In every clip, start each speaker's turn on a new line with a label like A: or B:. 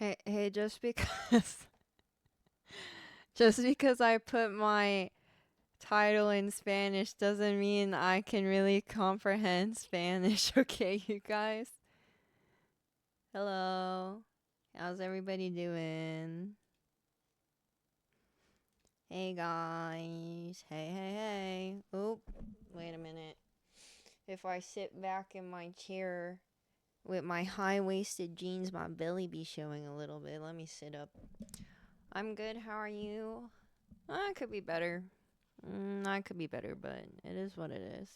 A: Hey, just because I put my title in Spanish doesn't mean I can really comprehend Spanish, okay, you guys? Hello. How's everybody doing? Hey guys. Hey. Oop. Wait a minute. If I sit back in my chair with my high-waisted jeans, my belly be showing a little bit. Let me sit up. I'm good. How are you? I could be better. I could be better, but it is what it is.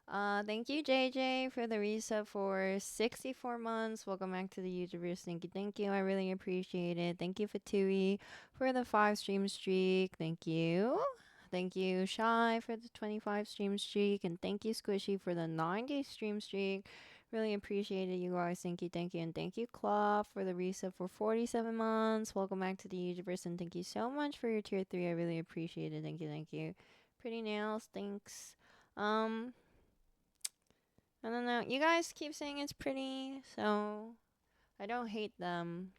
A: Thank you, JJ, for the resub for 64 months. Welcome back to the YouTubers. Thank you. I really appreciate it. Thank you, Fatui, for the 5 stream streak. Thank you. Thank you, Shy, for the 25 stream streak. And thank you, Squishy, for the 90 stream streak. Really appreciate it, you guys. Thank you. And thank you, Claw, for the resub for 47 months. Welcome back to the YouTubers. And thank you so much for your tier 3. I really appreciate it. Thank you. Pretty nails, thanks. I don't know. You guys keep saying it's pretty, so I don't hate them.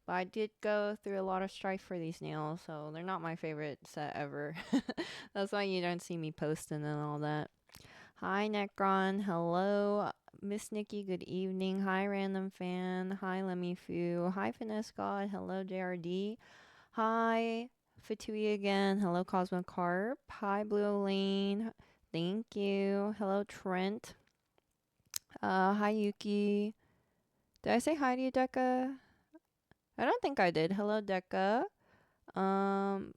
A: But I did go through a lot of strife for these nails, so they're not my favorite set ever. That's why you don't see me posting and all that. Hi, Necron. Hello, Miss Nikki. Good evening. Hi, Random Fan. Hi, Lemmy Foo. Hi, Finesse God. Hello, JRD. Hi, Fatui again. Hello, Cosmo Carp. Hi, Blue Lane. Thank you. Hello, Trent. Hi, Yuki. Did I say hi to you, Decca? I don't think I did. Hello, Decca. Um,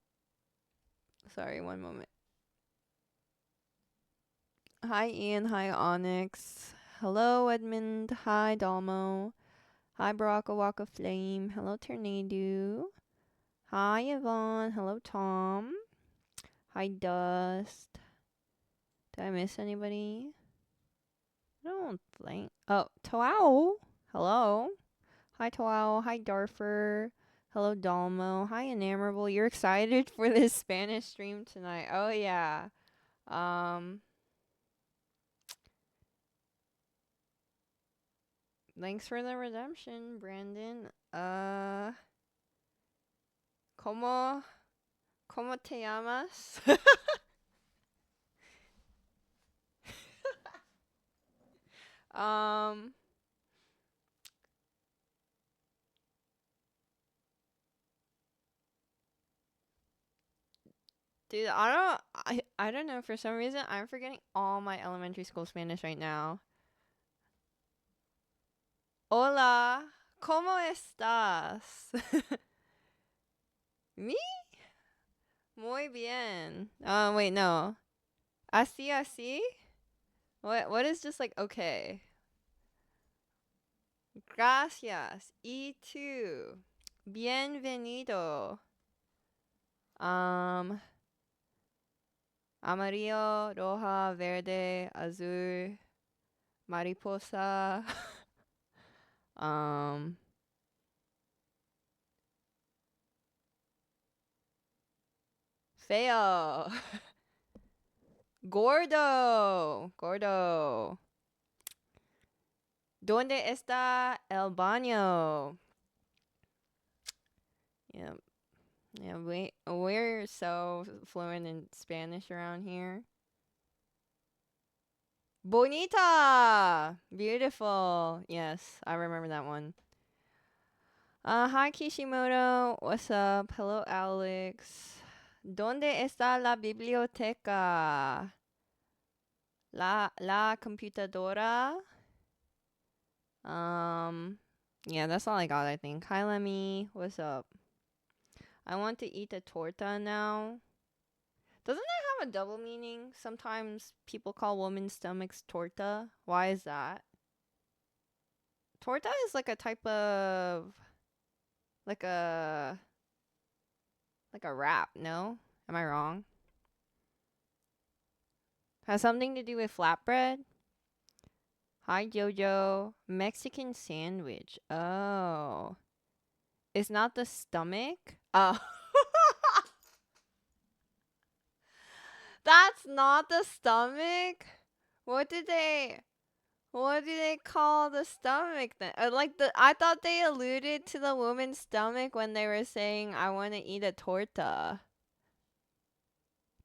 A: sorry, one moment. Hi, Ian. Hi, Onyx. Hello, Edmund. Hi, Dalmo. Hi, Baraka Waka Flame. Hello, Tornado. Hi, Yvonne. Hello, Tom. Hi, Dust. Did I miss anybody? I don't think. Oh, Toao. Hello. Hi, Toao. Hi, Darfer. Hello, Dalmo. Hi, Enamorable. You're excited for this Spanish stream tonight? Oh, yeah. Thanks for the redemption, Brandon. ¿Cómo, cómo te llamas? um, dude, I don't know. For some reason, I'm forgetting all my elementary school Spanish right now. Hola, ¿cómo estás? Me? Muy bien. Wait, no. Así? What is just like okay? Gracias. Y tú. Bienvenido. Amarillo, roja, verde, azul, mariposa. Feo. Gordo. ¿Dónde está el baño? Yeah, we're so fluent in Spanish around here. Bonita! Beautiful. Yes, I remember that one. Hi Kishimoto. What's up? Hello, Alex. ¿Dónde está la biblioteca? La computadora? Yeah, that's all I got, I think. Hi, Lemmy. What's up? I want to eat a torta now. Doesn't that have a double meaning? Sometimes people call women's stomachs torta. Why is that? Torta is like a type of like a wrap, no? Am I wrong? Has something to do with flatbread? Hi Jojo. Mexican sandwich. Oh. It's not the stomach? Oh. That's not the stomach? What did they What do they call the stomach then? I thought they alluded to the woman's stomach when they were saying I want to eat a torta.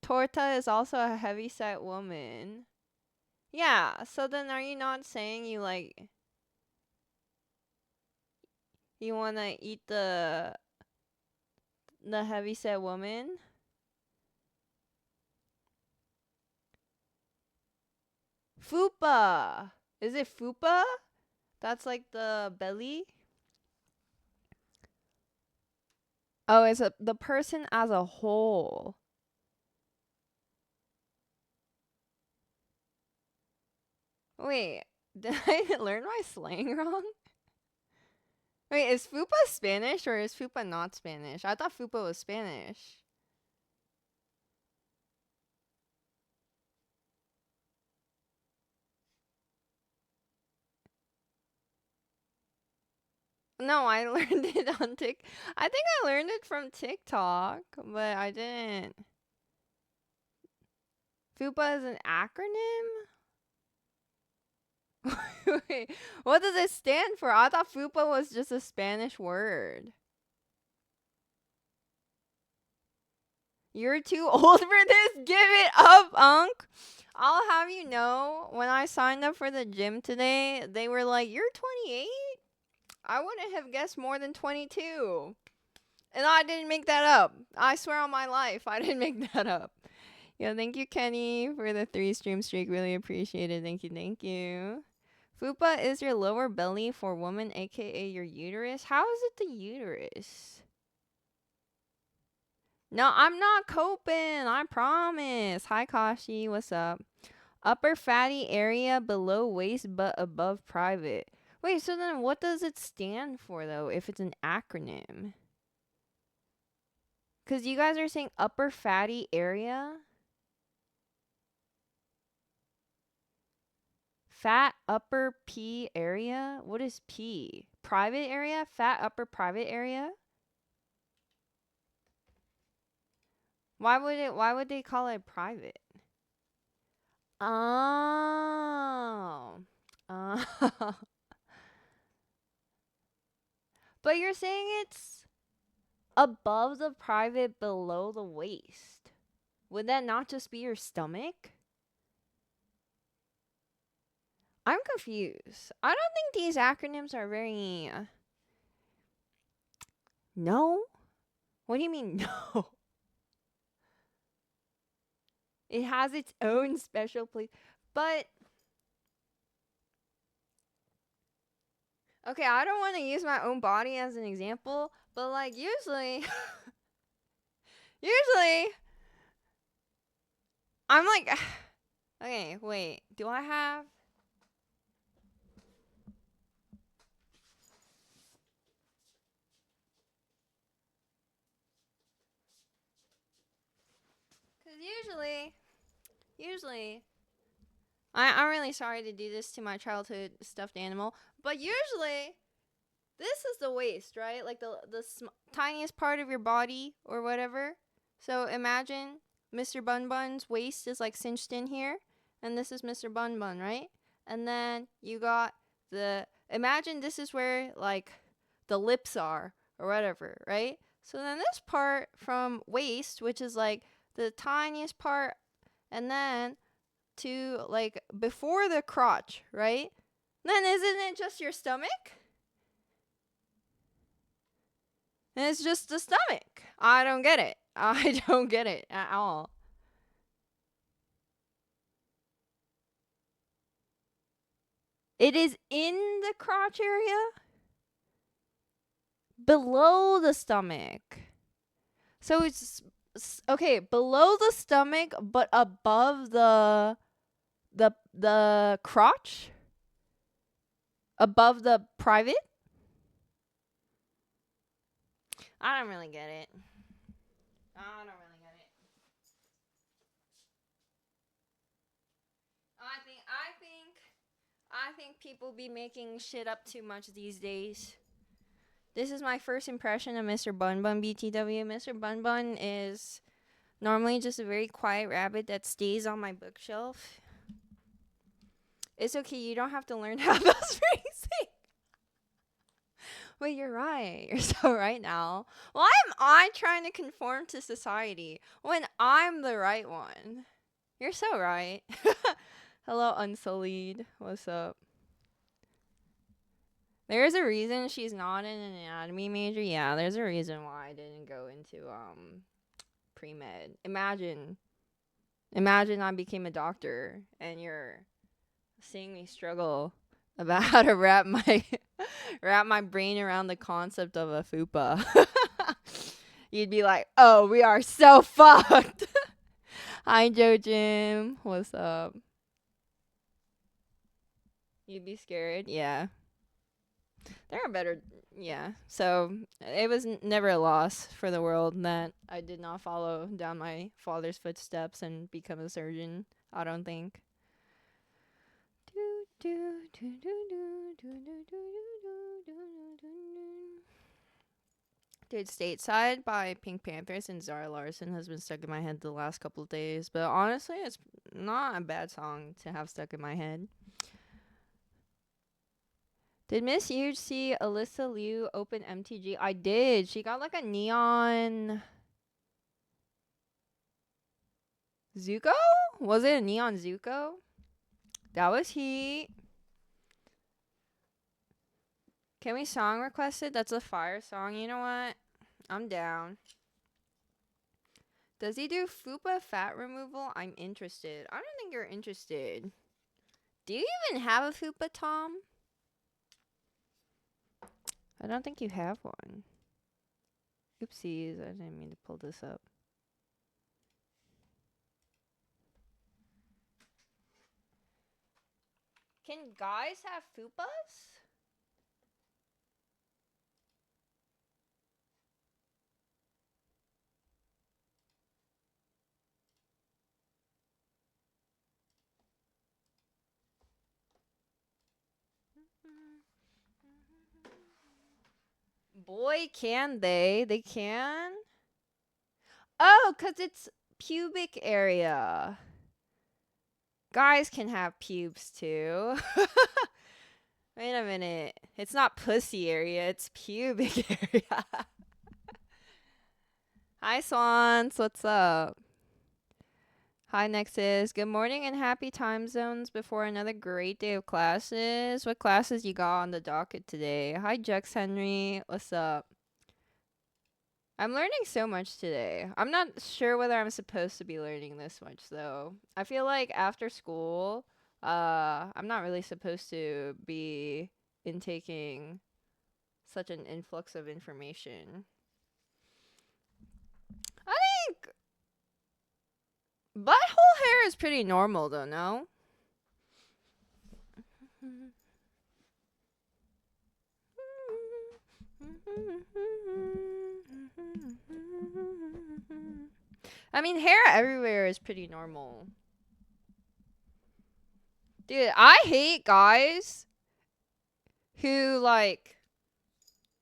A: Torta is also a heavy set woman. Yeah, so then are you not saying you want to eat the heavy set woman? Fupa. Is it fupa? That's like the belly? Oh, it's the person as a whole. Wait, did I learn my slang wrong? Wait, is fupa Spanish or is fupa not Spanish? I thought fupa was Spanish. No, I learned it on Tik. I think I learned it from TikTok, but I didn't. Fupa is an acronym? Wait, what does it stand for? I thought fupa was just a Spanish word. You're too old for this? Give it up, Unc. I'll have you know, when I signed up for the gym today, they were like, "You're 28?" I wouldn't have guessed more than 22. And I didn't make that up. I swear on my life, I didn't make that up. Yo, thank you, Kenny, for the 3 stream streak. Really appreciate it. Thank you, thank you. Fupa is your lower belly for woman, aka your uterus. How is it the uterus? No, I'm not coping. I promise. Hi, Kashi. What's up? Upper fatty area below waist but above private. Wait, so then what does it stand for, though, if it's an acronym? Because you guys are saying upper fatty area? Fat upper P area? What is P? Private area? Fat upper private area? Why would they call it private? Oh. Oh. But you're saying it's above the private, below the waist. Would that not just be your stomach? I'm confused. I don't think these acronyms are very... No? What do you mean, no? It has its own special place. But... Okay, I don't want to use my own body as an example, but like usually... usually... I'm like... Okay, wait. Do I have... Because usually... I'm really sorry to do this to my childhood stuffed animal, but usually... This is the waist, right? Like the tiniest part of your body or whatever. So imagine Mr. Bun Bun's waist is like cinched in here, and this is Mr. Bun Bun, right? And then you got imagine this is where like the lips are or whatever, right? So then this part from waist, which is like the tiniest part, and then to like before the crotch, right? Then isn't it just your stomach? And it's just the stomach. I don't get it. I don't get it at all. It is in the crotch area? Below the stomach. So it's okay, below the stomach but above the crotch? Above the private? I don't really get it. I don't really get it. I think people be making shit up too much these days. This is my first impression of Mr. Bun Bun BTW. Mr. Bun Bun is normally just a very quiet rabbit that stays on my bookshelf. It's okay. You don't have to learn how those phrasing. Wait, you're right. You're so right now. Why am I trying to conform to society when I'm the right one? You're so right. Hello, Unsullied. What's up? There's a reason she's not in an anatomy major. Yeah, there's a reason why I didn't go into pre-med. Imagine I became a doctor and you're seeing me struggle about how to wrap my brain around the concept of a fupa. You'd be like, "Oh, we are so fucked." Hi, Joe Jim. What's up? You'd be scared. Yeah. There are better. Yeah. So it was never a loss for the world that I did not follow down my father's footsteps and become a surgeon. I don't think. Dude, Stateside by Pink Panthers and Zara Larson has been stuck in my head the last couple of days. But honestly, it's not a bad song to have stuck in my head. Did Miss Huge see Alyssa Liu open MTG? I did. She got like a neon Zuko? Was it a neon Zuko? That was heat. Can we song request it? That's a fire song. You know what? I'm down. Does he do fupa fat removal? I'm interested. I don't think you're interested. Do you even have a fupa, Tom? I don't think you have one. Oopsies. I didn't mean to pull this up. Can guys have fupas? Boy, can they? They can? Oh, 'cause it's pubic area. Guys can have pubes too. Wait a minute. It's not pussy area, it's pubic area. Hi, Swans. What's up? Hi, Nexus. Good morning and happy time zones before another great day of classes. What classes you got on the docket today? Hi, Jux Henry. What's up? I'm learning so much today. I'm not sure whether I'm supposed to be learning this much, though. I feel like after school, I'm not really supposed to be intaking such an influx of information. I think butthole hair is pretty normal, though, no? I mean, hair everywhere is pretty normal. Dude, I hate guys who, like,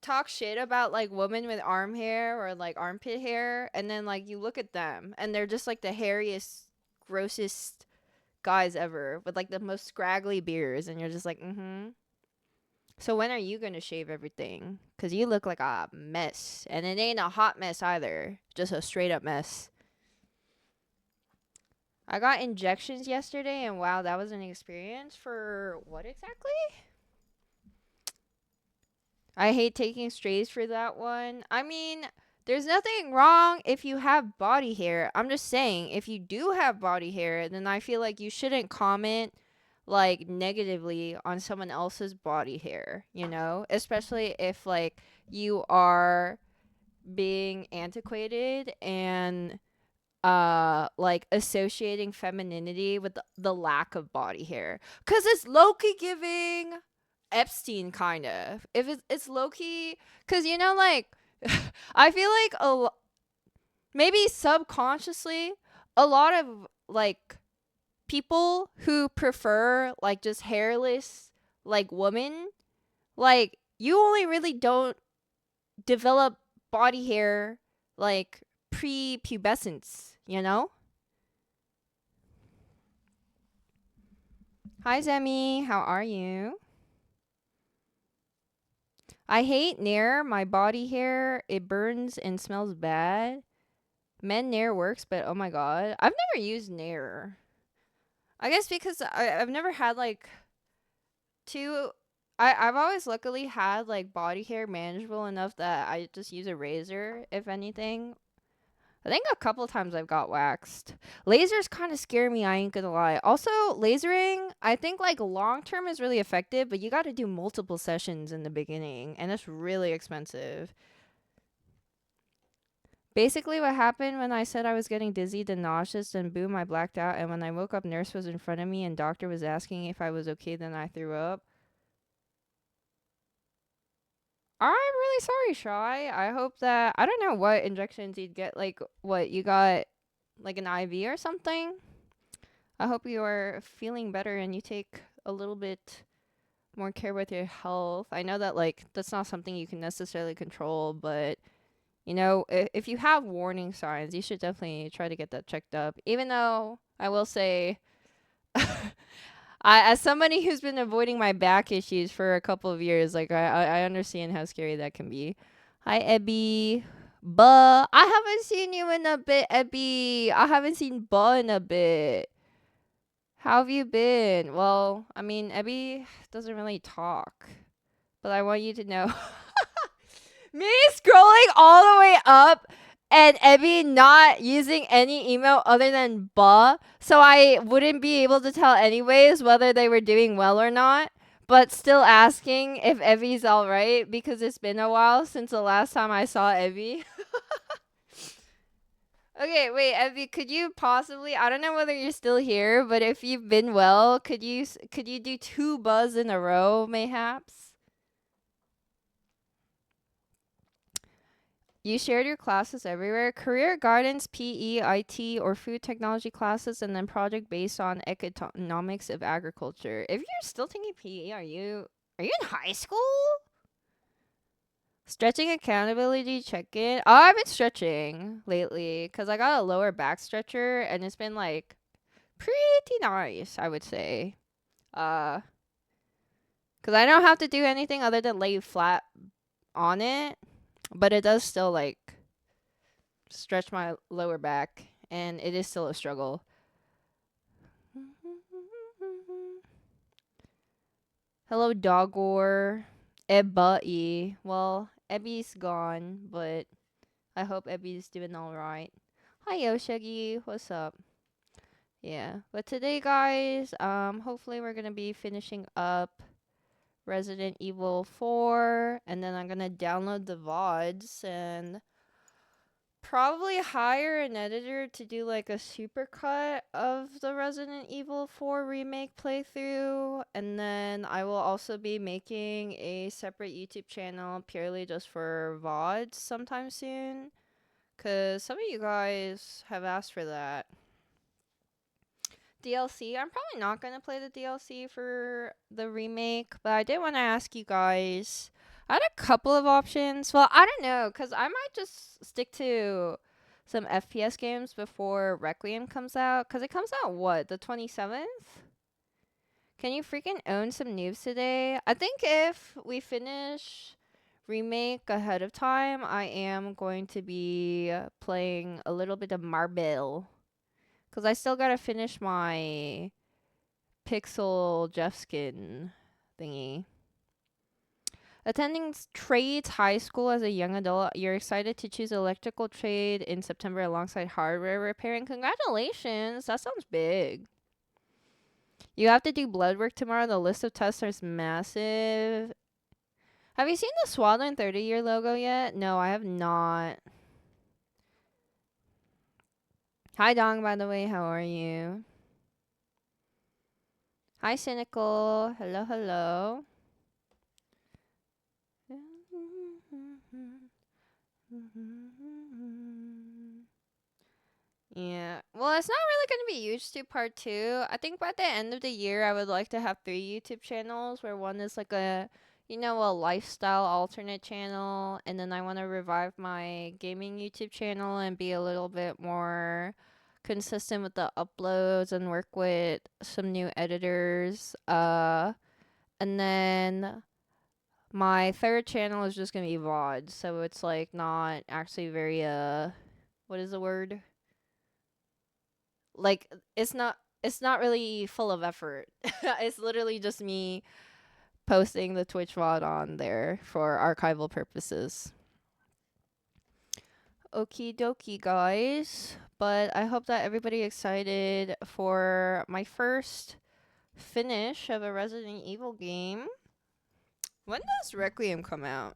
A: talk shit about, like, women with arm hair or, like, armpit hair, and then, like, you look at them, and they're just, like, the hairiest, grossest guys ever with, like, the most scraggly beards, and you're just like, mm-hmm. So when are you gonna shave everything? 'Cause you look like a mess, and it ain't a hot mess either, just a straight up mess. I got injections yesterday, and wow, that was an experience for what exactly? I hate taking strays for that one. I mean, there's nothing wrong if you have body hair. I'm just saying, if you do have body hair, then I feel like you shouldn't comment like negatively on someone else's body hair, you know? Especially if like you are being antiquated and like associating femininity with the lack of body hair, because it's low-key giving Epstein kind of. If it's low-key, because you know, like I feel like maybe subconsciously a lot of like people who prefer like just hairless like women, like you only really don't develop body hair like pre-pubescence, you know? Hi, Zemi. How are you? I hate Nair. My body hair, it burns and smells bad. Men Nair works, but oh my god. I've never used Nair. I guess because I've never had like two. I've always luckily had like body hair manageable enough that I just use a razor, if anything. I think a couple times I've got waxed. Lasers kind of scare me, I ain't gonna lie. Also, lasering, I think like long term is really effective, but you got to do multiple sessions in the beginning, and it's really expensive. Basically, what happened when I said I was getting dizzy, then nauseous, then boom, I blacked out, and when I woke up, nurse was in front of me, and doctor was asking if I was okay, then I threw up. I'm really sorry, Shy. I hope that I don't know what injections you'd get. Like, what you got, like an IV or something? I hope you are feeling better and you take a little bit more care with your health. I know that like that's not something you can necessarily control, but you know, if you have warning signs, you should definitely try to get that checked up. Even though I will say as somebody who's been avoiding my back issues for a couple of years, like I understand how scary that can be. Hi, Ebby. Buh, I haven't seen you in a bit, Ebby. I haven't seen Buh in a bit. How have you been? Well, I mean, Ebby doesn't really talk, but I want you to know. Me scrolling all the way up and Ebby not using any email other than "buh," so I wouldn't be able to tell anyways whether they were doing well or not, but still asking if Ebby's alright because it's been a while since the last time I saw Ebby. Okay, wait, Evie, could you possibly? I don't know whether you're still here, but if you've been well, could you do two buzz in a row, mayhaps? You shared your classes everywhere: career guidance, PE, IT, or food technology classes, and then project based on economics of agriculture. If you're still taking PE, are you in high school? Stretching accountability check in. Oh, I've been stretching lately because I got a lower back stretcher, and it's been like pretty nice, I would say. Uh, cause I don't have to do anything other than lay flat on it, but it does still like stretch my lower back, and it is still a struggle. Hello, Dogor. Ebba-e. Well, Ebby's gone, but I hope Ebby's doing alright. Hi, Yoshigi. What's up? Yeah, but today, guys, hopefully we're gonna be finishing up Resident Evil 4, and then I'm gonna download the VODs and probably hire an editor to do like a supercut of the Resident Evil 4 remake playthrough, and then I will also be making a separate YouTube channel purely just for VODs sometime soon, cause some of you guys have asked for that. DLC. I'm probably not going to play the DLC for the remake, but I did want to ask you guys. I had a couple of options. Well, I don't know, because I might just stick to some FPS games before Requiem comes out, because it comes out, what, the 27th? Can you freaking own some noobs today? I think if we finish remake ahead of time, I am going to be playing a little bit of Marble. Because I still gotta finish my Pixel Jeff skin thingy. Attending trades high school as a young adult, you're excited to choose electrical trade in September alongside hardware repairing. Congratulations! That sounds big. You have to do blood work tomorrow. The list of tests is massive. Have you seen the Swadlin 30-year logo yet? No, I have not. Hi, Dong, by the way. How are you? Hi, Cynical. Hello, hello. Yeah. Well, it's not really going to be huge to part two. I think by the end of the year, I would like to have 3 YouTube channels where one is like a, you know, a lifestyle alternate channel. And then I want to revive my gaming YouTube channel and be a little bit more consistent with the uploads and work with some new editors. And then my third channel is just gonna be VOD, so it's like not actually very what is the word? Like it's not really full of effort. It's literally just me posting the Twitch VOD on there for archival purposes. Okie dokie, guys. But I hope that everybody excited for my first finish of a Resident Evil game. When does Requiem come out?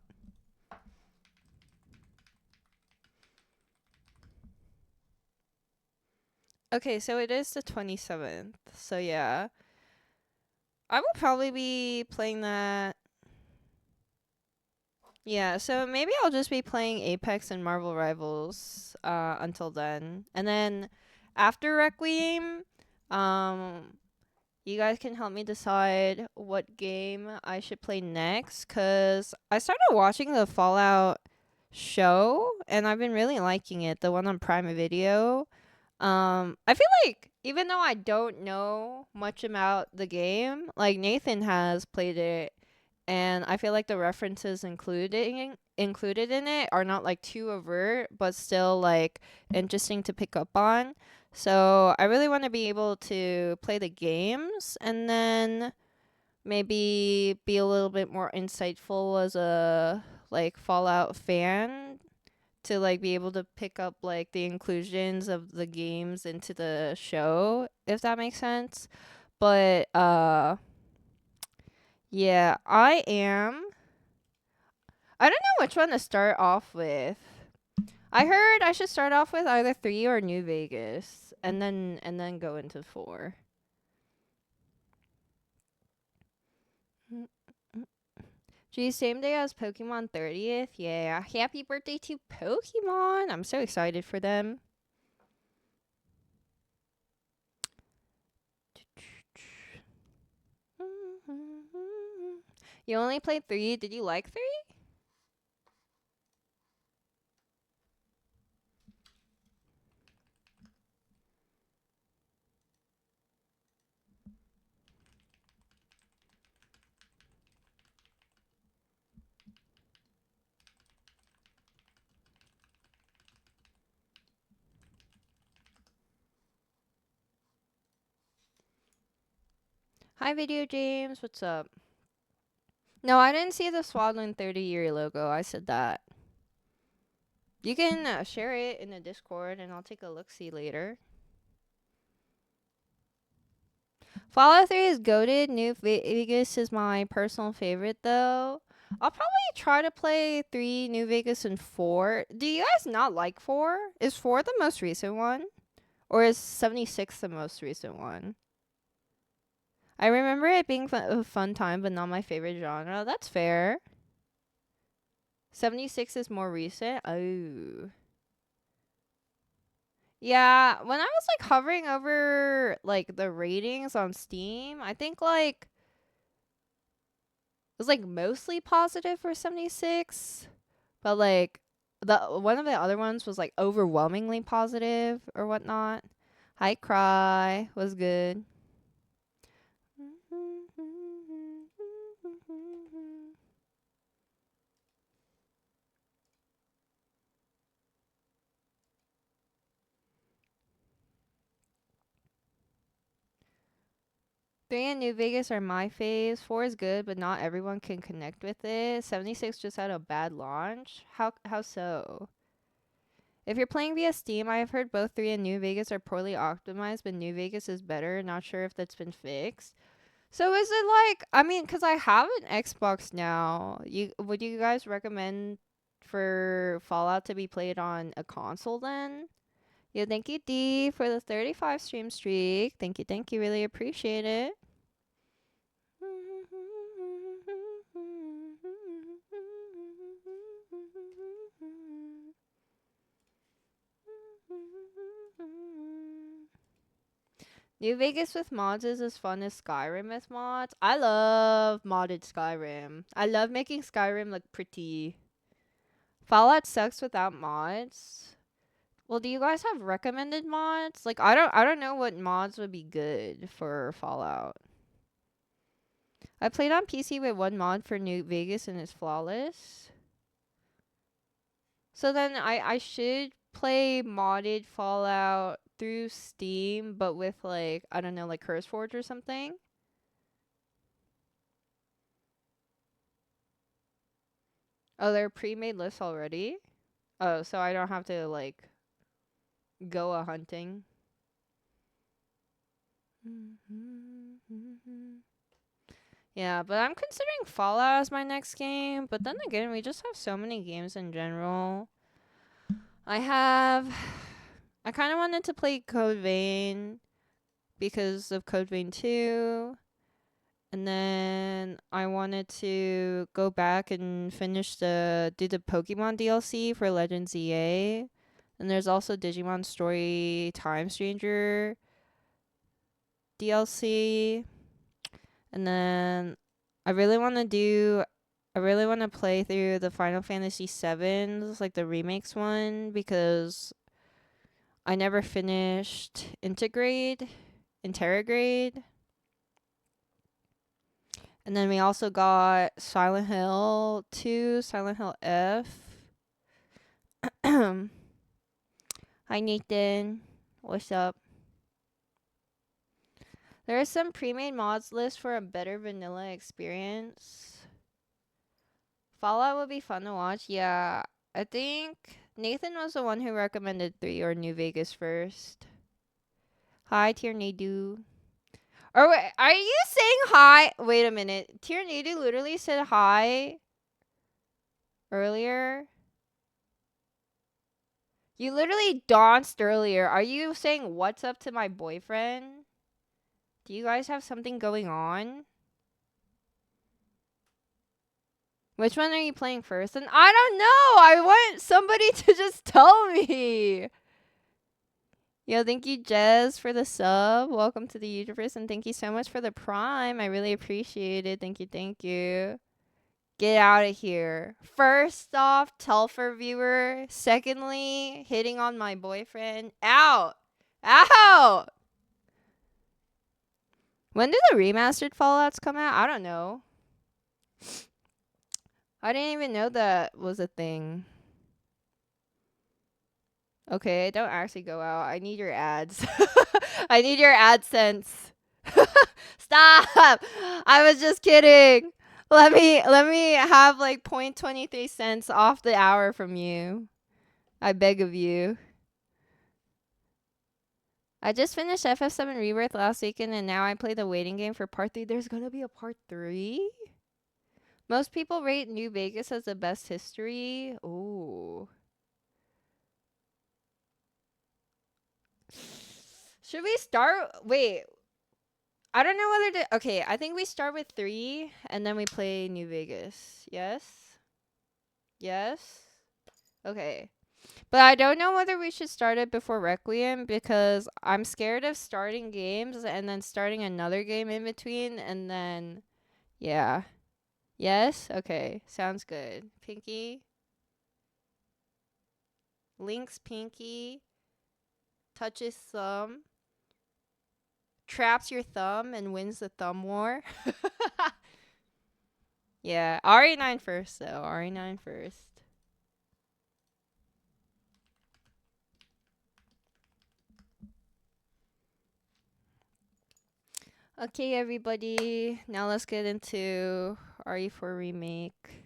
A: Okay, so it is the 27th. So yeah. I will probably be playing that. Yeah, so maybe I'll just be playing Apex and Marvel Rivals until then. And then after Requiem, um you guys can help me decide what game I should play next, cuz I started watching the Fallout show and I've been really liking it, the one on Prime Video. I feel like even though I don't know much about the game, like Nathan has played it, and I feel like the references included in it are not like too overt, but still like interesting to pick up on. So I really want to be able to play the games and then maybe be a little bit more insightful as a like Fallout fan to like be able to pick up like the inclusions of the games into the show, if that makes sense. But yeah, I don't know which one to start off with. I heard I should start off with either 3 or New Vegas and then go into 4. Gee, same day as Pokemon 30th. Yeah, happy birthday to Pokemon. I'm so excited for them. You only played 3. Did you like 3? Hi, Video James. What's up? No, I didn't see the Swaddling 30-year logo. I said that. You can share it in the Discord, and I'll take a look-see later. Fallout 3 is goated. New Vegas is my personal favorite, though. I'll probably try to play 3, New Vegas, and 4. Do you guys not like 4? Is 4 the most recent one? Or is 76 the most recent one? I remember it being a fun time, but not my favorite genre. That's fair. 76 is more recent. Oh. Yeah, when I was like hovering over like the ratings on Steam, I think like it was like mostly positive for 76, but like the one of the other ones was like overwhelmingly positive or whatnot. Hi Cry was good. Three and New Vegas are my faves. 4 is good, but not everyone can connect with it. 76 just had a bad launch. How so? If you're playing via Steam, I have heard both 3 and New Vegas are poorly optimized, but New Vegas is better. Not sure if that's been fixed. So is it like, I mean, because I have an Xbox now. Would you guys recommend for Fallout to be played on a console then? Yeah, thank you, D, for the 35 stream streak. Thank you. Really appreciate it. New Vegas with mods is as fun as Skyrim with mods. I love modded Skyrim. I love making Skyrim look pretty. Fallout sucks without mods. Well, do you guys have recommended mods? Like, I don't know what mods would be good for Fallout. I played on PC with one mod for New Vegas and it's flawless. So then I should play modded Fallout through Steam, but with like, I don't know, like CurseForge or something. Oh, they're pre-made lists already? Oh, so I don't have to like go a hunting. Yeah, but I'm considering Fallout as my next game. But then again, we just have so many games in general. I have. I kind of wanted to play Code Vein because of Code Vein 2. And then I wanted to go back and do the Pokemon DLC for Legends EA. And there's also Digimon Story Time Stranger DLC. And then I really want to play through the Final Fantasy VII's, like the remakes one, because I never finished Intergrade. And then we also got Silent Hill 2, Silent Hill F. Hi, Nathan. What's up? There are some pre-made mods list for a better vanilla experience. Fallout would be fun to watch. Yeah, I think Nathan was the one who recommended 3 or New Vegas first. Hi, Tiernadu. Or wait, are you saying hi? Wait a minute. Tiernadu literally said hi earlier. You literally danced earlier. Are you saying what's up to my boyfriend? Do you guys have something going on? Which one are you playing first? And I don't know. I want somebody to just tell me. Yo, thank you, Jez, for the sub. Welcome to the universe, and thank you so much for the prime. I really appreciate it. Thank you, thank you. Get out of here. First off, Telfer viewer. Secondly, hitting on my boyfriend. Out. Out. When do the remastered Fallouts come out? I don't know. I didn't even know that was a thing. Okay, don't actually go out. I need your ads. I need your AdSense. Stop. I was just kidding. Let me have like 0.23 cents off the hour from you. I beg of you. I just finished FF7 Rebirth last weekend and now I play the waiting game for part 3. There's gonna be a part 3? Most people rate New Vegas as the best history. Ooh. Should we start? Wait. I don't know whether to. Okay, I think we start with 3 and then we play New Vegas. Yes? Yes? Okay. But I don't know whether we should start it before Requiem because I'm scared of starting games and then starting another game in between and then. Yeah. Yes? Okay. Sounds good. Pinky. Link's pinky. Touches thumb. Traps your thumb and wins the thumb war. Yeah. RE9 first, though. RE9 first. Okay, everybody. Now let's get into RE4 Remake.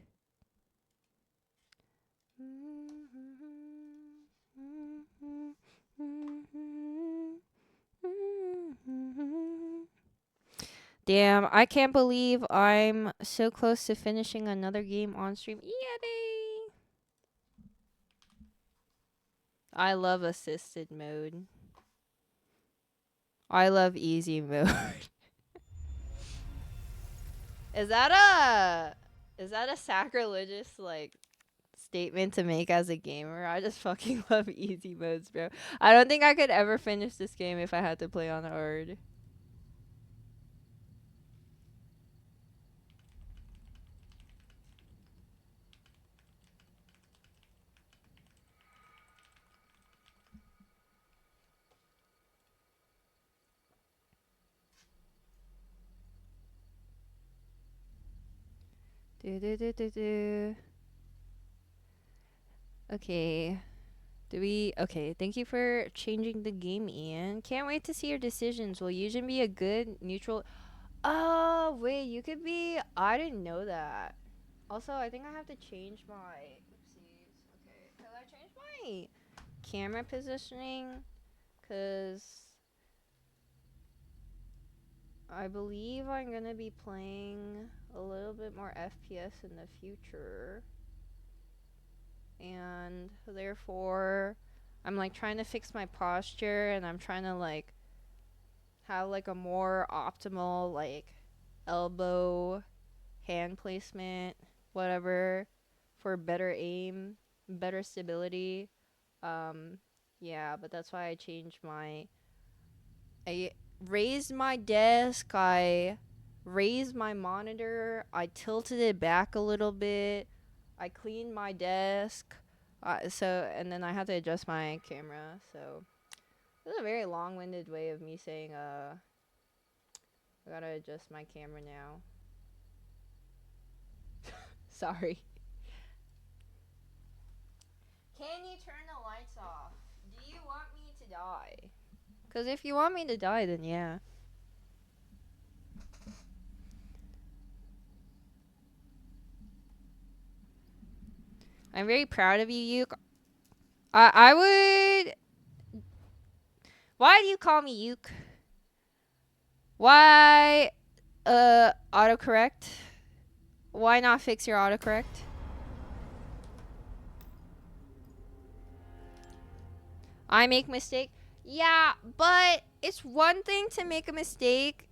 A: Damn, I can't believe I'm so close to finishing another game on stream. Yay! I love assisted mode. I love easy mode. Is that a sacrilegious like statement to make as a gamer? I just fucking love easy modes, bro. I don't think I could ever finish this game if I had to play on hard. Do do do do do. Okay. Okay, thank you for changing the game, Ian. Can't wait to see your decisions. Will Yujin be a good, neutral... Oh, wait, you could be... I didn't know that. Also, I think I have to change my... Oopsies. Okay, because I changed my camera positioning. Because I believe I'm going to be playing a little bit more FPS in the future. And therefore... I'm like trying to fix my posture, and I'm trying to like have like a more optimal like elbow hand placement, whatever, for better aim, better stability. Yeah, but that's why I raised my desk, I raised my monitor, I tilted it back a little bit, I cleaned my desk. And then I had to adjust my camera. So this is a very long-winded way of me saying I gotta adjust my camera now. Sorry. Can you turn the lights off? Do you want me to die? Because if you want me to die, then yeah. I'm very proud of you, Yuke. I would... Why do you call me Yuke? Why, autocorrect? Why not fix your autocorrect? I make mistake. Yeah, but it's one thing to make a mistake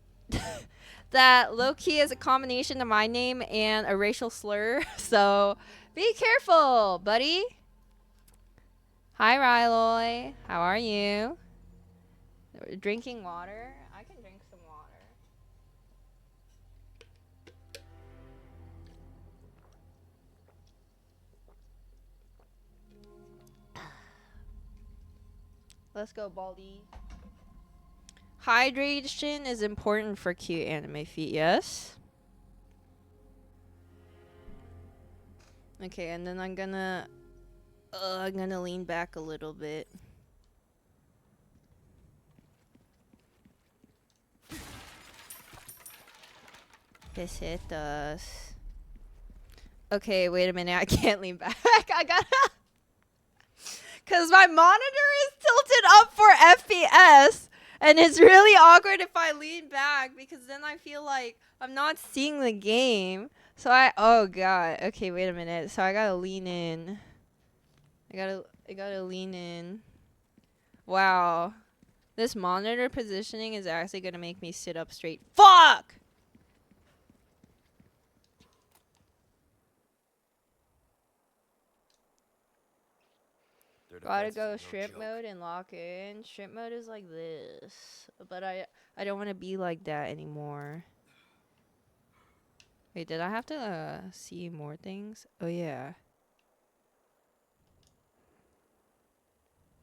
A: that low-key is a combination of my name and a racial slur. So be careful, buddy. Hi, Ryloy. How are you? Drinking water? I can drink some water. Let's go, Baldy. Hydration is important for cute anime feet, yes? Okay, and then I'm gonna lean back a little bit. Pesetas. Okay, wait a minute. I can't lean back. I gotta... Because my monitor is tilted up for FPS. And it's really awkward if I lean back. Because then I feel like I'm not seeing the game. So oh god. Okay, wait a minute. So I gotta lean in. I gotta lean in. Wow. This monitor positioning is actually gonna make me sit up straight. Fuck! Gotta go shrimp mode and lock in. Shrimp mode is like this. But I don't want to be like that anymore. Wait, did I have to see more things? Oh, yeah.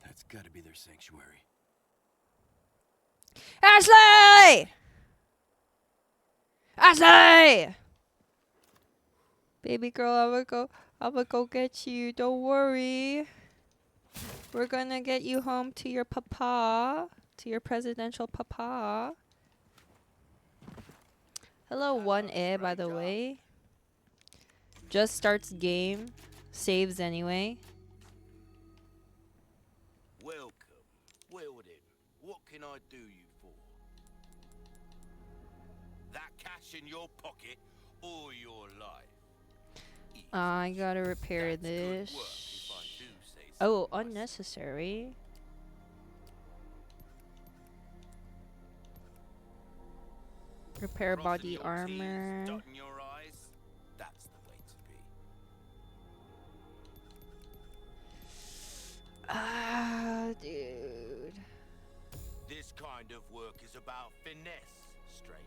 B: That's gotta be their sanctuary.
A: Ashley! Ashley! Baby girl, I'm gonna go get you. Don't worry. We're gonna get you home to your papa. To your presidential papa. Hello, 1A, by the way. Just starts game. Saves anyway.
B: Welcome. Well then, what can I do you for? That cash in your pocket or your life?
A: I gotta repair this. Oh, unnecessary. Repair body armor.
B: That's the way to be.
A: Ah, dude.
B: This kind of work is about finesse, stranger.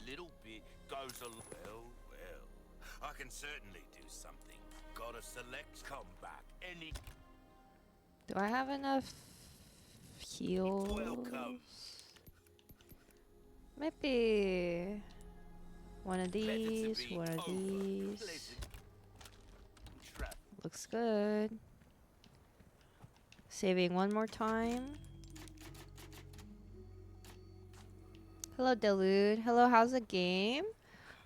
B: Little bit goes a well. I can certainly do something. Gotta select comeback. Any.
A: Do I have enough heals?
B: Welcome.
A: Maybe One of these, one of these. Looks good. Saving one more time. Hello, Delude. Hello, how's the game?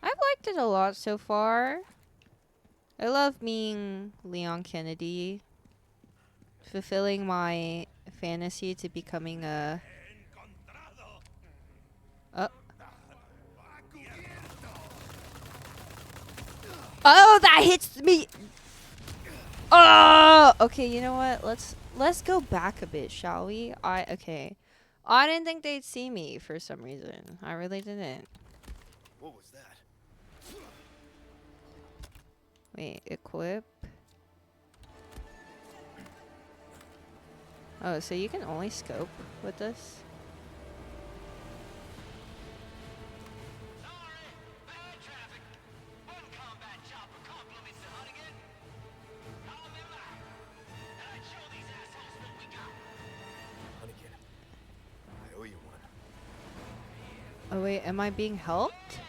A: I've liked it a lot so far. I love being Leon Kennedy. Fulfilling my fantasy to becoming a... Oh, that hits me! Oh! Okay, you know what? Let's go back a bit, shall we? Okay. I didn't think they'd see me for some reason. I really didn't.
B: What was that?
A: Wait, equip. Oh, so you can only scope with this? Oh wait, am I being helped?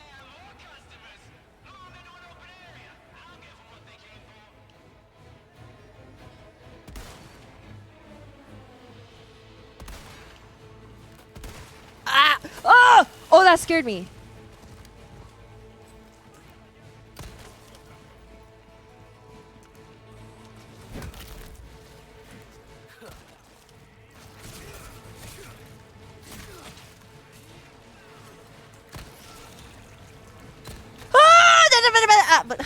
A: Ah! Oh! Oh, that scared me. Ah! But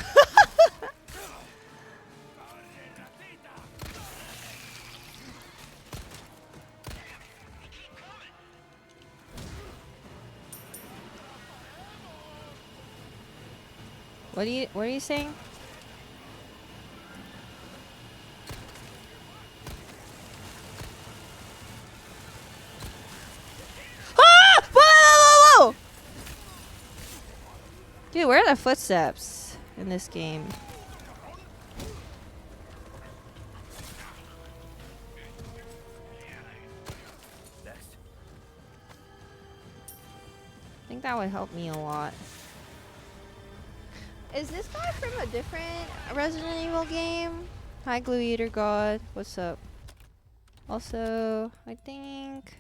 A: what are you saying? Ah! Whoa, whoa, whoa! Dude, where are the footsteps in this game? I think that would help me a lot. Is this guy from a different Resident Evil game? Hi, Glue Eater God. What's up? Also, I think...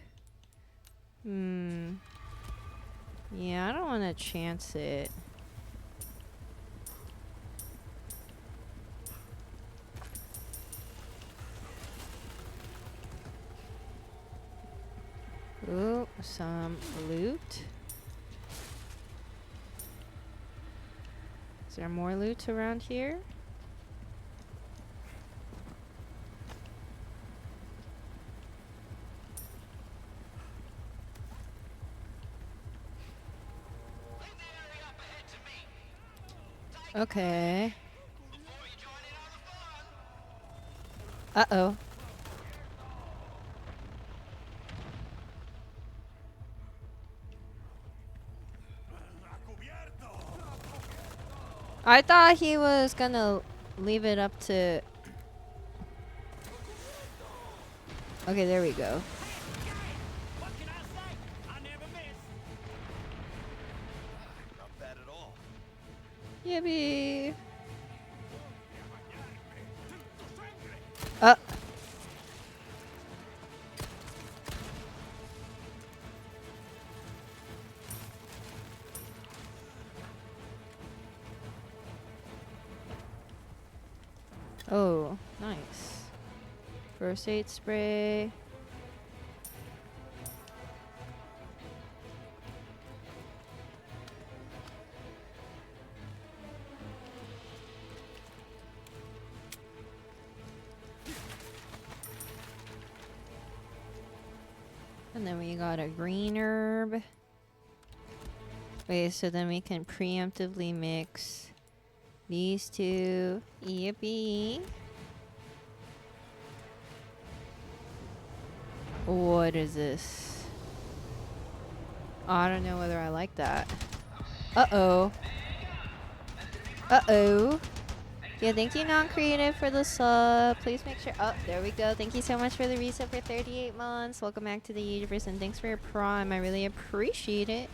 A: Yeah, I don't want to chance it. Ooh, some loot. Is there more loot around here? Okay. Uh-oh. I thought he was gonna leave it up to... Okay, there we go.
B: What can I say? I never miss. Not bad at all.
A: Yippee! Oh, nice. First aid spray. And then we got a green herb. Wait, so then we can preemptively mix these two. Yippee. What is this? Oh, I don't know whether I like that. Uh-oh. Uh-oh. Yeah, thank you, Non-Creative, for the sub. Please make sure... Oh, there we go. Thank you so much for the reset for 38 months. Welcome back to the universe, and thanks for your prime. I really appreciate it.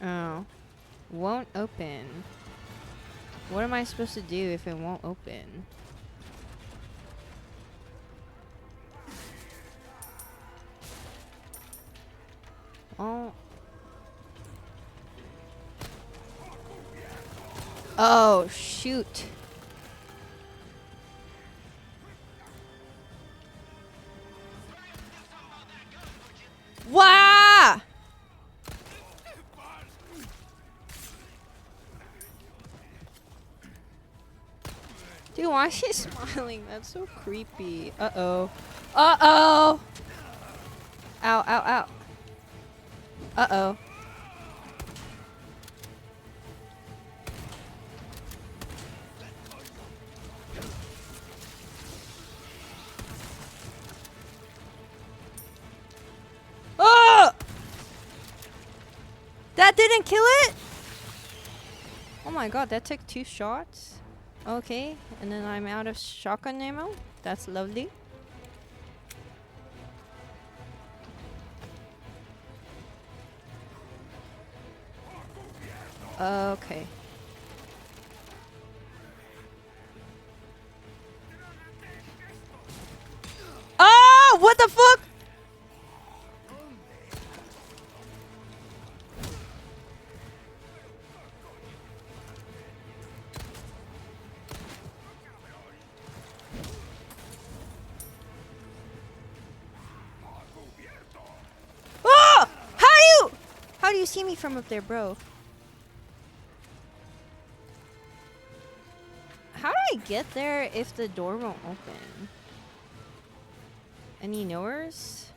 A: Oh. Won't open. What am I supposed to do if it won't open? Oh. Oh, shoot. Wah! Dude, why is she smiling? That's so creepy. Uh-oh. Uh-oh! Ow, ow, ow. Uh-oh. Oh! That didn't kill it? Oh my god, that took 2 shots. Okay, and then I'm out of shotgun ammo. That's lovely. Okay. Oh, what the fuck? Oh! How do you see me from up there, bro? How do I get there if the door won't open? Any knowers?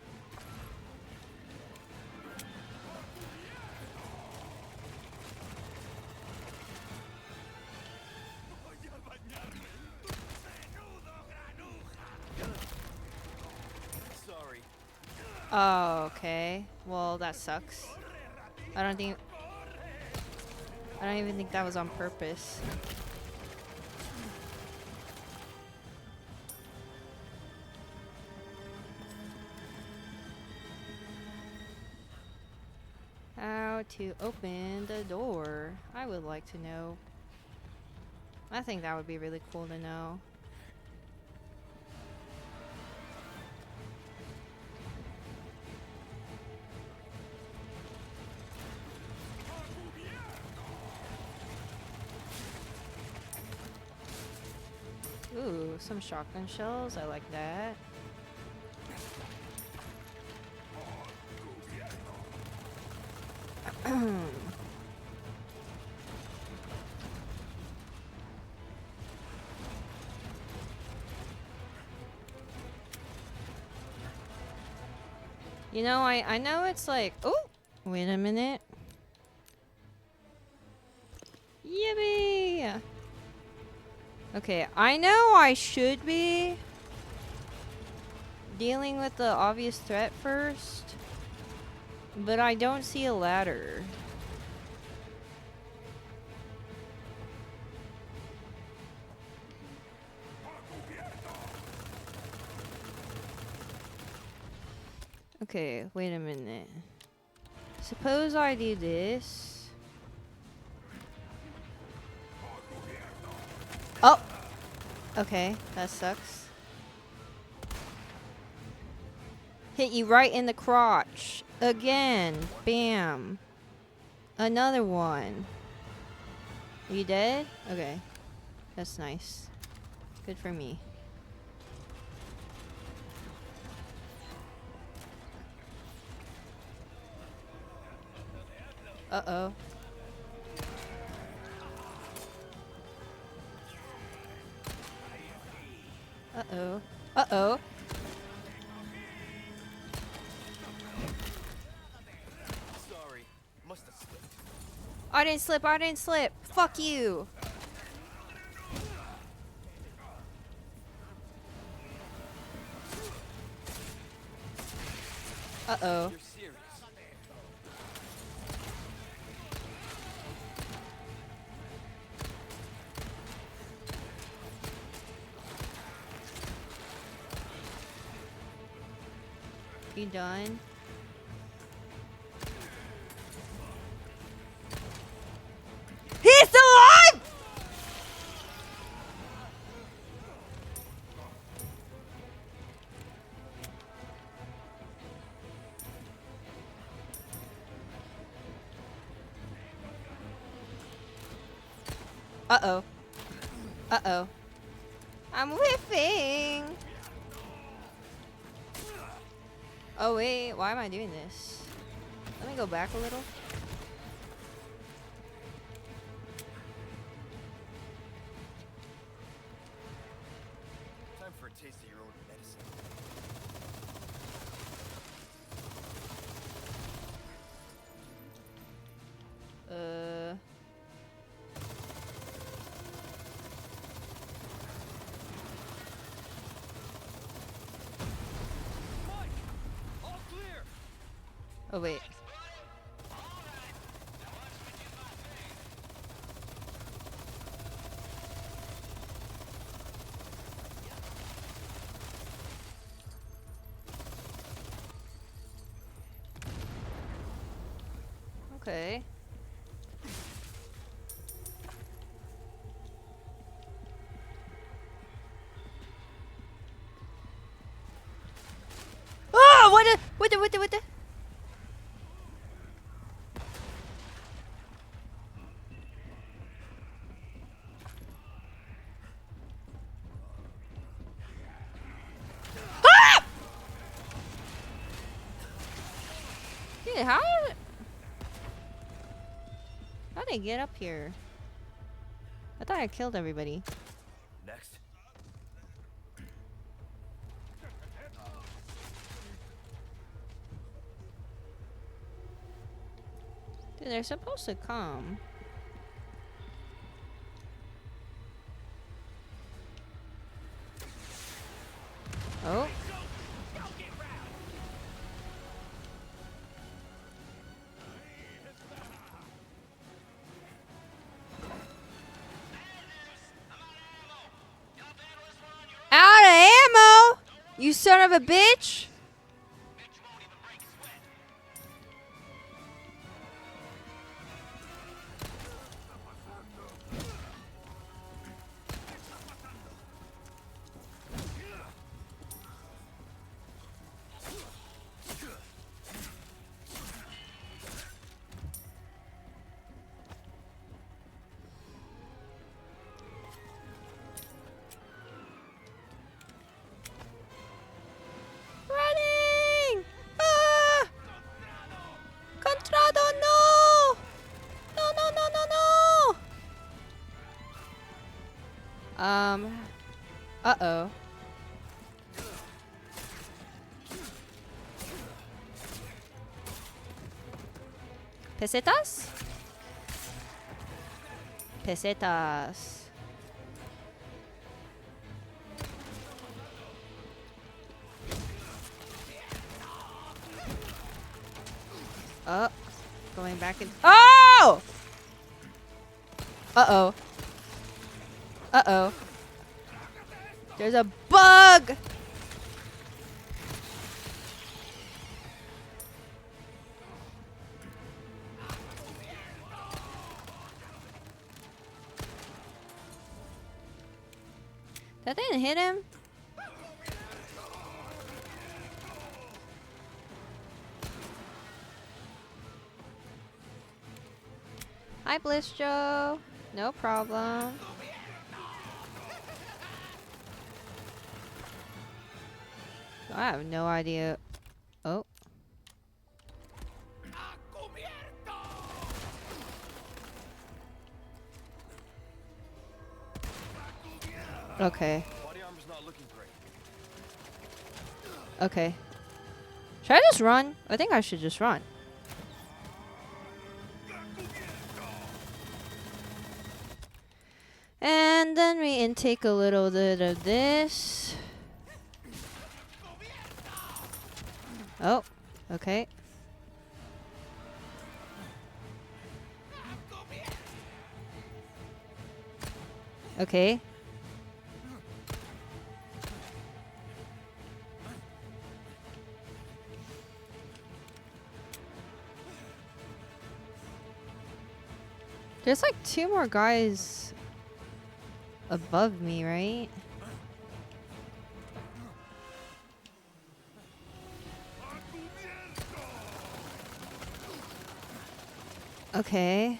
B: Sorry.
A: Oh, okay. Well, that sucks. I don't even think that was on purpose. How to open the door? I would like to know. I think that would be really cool to know. Ooh, some shotgun shells. I like that. You know, I know it's like, oh, wait a minute. Yippee! Okay, I know I should be dealing with the obvious threat first, but I don't see a ladder. Okay, wait a minute. Suppose I do this. Oh! Okay, that sucks. Hit you right in the crotch. Again. Bam. Another one. Are you dead? Okay. That's nice. Good for me. Uh-oh. Uh-oh. Uh-oh.
B: Sorry. Must have slipped.
A: I didn't slip. I didn't slip. Fuck you. Uh-oh.
B: You're serious.
A: You done? Uh-oh. Uh-oh. I'm whiffing! Oh, wait. Why am I doing this? Let me go back a little.
B: Time for a taste of your own medicine.
A: Oh, wait. Okay. Oh, what the? Ah! Dude, how'd they get up here? I thought I killed everybody.
B: Next.
A: Dude, they're supposed to come. Oh. Out of ammo! You son of a bitch! Running! Ah! Contrado, no! No! Uh-oh. Pesetas? Pesetas. Oh. Going back in. Oh! Uh-oh. Uh-oh. There's a bug! That didn't hit him? Hi, Bliss Joe. No problem. I have no idea. Oh. Okay.
B: Body armor's not looking great.
A: Okay. Should I just run? I think I should just run. And then we intake a little bit of this. Oh, okay. Okay. There's like 2 more guys above me, right? Okay.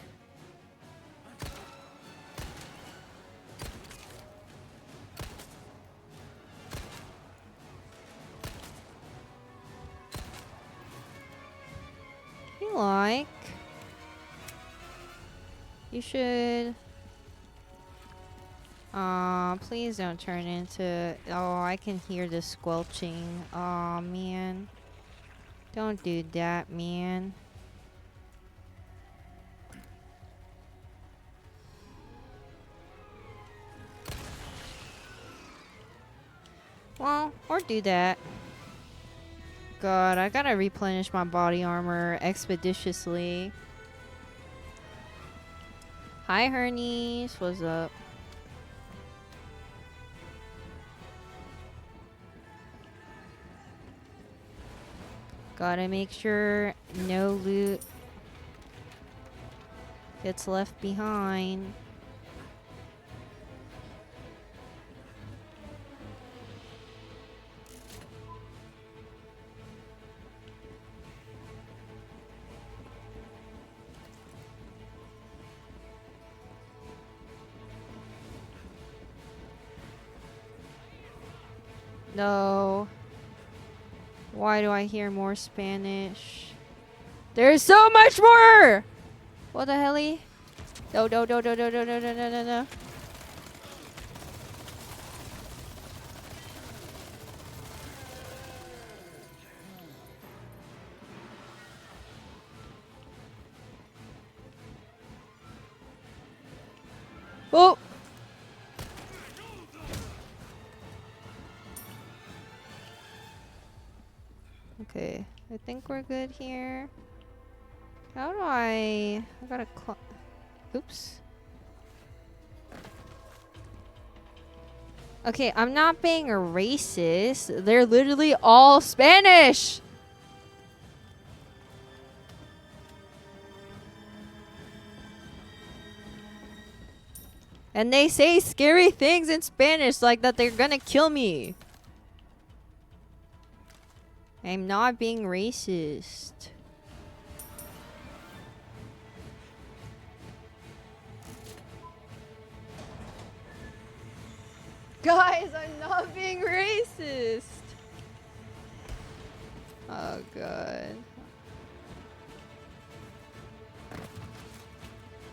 A: you like? You should. Please don't turn into. Oh, I can hear the squelching. Oh man. Don't do that, man. Well, or do that. God, I gotta replenish my body armor expeditiously. Hi, Hernies. What's up? Gotta make sure no loot gets left behind. No. Why do I hear more Spanish? There's so much more! What the helly? No, no, no, no, no, no, no, no, no, no, no. Oh! Okay, I think we're good here. How do I gotta oops. Okay, I'm not being a racist. They're literally all Spanish! And they say scary things in Spanish like that they're gonna kill me. I'm not being racist. Guys, I'm not being racist. Oh god.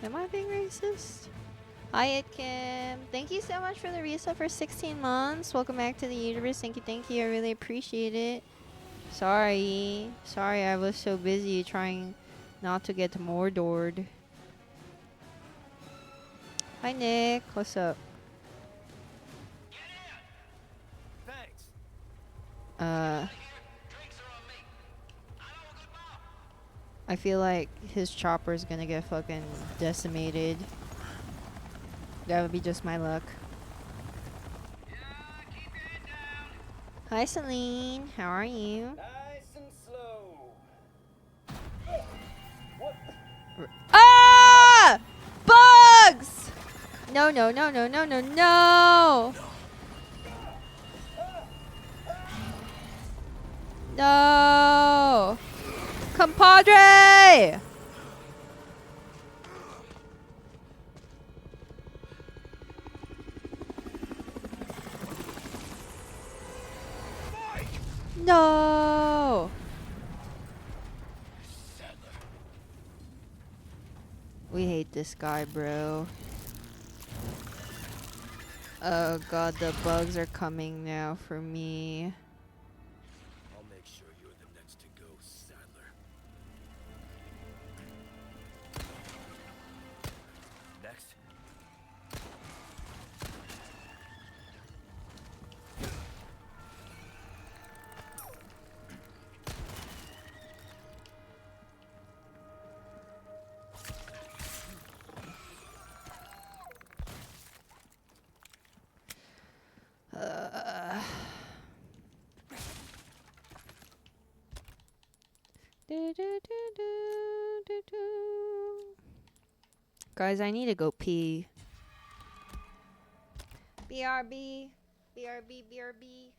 A: Am I being racist? Hi, Kim. Thank you so much for the resub for 16 months. Welcome back to the universe. Thank you, thank you. I really appreciate it. Sorry. Sorry, I was so busy trying not to get Mordored. Hi, Nick. What's up? I feel like his chopper is gonna get fucking decimated. That would be just my luck. Hi, Celine. How are you?
C: Nice and slow.
A: Ah! Bugs! No, no, no, no, no, no, no! No! Compadre! No! We hate this guy, bro. Oh god, the bugs are coming now for me.
B: I'll make sure you're the next to go, Sadler. Next.
A: Guys, I need to go pee. BRB. BRB, BRB.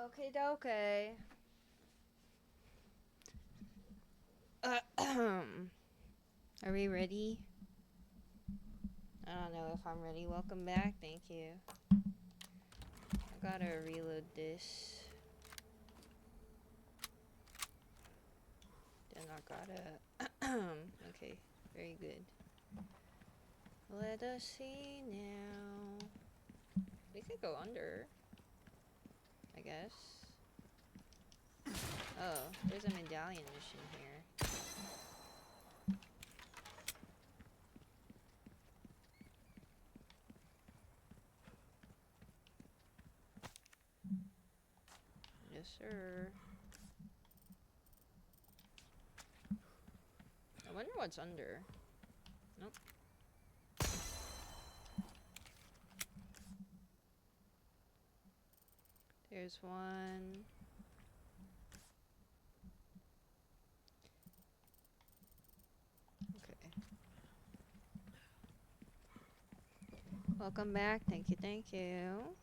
A: Okay, okay. Are we ready? I don't know if I'm ready. Welcome back. Thank you. I gotta reload this. Then I gotta. Okay, very good. Let us see now. We could go under, I guess. Oh, there's a medallion mission here. Yes, sir. I wonder what's under. Nope. There's one. Okay. Welcome back. Thank you, thank you.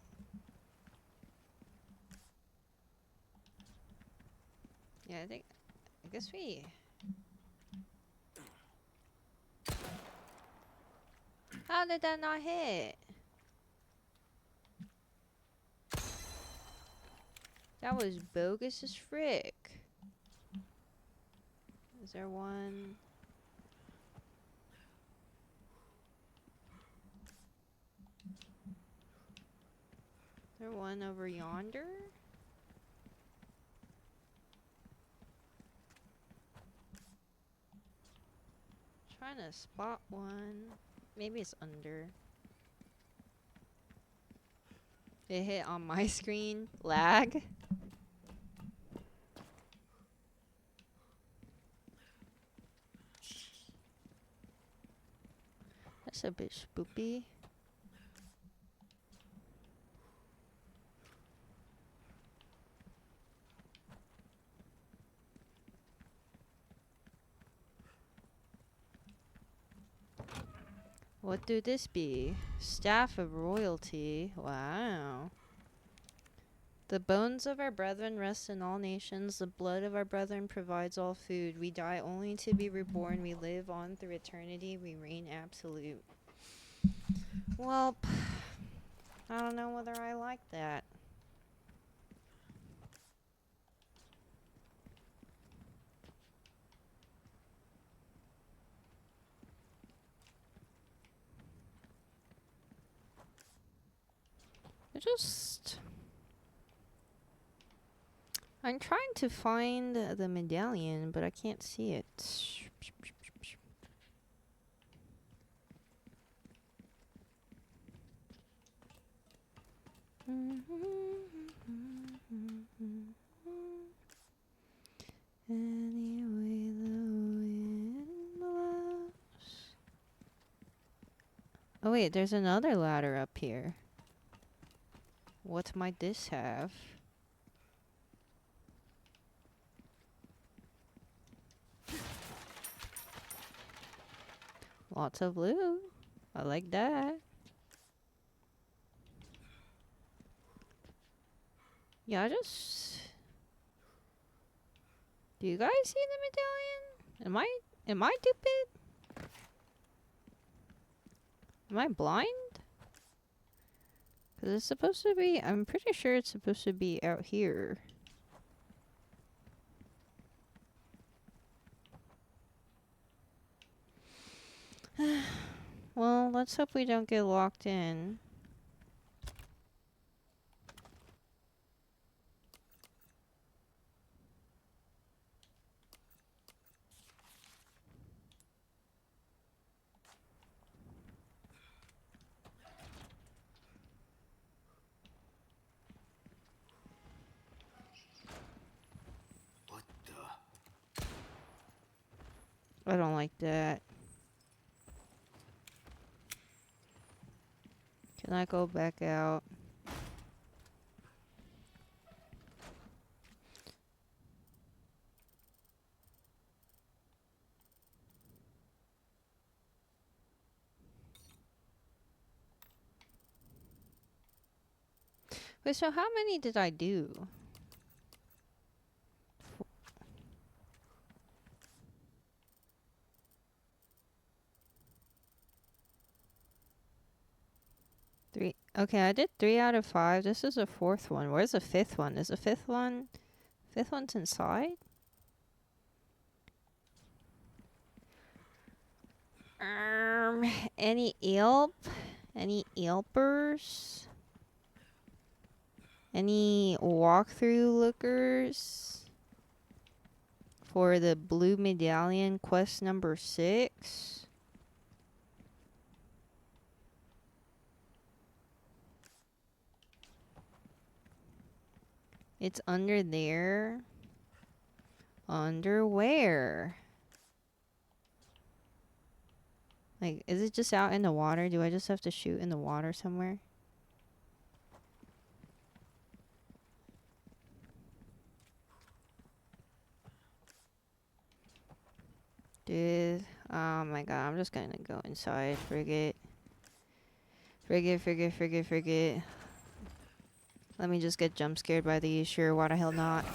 A: Yeah, I guess we... How did that not hit? That was bogus as frick. Is there one? Is there one over yonder? Trying to spot one. Maybe it's under. It hit on my screen. Lag. That's a bit spoopy. What do this be? Staff of royalty. Wow. The bones of our brethren rest in all nations. The blood of our brethren provides all food. We die only to be reborn. We live on through eternity. We reign absolute. Well, I don't know whether I like that. I'm trying to find the medallion, but I can't see it. Anyway, the wind blows. Oh wait, there's another ladder up here. What might this have? Lots of loot. I like that. Yeah, do you guys see the medallion? Am I stupid? Am I blind? Because it's supposed to be, I'm pretty sure it's supposed to be out here. Well, let's hope we don't get locked in.
B: What the?
A: I don't like that. Can I go back out? Wait, so how many did I do? Okay, I did 3 out of 5. This is a 4th one. Where's the 5th one? Is the 5th one? 5th one's inside? Any elp? Any elpers? Any walkthrough lookers? For the blue medallion quest number 6? It's under there. Under where? Like, is it just out in the water? Do I just have to shoot in the water somewhere? Dude, oh my god, I'm just gonna go inside. Frigate. Frigate. Let me just get jump scared by these. Sure, why the hell not?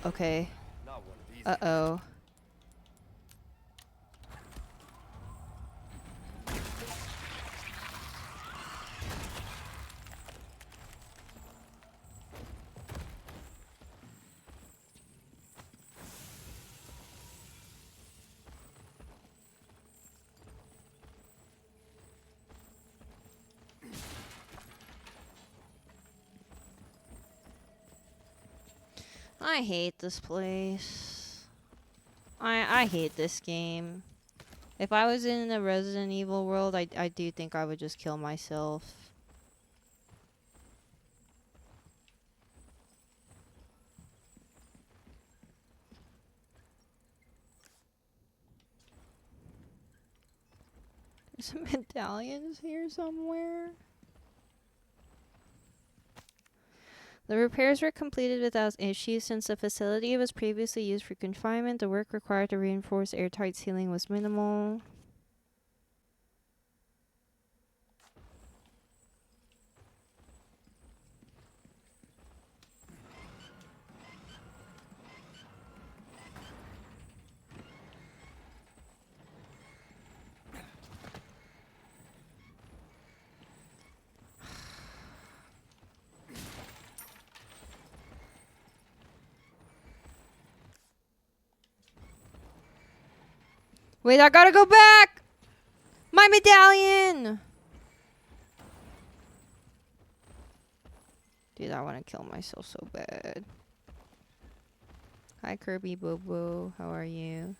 A: Okay.
C: Not one of these.
A: Uh-oh. I hate this place. I hate this game. If I was in the Resident Evil world, I do think I would just kill myself. There's some medallions here somewhere. The repairs were completed without issue since the facility was previously used for confinement. The work required to reinforce airtight ceiling was minimal. Wait, I gotta go back! My medallion! Dude, I want to kill myself so bad. Hi, Kirby Bobo. How are you?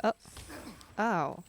A: Oh. Oh.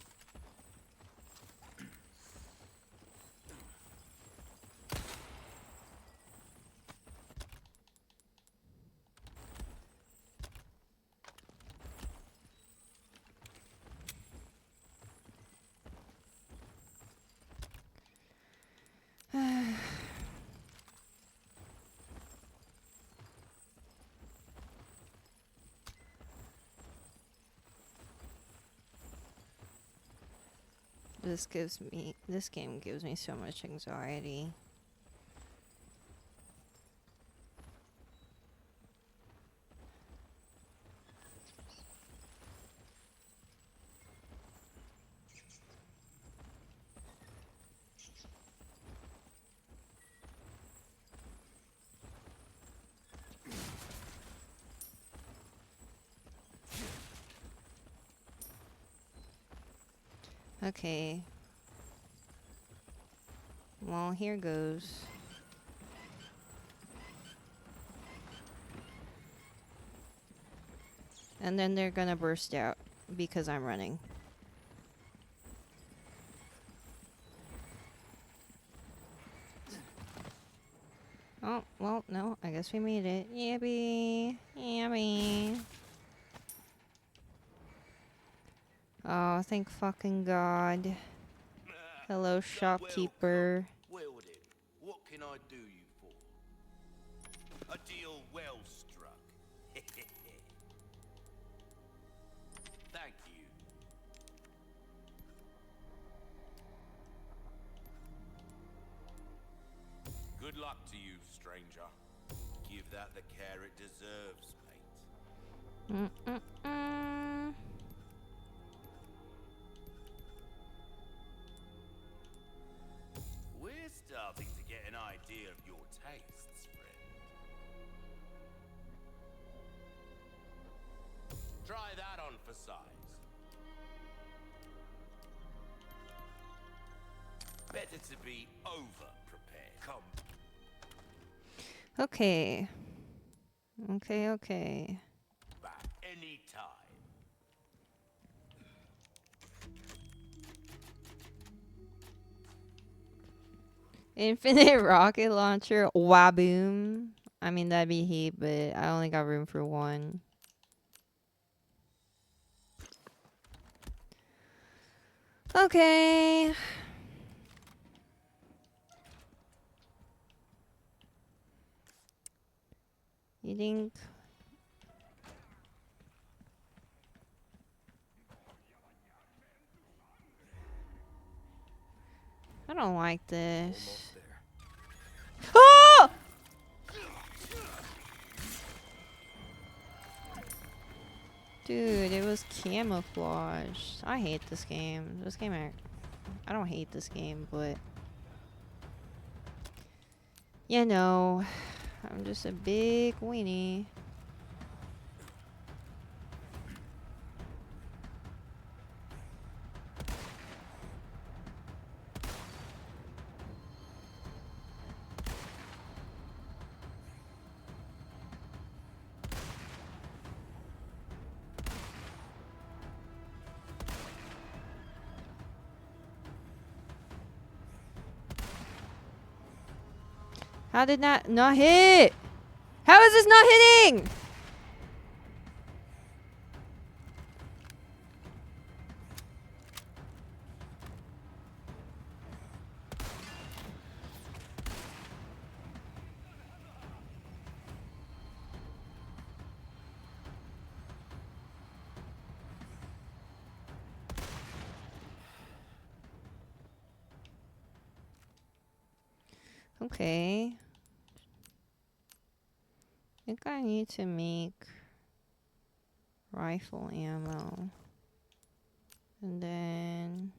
A: This game gives me so much anxiety. Okay. Well, here goes. And then they're gonna burst out because I'm running. Oh, well, no. I guess we made it. Yippee. Yippee. Oh, thank fucking God. Hello, shopkeeper.
B: Well then, what can I do you for? A deal well struck. Thank you. Good luck to you, stranger. Give that the care it deserves, mate. We're starting to get an idea of your tastes, friend. Try that on for size. Better to be over-prepared. Come.
A: Okay. Okay.
B: Back any time.
A: Infinite rocket launcher. Waboom. I mean, that'd be heat, but I only got room for one. Okay. You think? I don't like this.
C: Almost there.
A: Oh! Dude, it was camouflage. I hate this game. I don't hate this game, but you know, I'm just a big weenie. How did that not hit? How is this not hitting? Okay. I think I need to make rifle ammo. And then...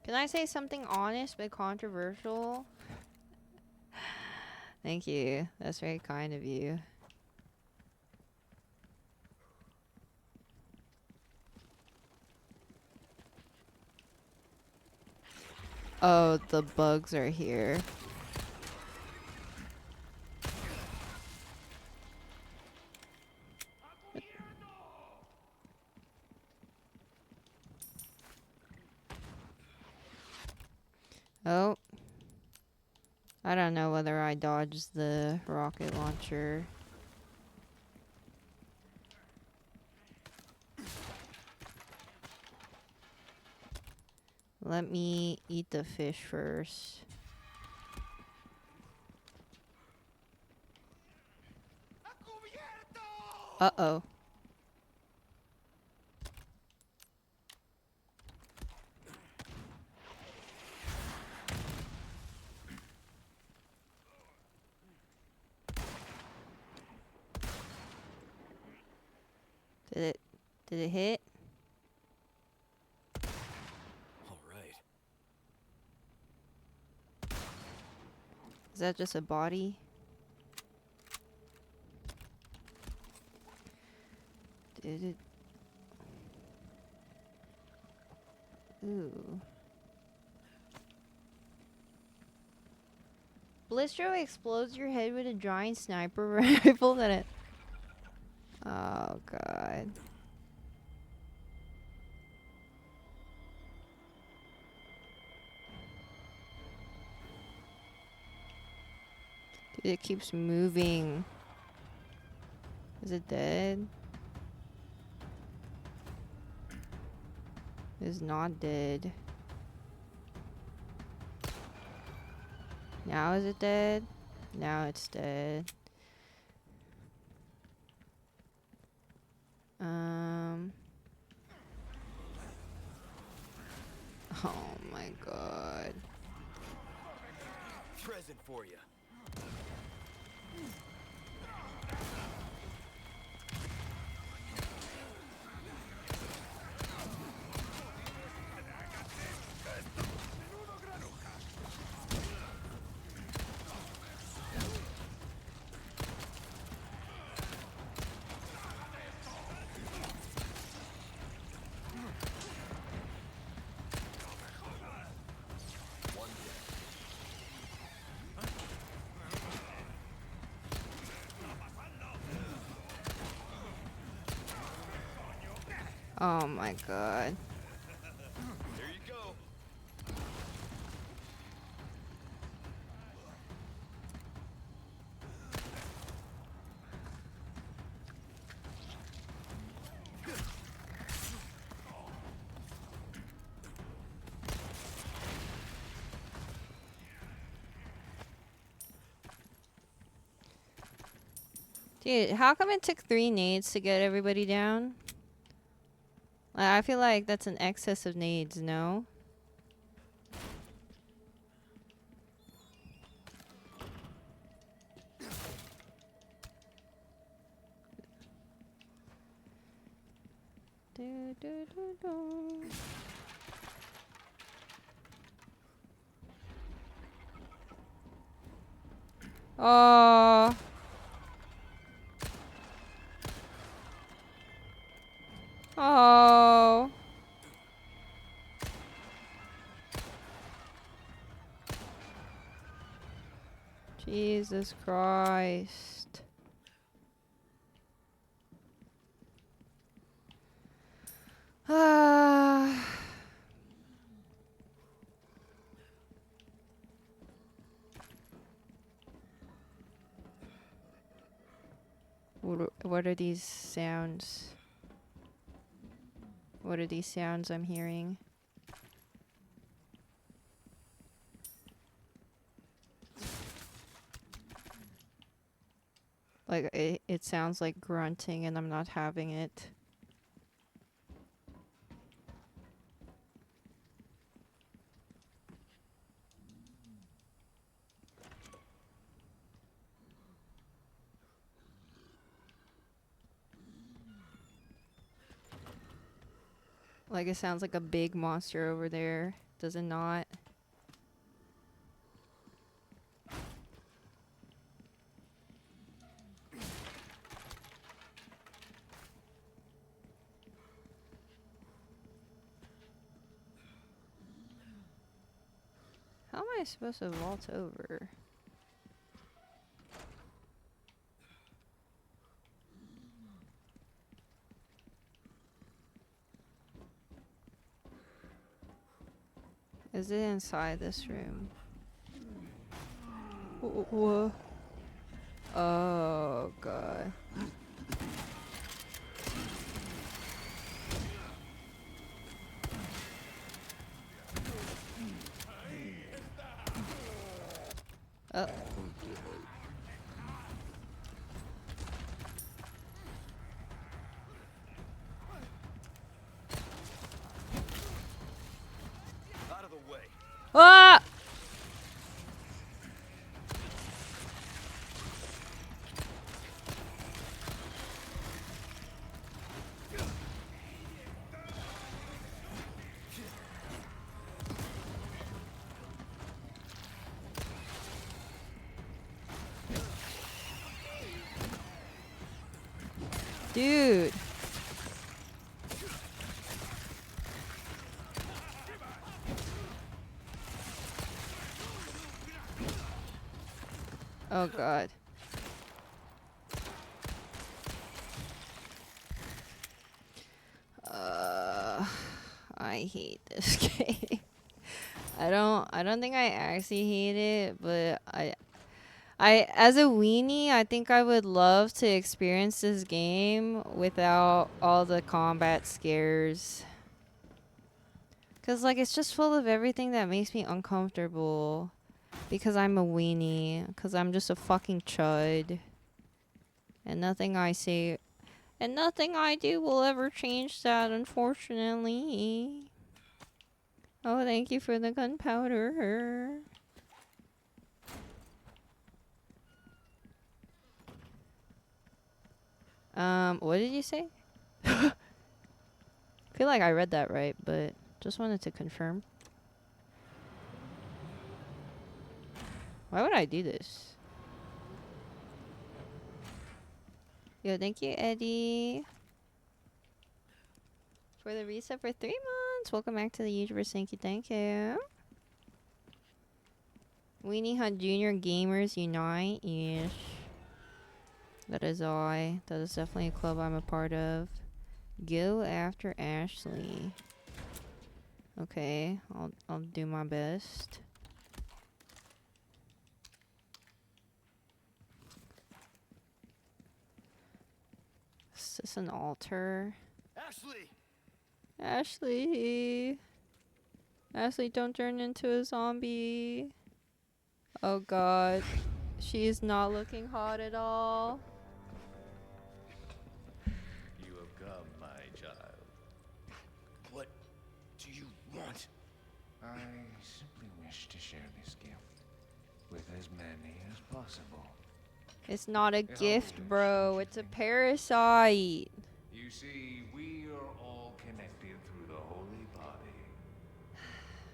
A: Can I say something honest but controversial? Thank you. That's very kind of you. Oh, the bugs are here. Oh. I don't know whether I dodged the rocket launcher. Let me eat the fish first. Uh-oh. Did it hit?
C: All right.
A: Is that just a body? Did it? Ooh. Blistro explodes your head with a giant sniper rifle that it... Oh, God. Dude, it keeps moving. Is it dead? It's not dead. Now is it dead? Now it's dead. Um. Oh my god.
C: Present for you.
A: Oh my god.
C: There you go.
A: Dude, how come it took 3 nades to get everybody down? I feel like that's an excess of nades, no? Do, do, do, do. Oh. Oh. Jesus Christ. Ah. What are these sounds? What are these sounds I'm hearing? Like, it sounds like grunting and I'm not having it. Like, it sounds like a big monster over there. Does it not? How am I supposed to vault over? Is it inside this room? Whoa. Oh, God. Oh.
C: Out of the way.
A: Ah! Dude. Oh, God. I hate this game. I don't think I actually hate it, but as a weenie, I think I would love to experience this game without all the combat scares. Cause like it's just full of everything that makes me uncomfortable. Because I'm a weenie. Cause I'm just a fucking chud. And nothing I say And nothing I do will ever change that, unfortunately. Oh, thank you for the gunpowder. What did you say? I feel like I read that right, but just wanted to confirm. Why would I do this? Yo, thank you, Eddie, for the reset for 3 months. Welcome back to the YouTubers. Thank you, thank you. Weenie Hut Junior Gamers Unite. Yes. That is I. That is definitely a club I'm a part of. Go after Ashley. Okay, I'll do my best. Is this an altar?
C: Ashley!
A: Ashley! Ashley, don't turn into a zombie. Oh god. She's not looking hot at all.
C: You have come, my child. What do you want?
D: I simply wish to share this gift with as many as possible.
A: It's not a gift, bro. It's a parasite.
D: You see, we are all connected through the holy body.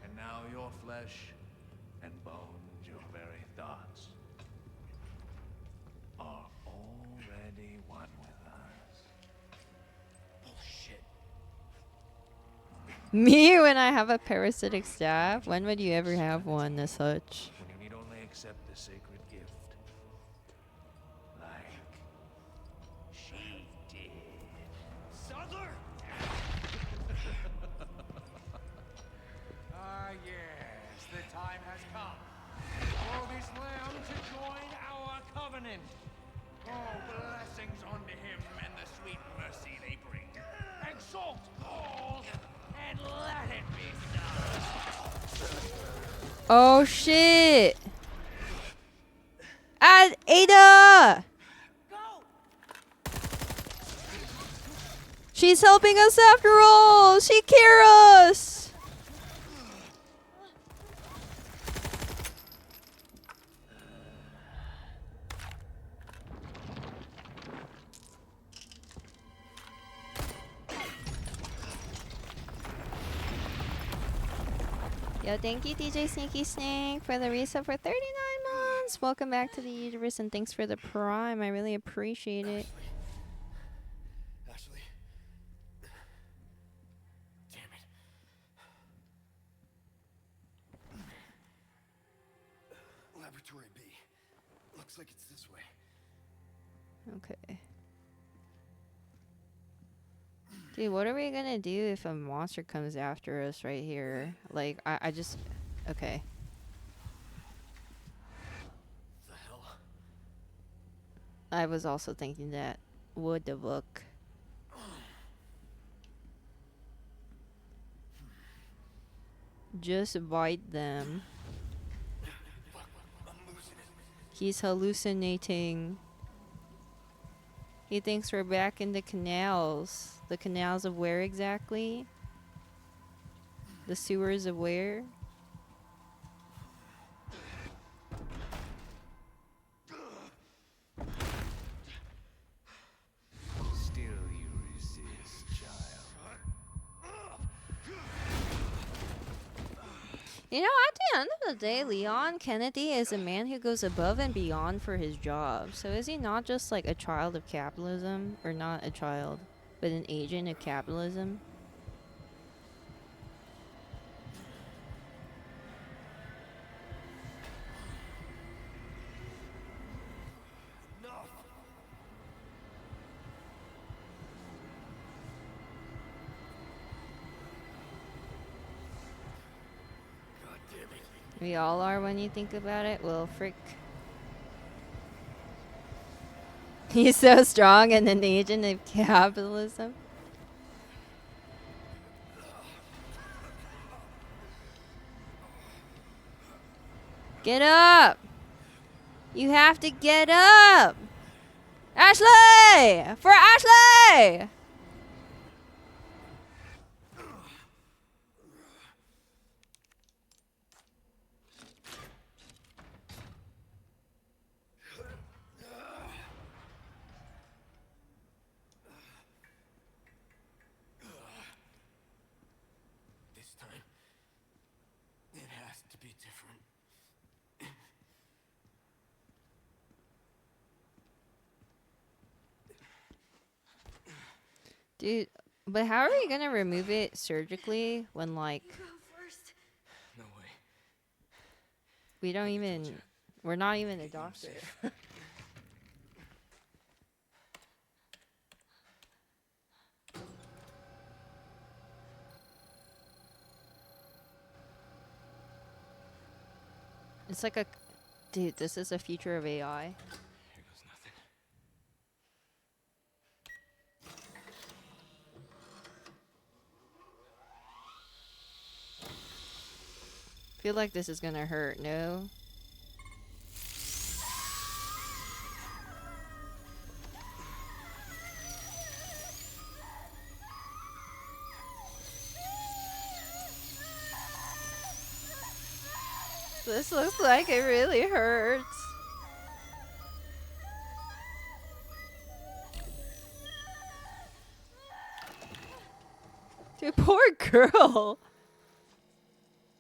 D: And now your flesh and bones, your very thoughts, are already one with us.
C: Bullshit.
A: Me when I have a parasitic staff? When would you ever have one as such?
D: When you need only accept the sacred gift. Like she did.
C: Sadler!
D: Ah, yes, the time has come for this lamb to join our covenant. Oh, blessings unto him and the sweet mercy they bring. Exalt all and let it be so.
A: Oh shit! Ada! She's helping us after all! She cares us! Yo, thank you, DJ Sneaky Snake, for the reset for 39 months. Welcome back to the universe, and thanks for the prime. I really appreciate it.
C: Ashley. Damn it. Laboratory B. Looks like it's this way.
A: Okay. Dude, what are we gonna do if a monster comes after us right here? Like, I just... Okay.
C: The hell?
A: I was also thinking that. What the fuck? Just bite them.
C: I'm losing it.
A: He's hallucinating. He thinks we're back in the canals. The canals of where exactly? The sewers of where?
D: Still you resist, child.
A: You know, at the end of the day, Leon Kennedy is a man who goes above and beyond for his job. So is he not just like a child of capitalism? Or not a child, but an agent of capitalism?
C: Enough! God damn it.
A: We all are when you think about it. Well, frick. He's so strong and an agent of capitalism. Get up! You have to get up! Ashley! For Ashley!
C: This time, it has to be different.
A: Dude, but how are we gonna remove it surgically when, like,
C: No way.
A: we don't
C: Like I told
A: even,
C: ya.
A: we're not even a
C: Keep them
A: doctor.
C: safe.
A: It's like a, dude, this is the future of AI.
C: Here goes nothing.
A: Feel like this is gonna hurt, no? This looks like it really hurts. Dude, poor girl.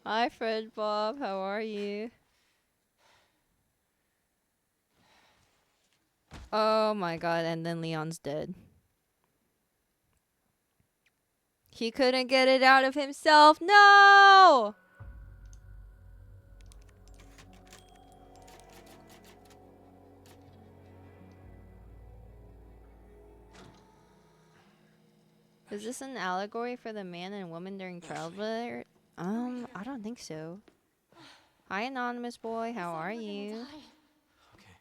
A: Hi, Fred Bob. How are you? Oh my god, and then Leon's dead. He couldn't get it out of himself. No! Is this an allegory for the man and woman during childbirth? I don't think so. Hi, anonymous boy. How are you?
C: Okay.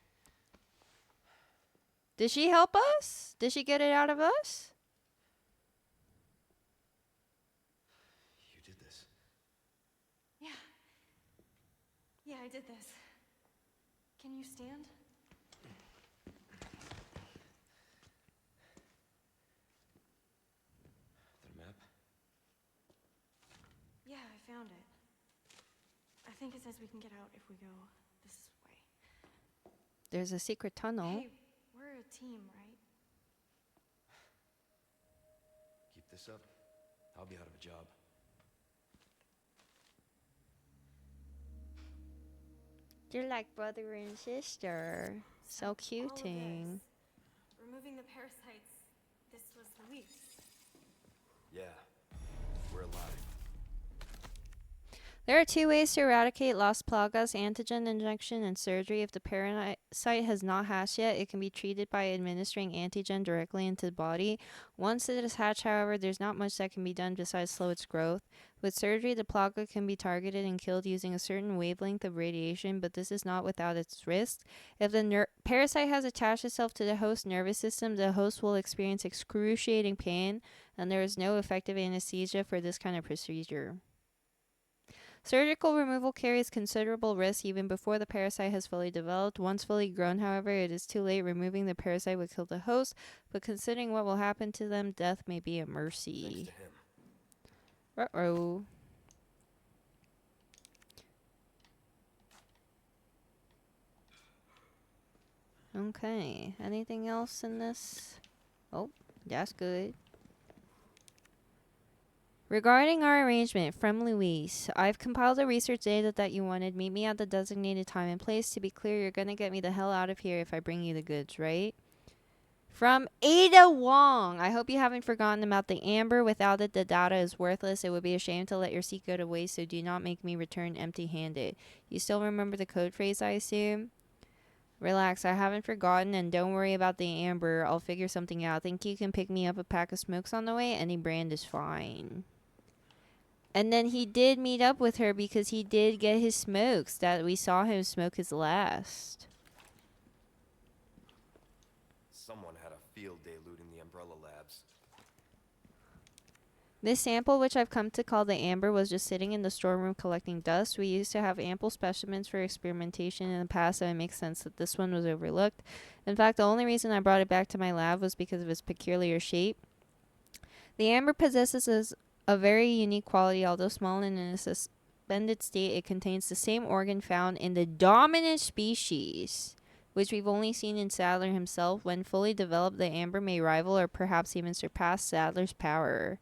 A: Did she help us? Did she get it out of us?
C: You did this.
E: Yeah. Yeah, I did this. Can you stand?
C: The map?
E: Yeah, I found it. I think it says we can get out if we go this way.
A: There's a secret tunnel.
E: Hey, we're a team, right?
C: Keep this up. I'll be out of a job.
A: You're like brother and sister. So
E: all of
A: cuting.
E: this, removing the parasites, this was Luis.
C: Yeah. We're alive.
A: There are two ways to eradicate Las Plagas: antigen injection and surgery. If the parasite has not hatched yet, it can be treated by administering antigen directly into the body. Once it is hatched, however, there's not much that can be done besides slow its growth. With surgery, the plaga can be targeted and killed using a certain wavelength of radiation, but this is not without its risks. If the parasite has attached itself to the host nervous system, the host will experience excruciating pain, and there is no effective anesthesia for this kind of procedure. Surgical removal carries considerable risk even before the parasite has fully developed. Once fully grown, however, it is too late. Removing the parasite would kill the host, but considering what will happen to them, death may be a
C: Thanks
A: mercy.
C: to him.
A: Uh-oh. Okay, anything else in this? Oh, that's good. Regarding our arrangement, from Luis, I've compiled the research data that you wanted. Meet me at the designated time and place. To be clear, you're gonna get me the hell out of here if I bring you the goods, right? From Ada Wong, I hope you haven't forgotten about the amber. Without it, the data is worthless. It would be a shame to let your seat go to waste, so do not make me return empty-handed. You still remember the code phrase, I assume? Relax, I haven't forgotten, and don't worry about the amber. I'll figure something out. Think you can pick me up a pack of smokes on the way? Any brand is fine. And then he did meet up with her because he did get his smokes. That we saw him smoke his last.
C: Someone had a field day looting the Umbrella Labs.
A: This sample, which I've come to call the amber, was just sitting in the storeroom collecting dust. We used to have ample specimens for experimentation in the past, so it makes sense that this one was overlooked. In fact, the only reason I brought it back to my lab was because of its peculiar shape. The amber possesses a very unique quality. Although small and in a suspended state, it contains the same organ found in the dominant species, which we've only seen in Sadler himself. When fully developed, the amber may rival or perhaps even surpass Sadler's power.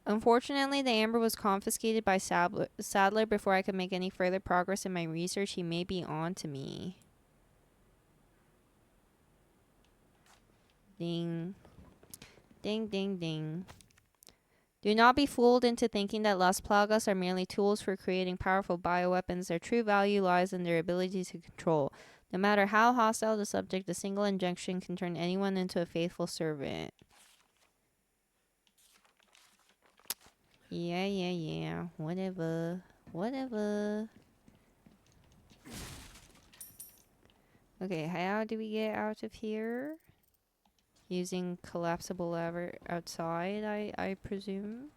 A: Unfortunately, the amber was confiscated by Sadler before I could make any further progress in my research. He may be on to me. Ding. Ding, ding, ding. Do not be fooled into thinking that Las Plagas are merely tools for creating powerful bioweapons. Their true value lies in their ability to control. No matter how hostile the subject, a single injection can turn anyone into a faithful servant. Yeah. Whatever. Okay, how do we get out of here? Using collapsible lever outside, I presume.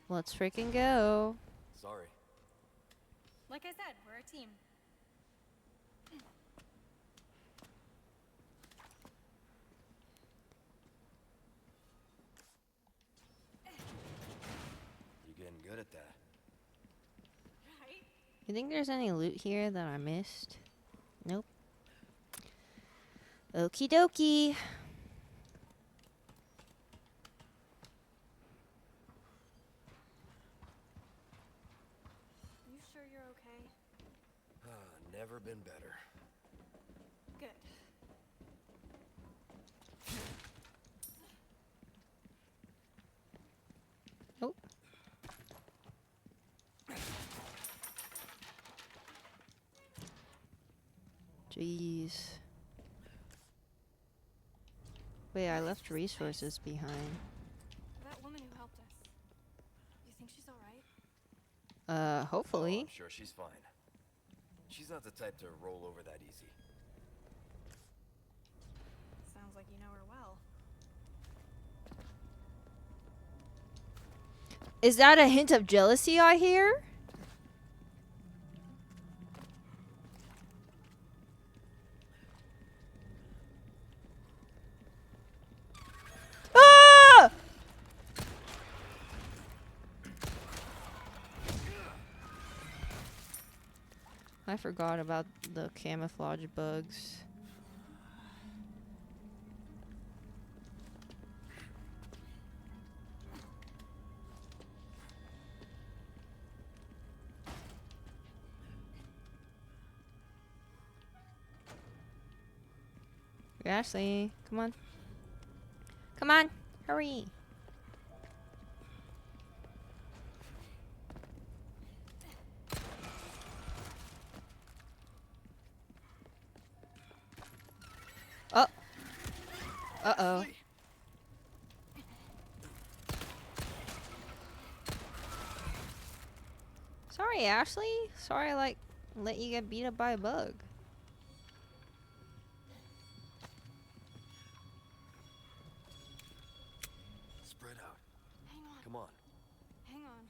A: Let's freaking go.
C: Sorry.
E: Like I said, we're a team.
C: You're getting good at that.
E: Right?
A: You think there's any loot here that I missed? Nope. Okie dokie.
E: You sure you're okay?
C: Never been better.
E: Good.
A: Oh. Jeez. Wait, I left resources behind.
E: That woman who helped us. You think she's alright?
A: Hopefully.
C: Oh, I'm sure she's fine. She's not the type to roll over that easy.
E: Sounds like you know her well.
A: Is that a hint of jealousy I hear? Ah! I forgot about the camouflage bugs. Ashley, come on. Come on, hurry. Oh. Uh-oh. Sorry, Ashley. Sorry I let you get beat up by a bug.
C: Spread out.
E: Hang on.
C: Come on.
E: Hang on.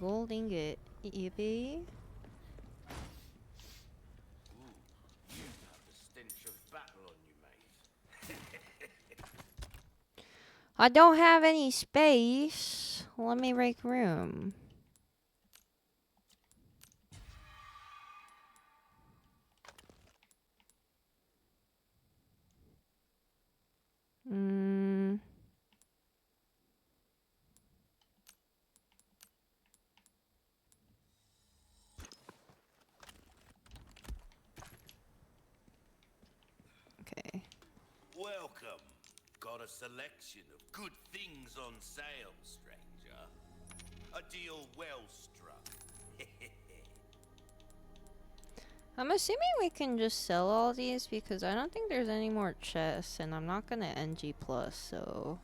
A: Gold ingot. Yippee.
B: You have the stench of battle on you, mate.
A: I don't have any space. Let me make room. Okay.
B: Welcome. Got a selection of good things on sale, stranger. A deal well struck.
A: I'm assuming we can just sell all these because I don't think there's any more chests and I'm not gonna NG plus, so.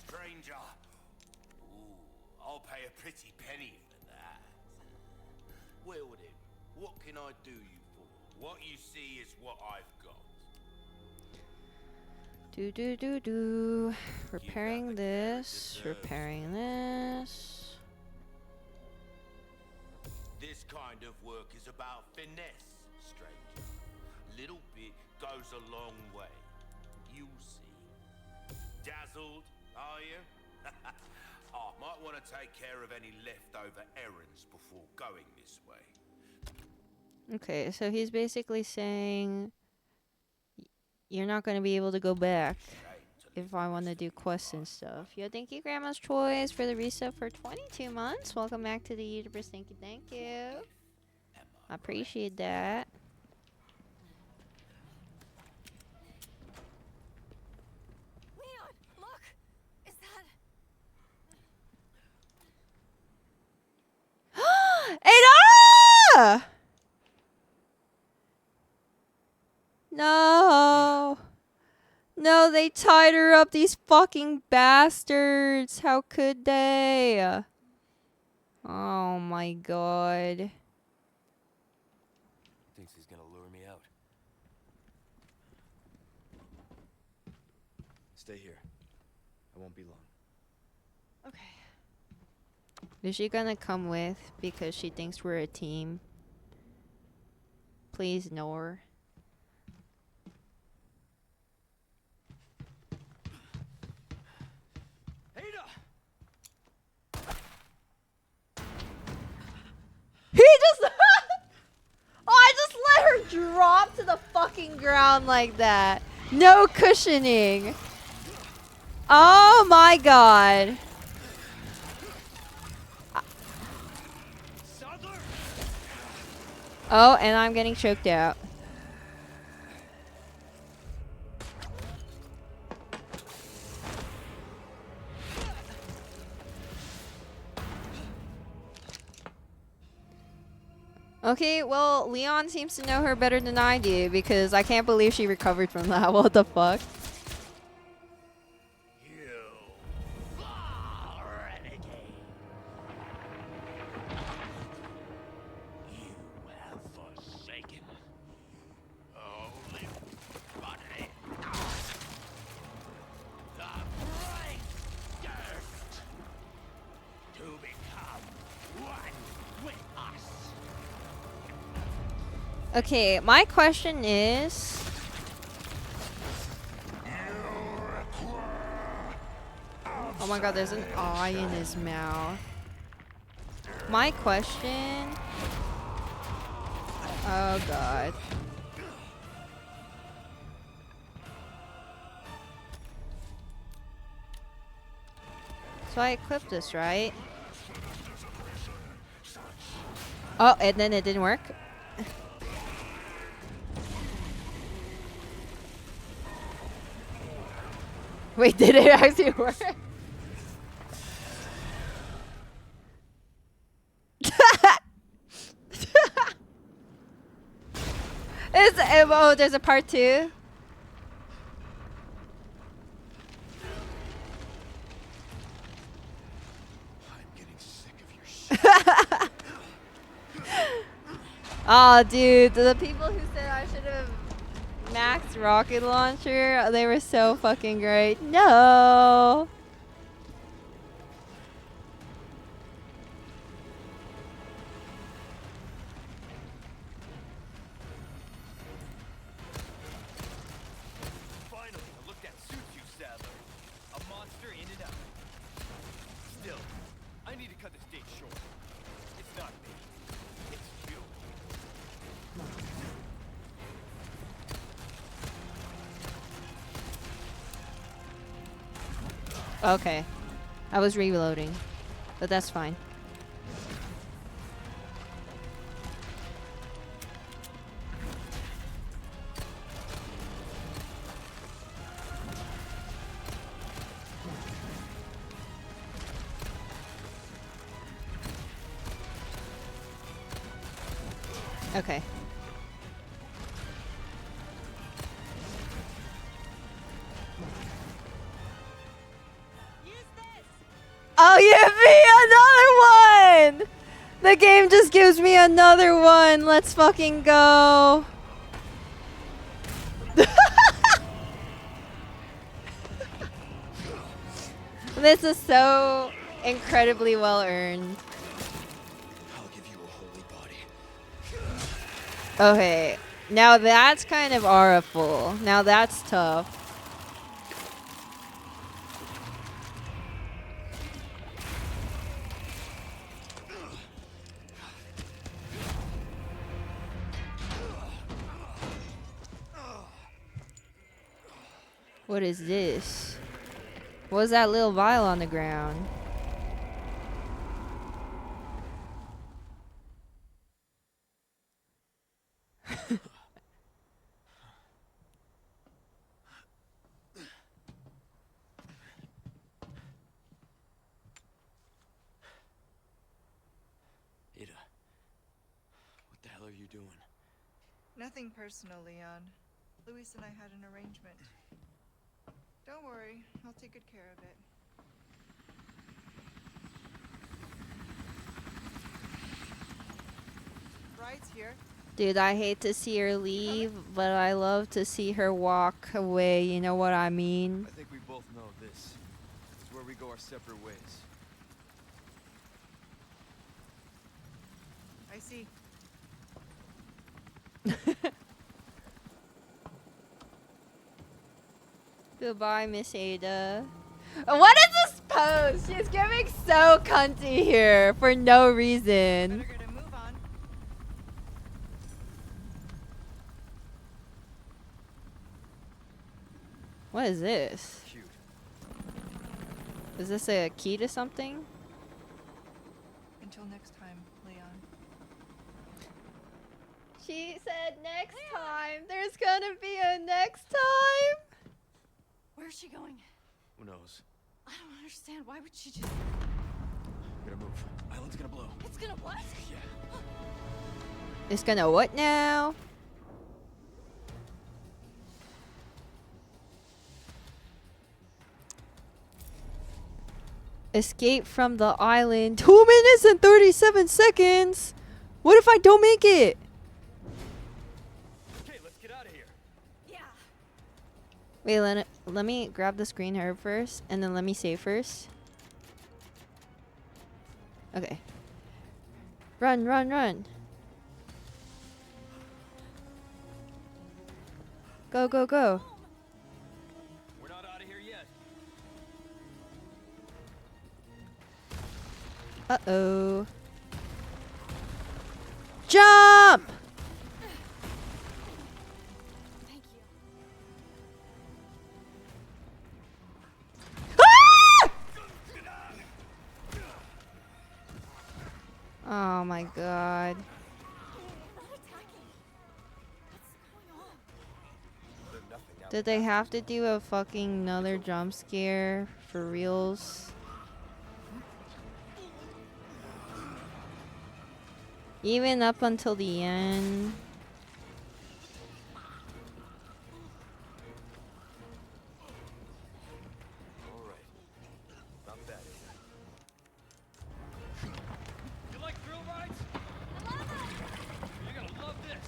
B: Stranger. Ooh, pay a pretty penny for that. Well then, what can I do you for? What you see is what I've got.
A: Repairing this. Repairing this.
B: This kind of work is about finesse, stranger. Little bit goes a long way. You'll see. Dazzled, are you? I might want to take care of any leftover errands before going this way.
A: Okay, so he's basically saying you're not going to be able to go back if I want to do quests and stuff. Yo, thank you, Grandma's Choice, for the reset for 22 months. Welcome back to the YouTubers. Thank you, thank you. I appreciate that.
E: Leon, look! Is that...
A: Ada! No. No, they tied her up, these fucking bastards. How could they? Oh my god.
F: Thinks he's gonna lure me out. Stay here. I won't be long.
A: Okay. Is she gonna come with because she thinks we're a team? Please, Nor. He just... Oh, I just let her drop to the fucking ground like that. No cushioning. Oh my god. Oh, and I'm getting choked out. Okay, well, Leon seems to know her better than I do because I can't believe she recovered from that. What the fuck? Okay, my question is... Oh my god, there's an eye in his mouth. My question... Oh god. So I equipped this, right? Oh, and then it didn't work? Wait, did it actually work? Oh, there's a part 2?
F: I'm getting sick of your shit.
A: Oh, dude, the people who said I should have maxed rocket launcher, they were so fucking great. No.
F: Finally, a look that suits you, Sadler. A monster in and out. Still, I need to cut this date short. It's not me. It's you.
A: Okay. I was reloading, but that's fine. Okay. Oh, you me another The game just gives me another one. Let's fucking go. This is so incredibly well earned.
F: I'll give you a holy body.
A: Okay, now that's kind of auraful. Now that's tough. What is this? What was that little vial on the ground?
F: Ada, what the hell are you doing?
G: Nothing personal, Leon. Luis and I had an arrangement. Don't worry, I'll take good care of it. Bride's here.
A: Dude, I hate to see her leave, but I love to see her walk away. You know what I mean?
F: I think we both know this. This is where we go our separate ways.
G: I see.
A: Goodbye, Miss Ada. What is this pose? She's giving so cunty here for no reason.
G: Better get a move on.
A: What is this?
F: Cute.
A: Is this a key to something?
G: Until next time, Leon.
A: She said next time. There's gonna be a next time.
E: Where's she going?
F: Who knows?
E: I don't understand. Why would she just...
F: We gotta move. Island's gonna blow.
E: It's gonna what?
F: Yeah.
A: It's gonna what now? Escape from the island. 2 minutes and 37 seconds. What if I don't make it?
F: Okay, let's get out of here.
E: Yeah.
A: Wait, let me grab the screen herb first, and then let me save first. Okay. Run, run, run. Go, go, go.
F: We're not out of here yet.
A: Uh-oh. Jump!
E: Thank you.
A: Ah! Oh my god.
E: They're not attacking. What's going on?
F: There's nothing out
A: Did they have to do a fucking another jump scare for reals? Even up until the end.
F: Alright. Not bad, is it? You like thrill rides? You're gonna love this.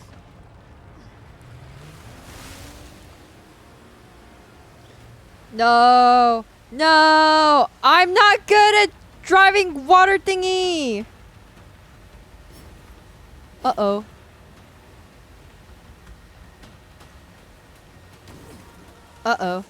A: No! No! I'm not good at driving water thingy! Uh-oh. Uh-oh.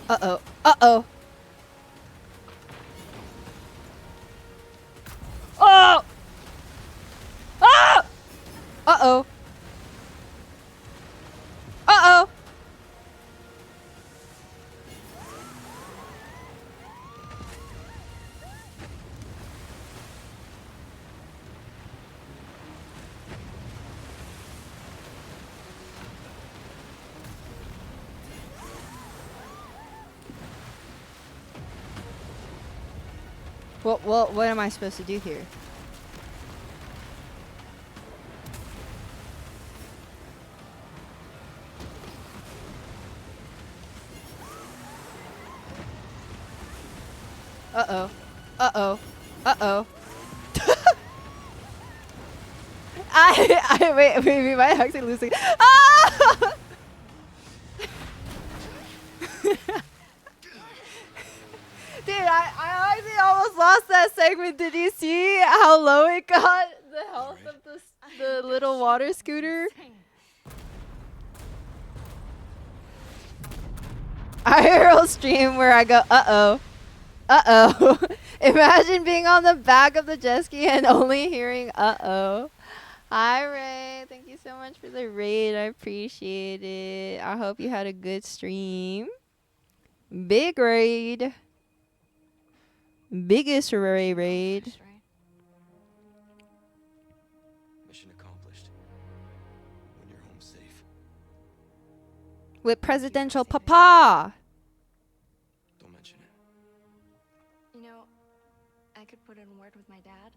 A: Uh-oh. Uh-oh. Oh! Ah! Uh-oh. Uh-oh. What am I supposed to do here? Uh-oh. Uh-oh. Uh-oh. Wait, we might actually lose it. Ah! Dude, I actually almost lost that segment. Did you see how low it got? The health of the little water scooter? I hear a stream where I go, uh-oh. Uh-oh. Imagine being on the back of the jet ski and only hearing uh-oh. Hi, Ray. Thank you so much for the raid. I appreciate it. I hope you had a good stream. Big raid. Biggest raid.
F: Mission accomplished. When you're home safe.
A: With presidential papa.
F: Don't mention it.
E: You know, I could put in a word with my dad.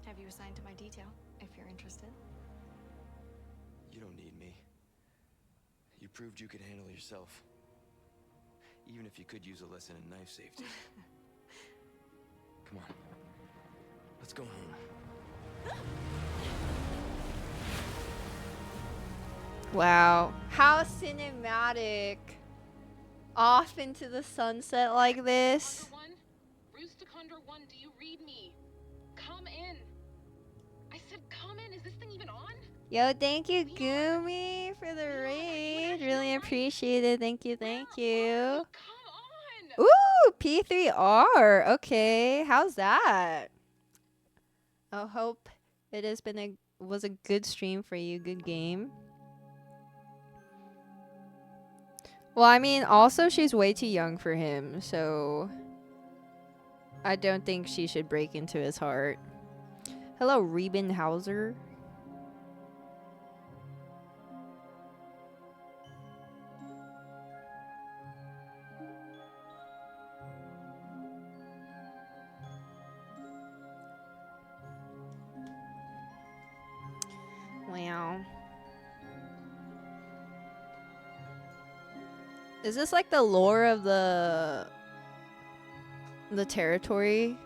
E: Have you assigned to my detail, if you're interested.
F: You don't need me. You proved you could handle yourself. Even if you could use a lesson in knife safety. Come on. Let's go home.
A: Wow. How cinematic. Off into the sunset like this.
H: Rooster Condor 1, do you read me? Come in. I said come in. Is this thing even on?
A: Yo, thank you, Gumi, for the raid. Really appreciate it. Thank you, thank you.
H: Come on.
A: Ooh, P3R. Okay, how's that? I hope it has been was a good stream for you. Good game. Well, I mean, also she's way too young for him, so I don't think she should break into his heart. Hello, Riebenhauser. Wow. Is this like the lore of the territory?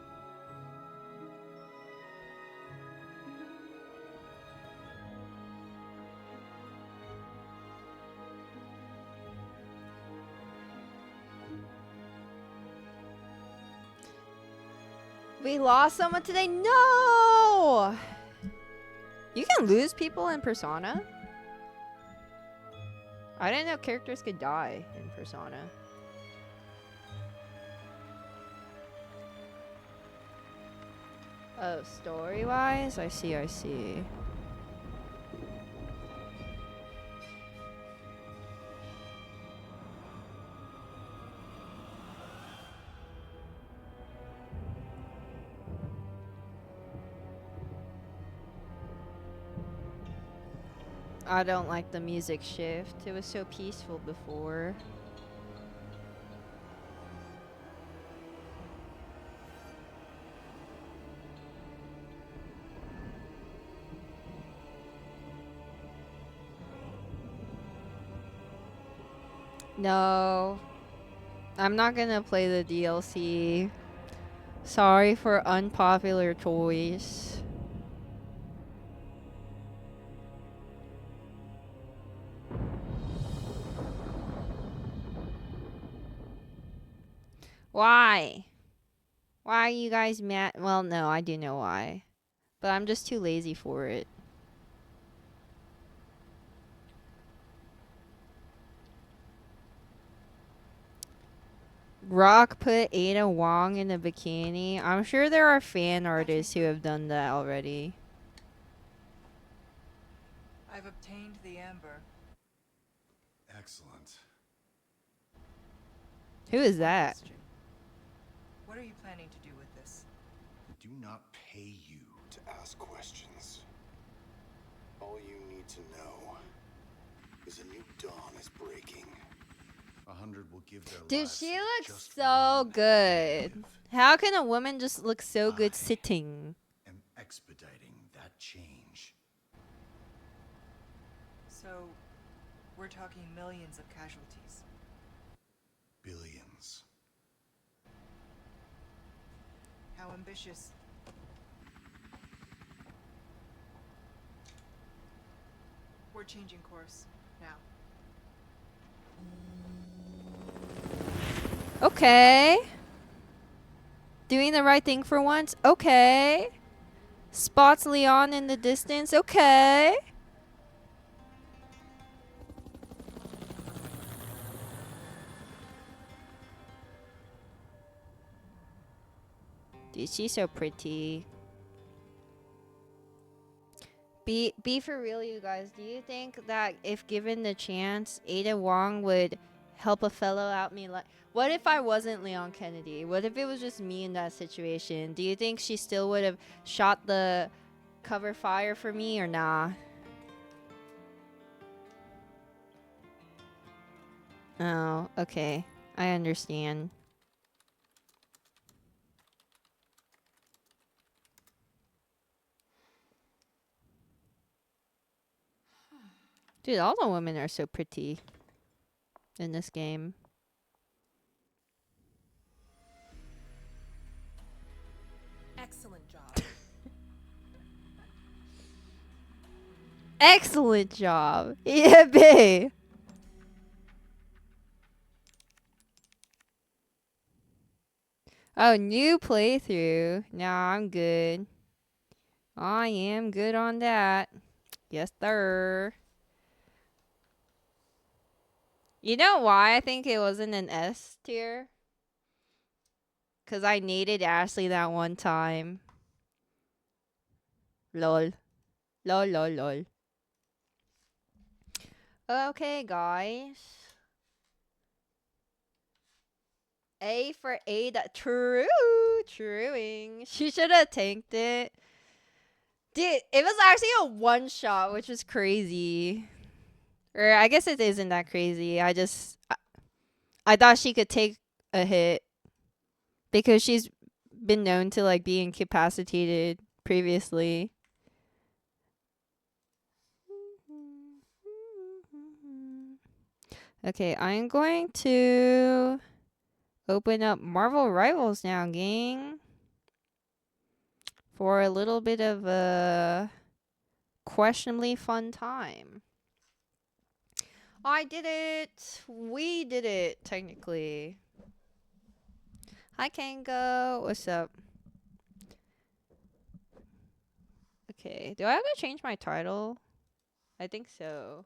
A: We lost someone today. No! You can lose people in Persona? I didn't know characters could die in Persona. Oh, story-wise? I see, I see. I don't like the music shift. It was so peaceful before. No. I'm not gonna play the DLC. Sorry for unpopular choice. Why? Why are you guys mad? Well, no, I do know why. But I'm just too lazy for it. Rock put Ada Wong in a bikini. I'm sure there are fan artists who have done that already.
G: I've obtained the amber.
C: Excellent.
A: Who is that?
G: Question. What are you planning to do with this?
C: I do not pay you to ask questions. All you need to know is a new dawn is breaking. 100 will give their
A: Dude,
C: lives
A: she looks
C: just
A: so
C: one
A: good.
C: live.
A: How can a woman just look so good
C: I
A: sitting?
C: am expediting that change.
G: So, we're talking millions of casualties.
C: Billions.
G: How ambitious. We're changing course now.
A: Okay. Doing the right thing for once. Okay. Spots Leon in the distance. Okay. Dude, she's so pretty. Be for real, you guys. Do you think that if given the chance, Ada Wong would help a fellow out me like? What if I wasn't Leon Kennedy? What if it was just me in that situation? Do you think she still would have shot the cover fire for me or nah? Oh, okay. I understand. Dude, all the women are so pretty in this game.
I: Excellent job.
A: Excellent job. Yeah, babe. Oh, new playthrough. Nah, I'm good. I am good on that. Yes, sir. You know why I think it wasn't an S tier? Because I needed Ashley that one time. Lol. Lol, lol, lol. Okay, guys. A for Ada. True. Truing. She should have tanked it. Dude, it was actually a one shot, which was crazy. Or I guess it isn't that crazy. I thought she could take a hit because she's been known to like be incapacitated previously. Okay, I'm going to open up Marvel Rivals now, gang. For a little bit of a questionably fun time. I did it! We did it, technically. Hi, Kango. What's up? Okay, do I have to change my title? I think so.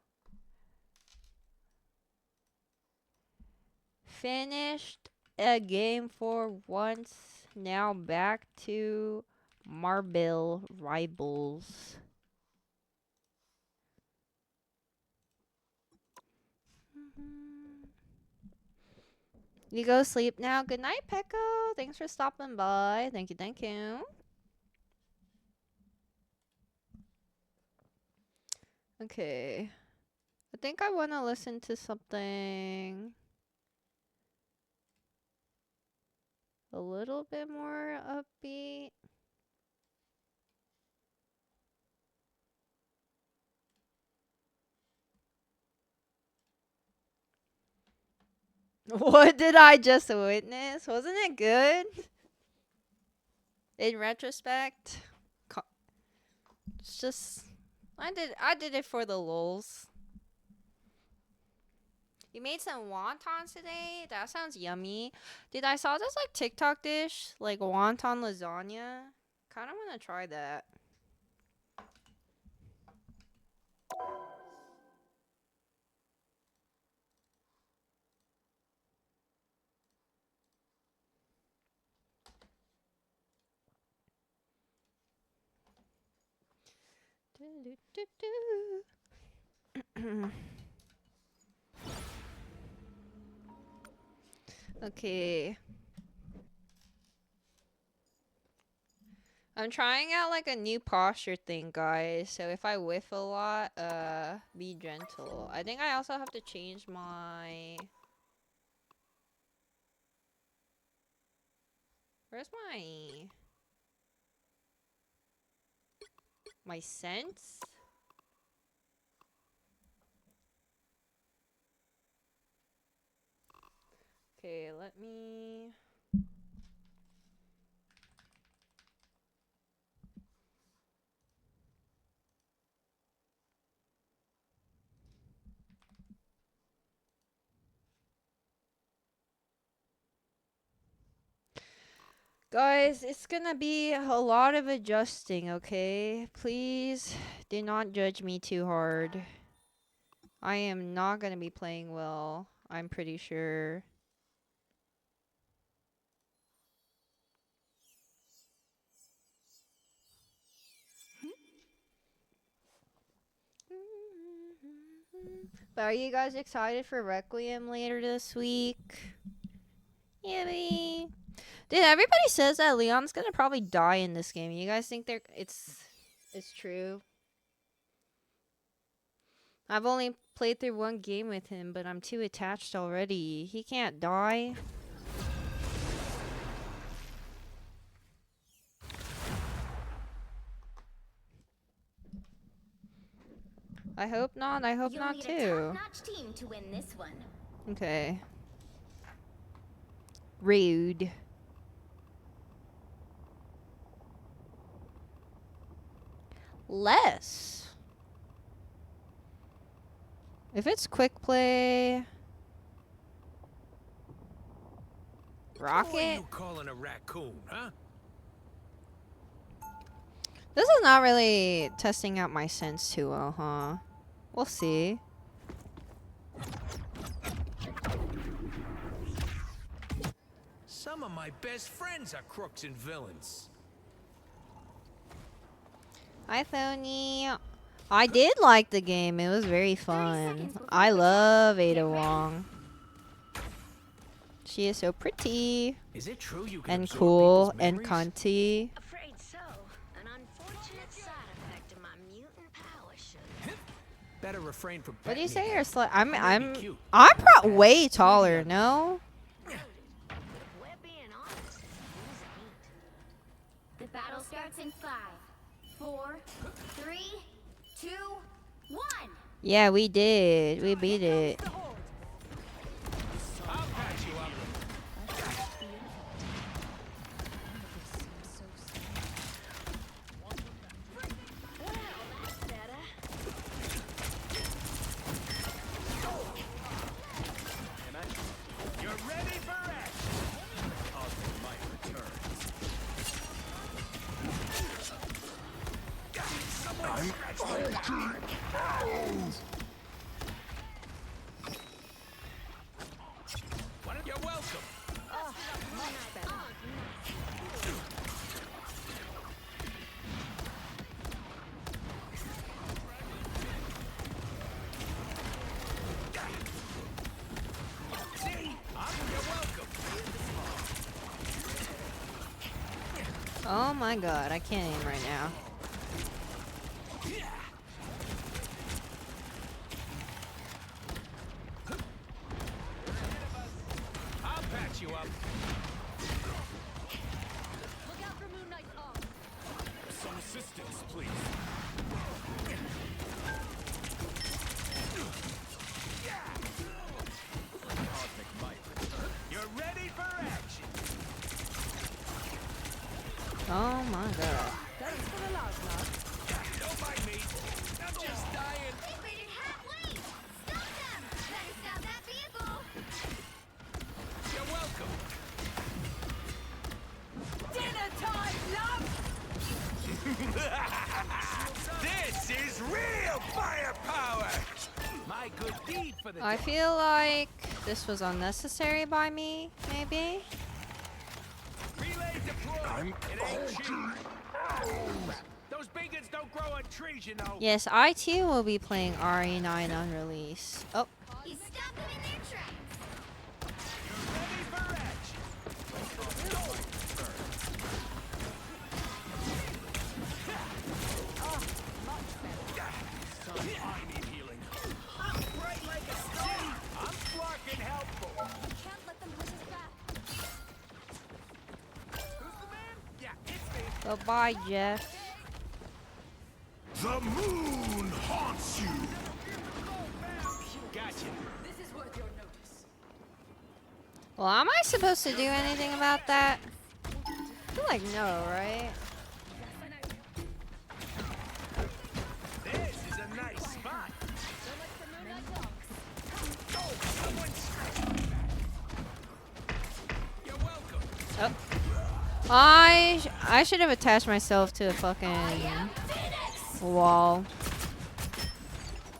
A: Finished a game for once. Now back to Marvel Rivals. You go sleep now. Good night, Pekko. Thanks for stopping by. Thank you, thank you. Okay. I think I want to listen to something a little bit more upbeat. What did I just witness? Wasn't it good? In retrospect, it's just I did it for the lulz. You made some wontons today? That sounds yummy. Dude, I saw this like TikTok dish, like wonton lasagna. Kind of want to try that. Okay. I'm trying out like a new posture thing, guys. So if I whiff a lot, be gentle. I think I also have to change my... Where's my sense? Okay, let me... Guys, it's gonna be a lot of adjusting, okay? Please do not judge me too hard. I am not gonna be playing well, I'm pretty sure. But are you guys excited for Requiem later this week? Yippee! Dude, everybody says that Leon's gonna probably die in this game. You guys think it's true? I've only played through one game with him, but I'm too attached already. He can't die. I hope not. I hope not too.
J: You'll need a top-notch team to win this one.
A: Okay. Rude. Less. If it's quick play, rocket.
D: Who are you calling a raccoon, huh?
A: This is not really testing out my sense too well, huh? We'll see.
D: Some of my best friends are crooks and villains.
A: Hi, Thony. I did like the game. It was very fun. I love Ada Wong. She is so pretty
D: Is it true you can
A: and
D: absorb
A: cool
D: people's
A: and
D: memories?
A: cunty.
J: Afraid so. An unfortunate side effect of my mutant power sugar.
D: Better refrain from.
A: What do you
D: petting
A: say?
D: me.
A: You're
D: I may be cute.
A: I'm way taller. No.
J: But if we're being honest, who's ain't? The battle starts in 5, 4, 3, 2, 1.
A: Yeah, we did. We beat it.
D: I'll patch you up.
J: Well, that's better.
D: You're ready for action. I'll take my return. You're welcome. See? You're welcome.
A: Oh my god, I can't aim right now.
D: I'll patch you up.
J: Look out for Moon Knight's arm.
D: Some assistance, please. I'll take my return. You're ready for action.
A: Oh my god.
I: Thanks for the laugh, love.
D: Don't mind me. I'm just dying.
J: They made it halfway. Stop them. Better stop that vehicle.
D: You're welcome.
I: Dinner time, love!
D: This is real firepower. My good deed for the
A: I feel like this was unnecessary by me, maybe.
D: relay deployed. It ain't cheap. Those beacons don't grow on trees, you know.
A: Yes, I too will be playing RE9 on release. Oh,
J: He stopped them in their tracks.
D: You're ready for action. Son, I need healing. I'm bright like a star. I'm flarking helpful.
J: Can't let them push us back.
D: Who's the man? Yeah, it's me.
A: goodbye, Jeff.
C: The moon haunts you.
D: Gotcha.
I: This is worth your notice.
A: Well, am I supposed to do anything about that? I feel like no, right?
D: This is a nice spot. You're welcome.
A: Oh, I should have attached myself to the fucking wall.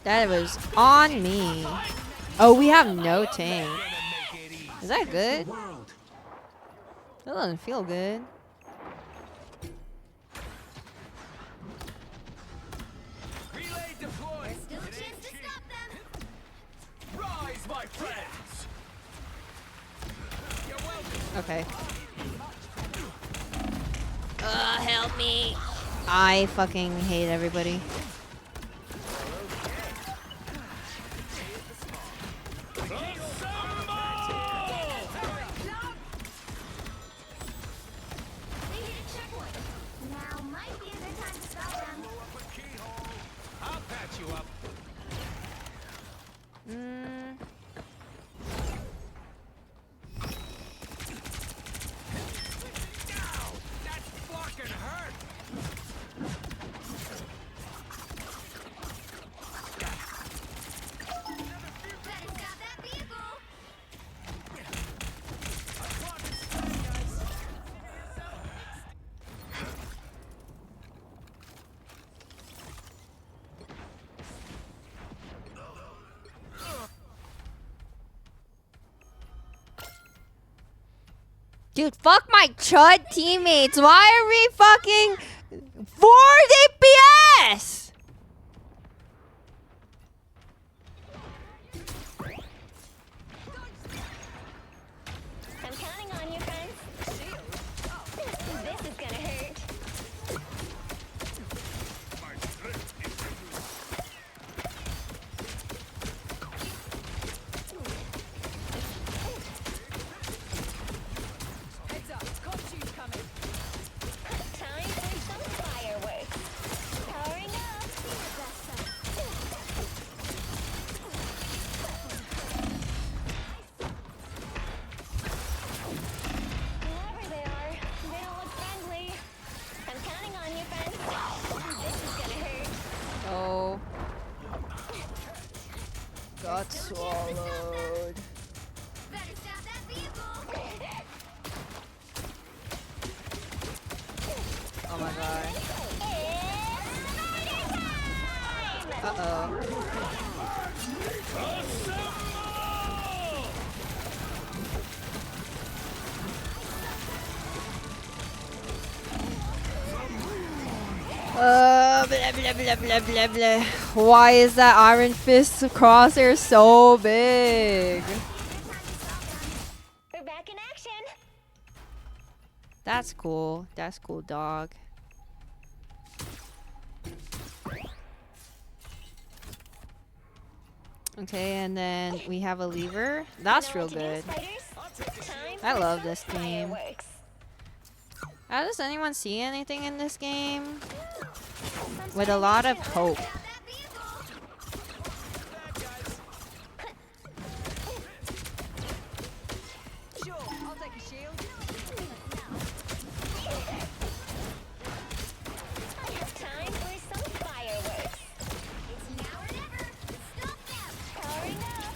A: That was on me. Oh, we have no tank. Is that good? That doesn't feel good.
F: Relay deployed.
J: Still a chance to stop them.
F: Rise, my friends. You're welcome.
A: Okay. Help me. I fucking hate everybody.
J: They hit a checkpoint. Now might be a good time to stop them.
D: I'll patch you up. That's fucking hurt.
J: Better stop that vehicle.
A: Dude, fuck my chud teammates. Why are we fucking 4 DPS?
J: I'm counting on you, friends. This is gonna hurt.
I: Heads up, Kochi's coming.
J: Time for some fireworks. Powering up. Whoever they are, they don't look friendly. I'm counting on you, friends. This is gonna hurt.
A: Oh. Got swallowed.
J: Better stop that vehicle.
A: Oh my god.
J: It's murder time!
A: Uh-oh. Blah, blah, blah, blah, blah, blah. Why is that Iron Fist crosshair so big?
J: We're back in action.
A: That's cool. That's cool, dog. Okay, and then we have a lever. That's real good. I love this game. How does anyone see anything in this game? With a lot of hope.
I: Sure, I'll take a shield.
J: Time for some fireworks. It's now or never. Stop them. Powering up.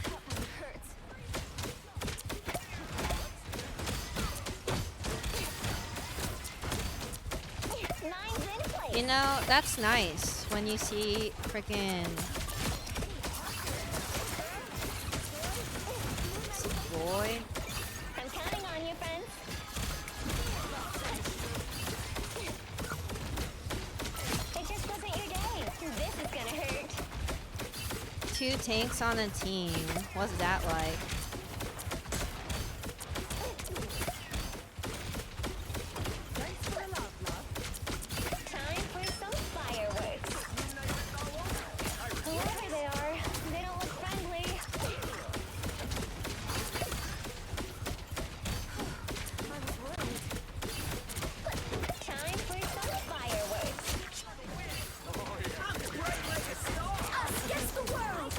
J: That one hurts. Mine's in place.
A: You know, that's nice when you see freaking boy.
J: I'm counting on you, friends. It just wasn't your day. This is gonna hurt.
A: 2 tanks on a team. What's that like?
I: Thanks for the love, love.
J: Time for some fireworks. Whoever they are, they don't look friendly.
I: I was worried.
J: Time for some fireworks. Us against the world.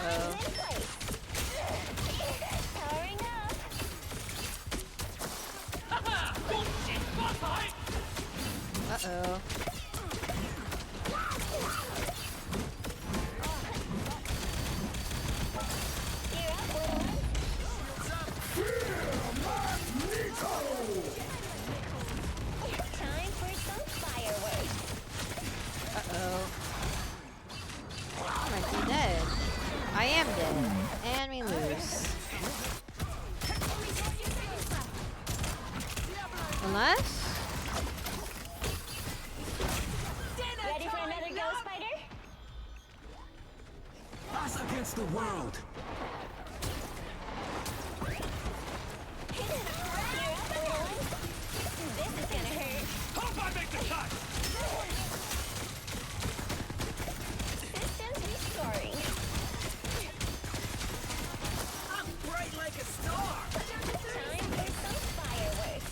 A: Uh-oh.
J: Powering up.
A: Uh-oh.
J: You're up, little one. Time for some fireworks.
A: Uh-oh. I might be dead. I am dead. And we lose. Unless...
J: Ready for another go, Spider?
K: Us against the world.
J: You're up, little one. This is gonna hurt.
F: Hope I make the cut!
J: Systems restoring.
K: I'm bright like a star.
J: Time for some fireworks.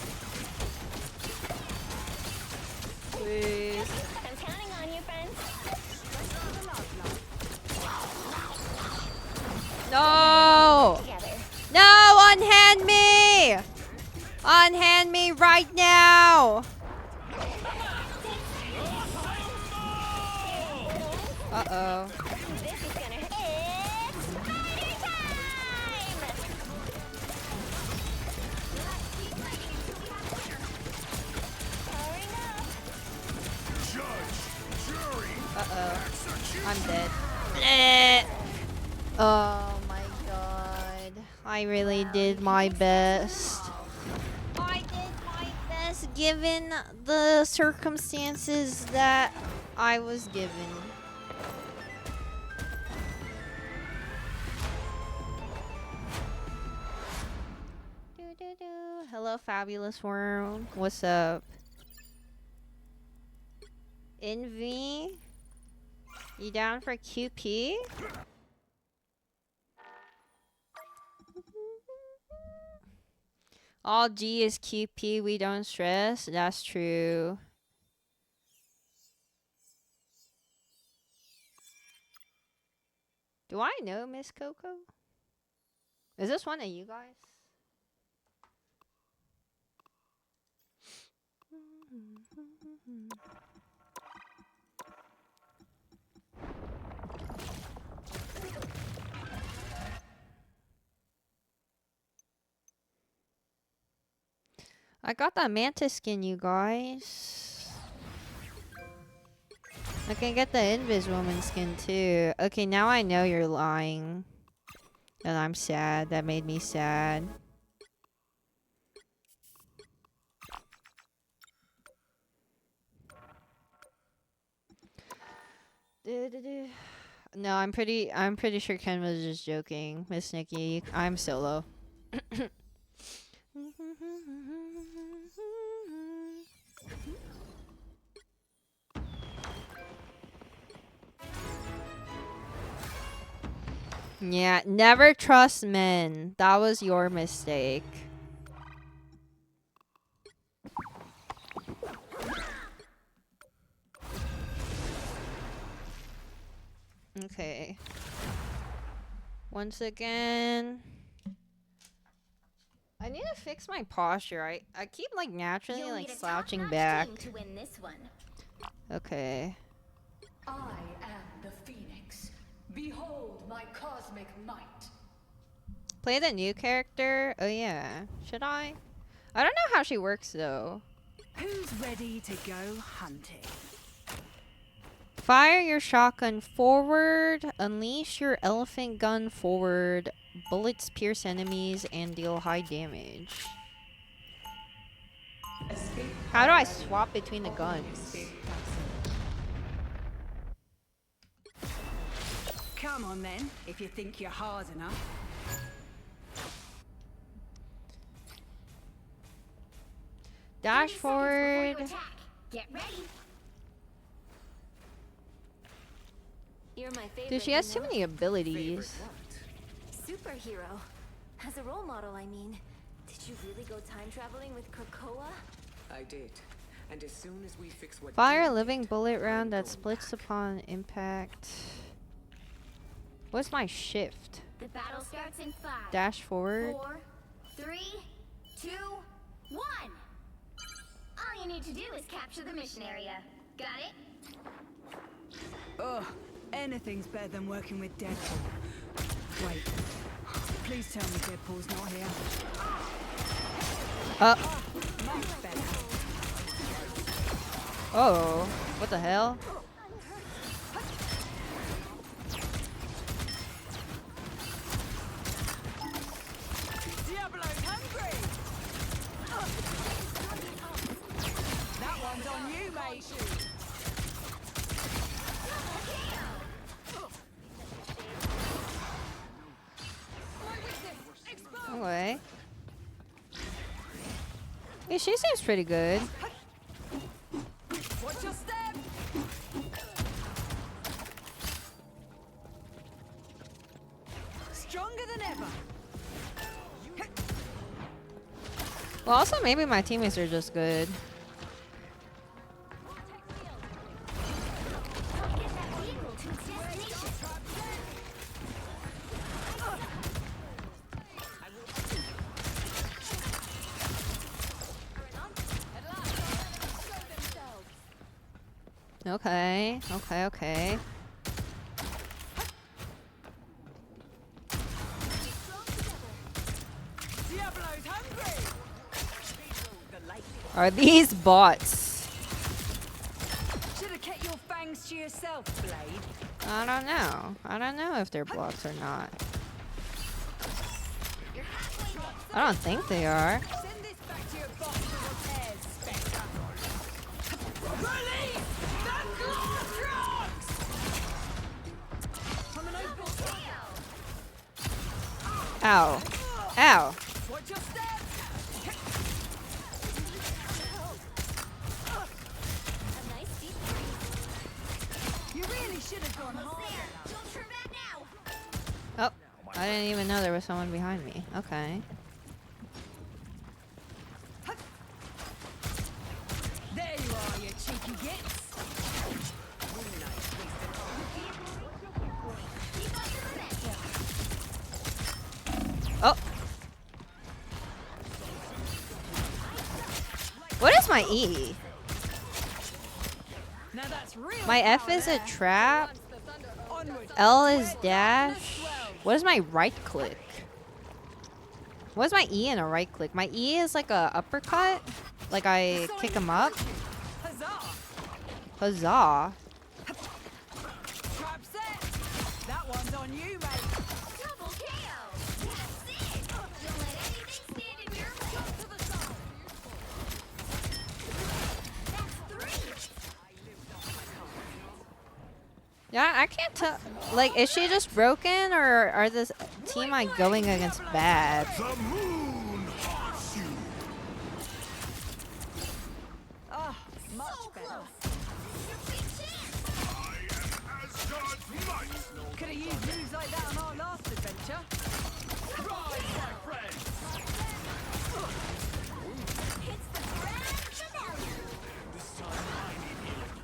A: Please.
J: I'm counting on you, friends.
A: No!
J: Together.
A: No! Unhand me! Unhand me right now! Uh-oh.
J: This is gonna hurt. It's spider time! Powering up.
C: Judge, jury,
A: Uh-oh. I'm dead. Bleh. Oh my god. I really did my best. I did my best given the circumstances that I was given. Doo-doo-doo. Hello, fabulous world. What's up? Envy? You down for QP? All G is QP, we don't stress. That's true. Do I know Miss Coco? Is this one of you guys? I got that mantis skin, you guys. I can get the Invis woman skin too. Okay, now I know you're lying. And I'm sad. That made me sad. No, I'm pretty sure Ken was just joking. Miss Nikki, I'm solo. Yeah, never trust men. That was your mistake. Okay. Once again, I need to fix my posture. I keep like naturally
J: You'll
A: like
J: need a
A: slouching
J: top-notch
A: back.
J: team to win this one.
A: Okay.
L: I am the Phoenix. Behold my cosmic might.
A: Play the new character? Oh yeah. Should I? I don't know how she works though.
I: Who's ready to go hunting?
A: Fire your shotgun forward. Unleash your elephant gun forward. Bullets pierce enemies and deal high damage. How do I swap between the guns?
I: Come on then, if you think you're hard enough.
A: Dash
J: 30 seconds before you
A: forward.
J: attack. Get ready. You're my favorite.
A: Dude, she has
J: you
A: too
J: know?
A: many abilities.
J: Superhero. As a role model, I mean. Did you really go time traveling with Krakoa?
M: I did. And as soon as we fix what
A: Fire a
M: did
A: living
M: it,
A: bullet
M: I'm
A: round that
M: going
A: splits
M: back.
A: upon impact. What's my shift?
J: The battle starts in 5,
A: Dash forward.
J: 4, 3, 2, 1. All you need to do is capture the mission area. Got it?
I: Ugh, anything's better than working with Deadpool. Wait, please tell me Deadpool's not here. Much better.
A: Oh, what the hell?
I: Diablo's hungry! That one's on you, mate.
A: Okay. Yeah, she seems pretty good.
I: Watch your step! Stronger than ever.
A: Well, also maybe my teammates are just good. Okay, okay.
I: Diablo's hungry!
A: Are these bots?
I: Should have kept your fangs to yourself, Blade.
A: I don't know. I don't know if they're bots or not. I don't think they are.
I: Send this back to your box for repairs, Spectre. Release the Glortrox! From an open
A: Ow. Ow.
I: Watch your step! You really should have gone home.
J: Don't turn back now.
A: Oh, I didn't even know there was someone behind me. Okay.
I: There you are, you cheeky gits.
A: Oh. What is my E?
I: Now that's real
A: My F is a trap. L is dash. What is my right click? What is my E and a right click? My E is like a uppercut. Like I kick him up. Huzzah.
I: Trap set. That one's on you, mate.
J: Double KO. That's it. Don't let anything stand in your way. Jump to the side. That's 3.
A: Yeah, I can't tell. Like, is she just broken or are this team I going against bad?
C: The moon haunts you.
I: Oh, much better. Could have used moves like that on our last adventure.
D: Rise, my friend!
J: It's the grand finale.
D: This time I need healing.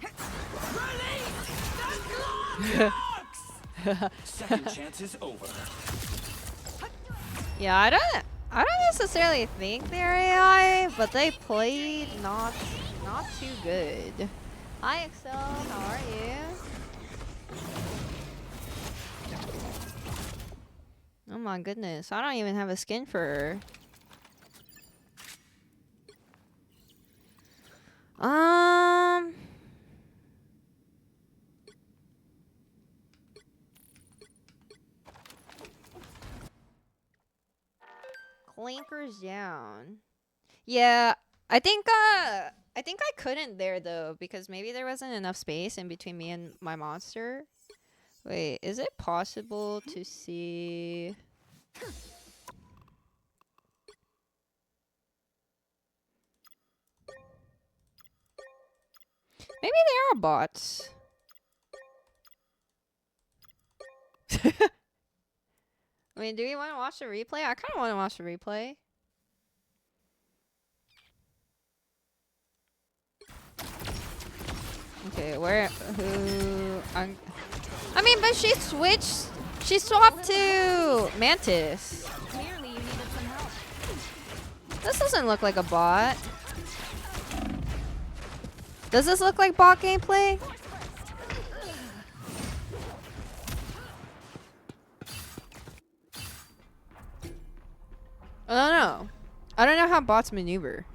D: Release the Glortrox! Second chance is over.
A: Yeah, I don't necessarily think they're AI, but they played not too good. Hi Excel, how are you? Oh my goodness, I don't even have a skin for her. Clanker's down. Yeah, I think I couldn't there though because maybe there wasn't enough space in between me and my monster. Wait, is it possible to see? Maybe they are bots. I mean, do you want to watch the replay? I kind of want to watch the replay. Okay, who? I mean, but she switched She swapped to Mantis.
J: Clearly you needed some help.
A: This doesn't look like a bot. Does this look like bot gameplay? I don't know. I don't know how bots maneuver.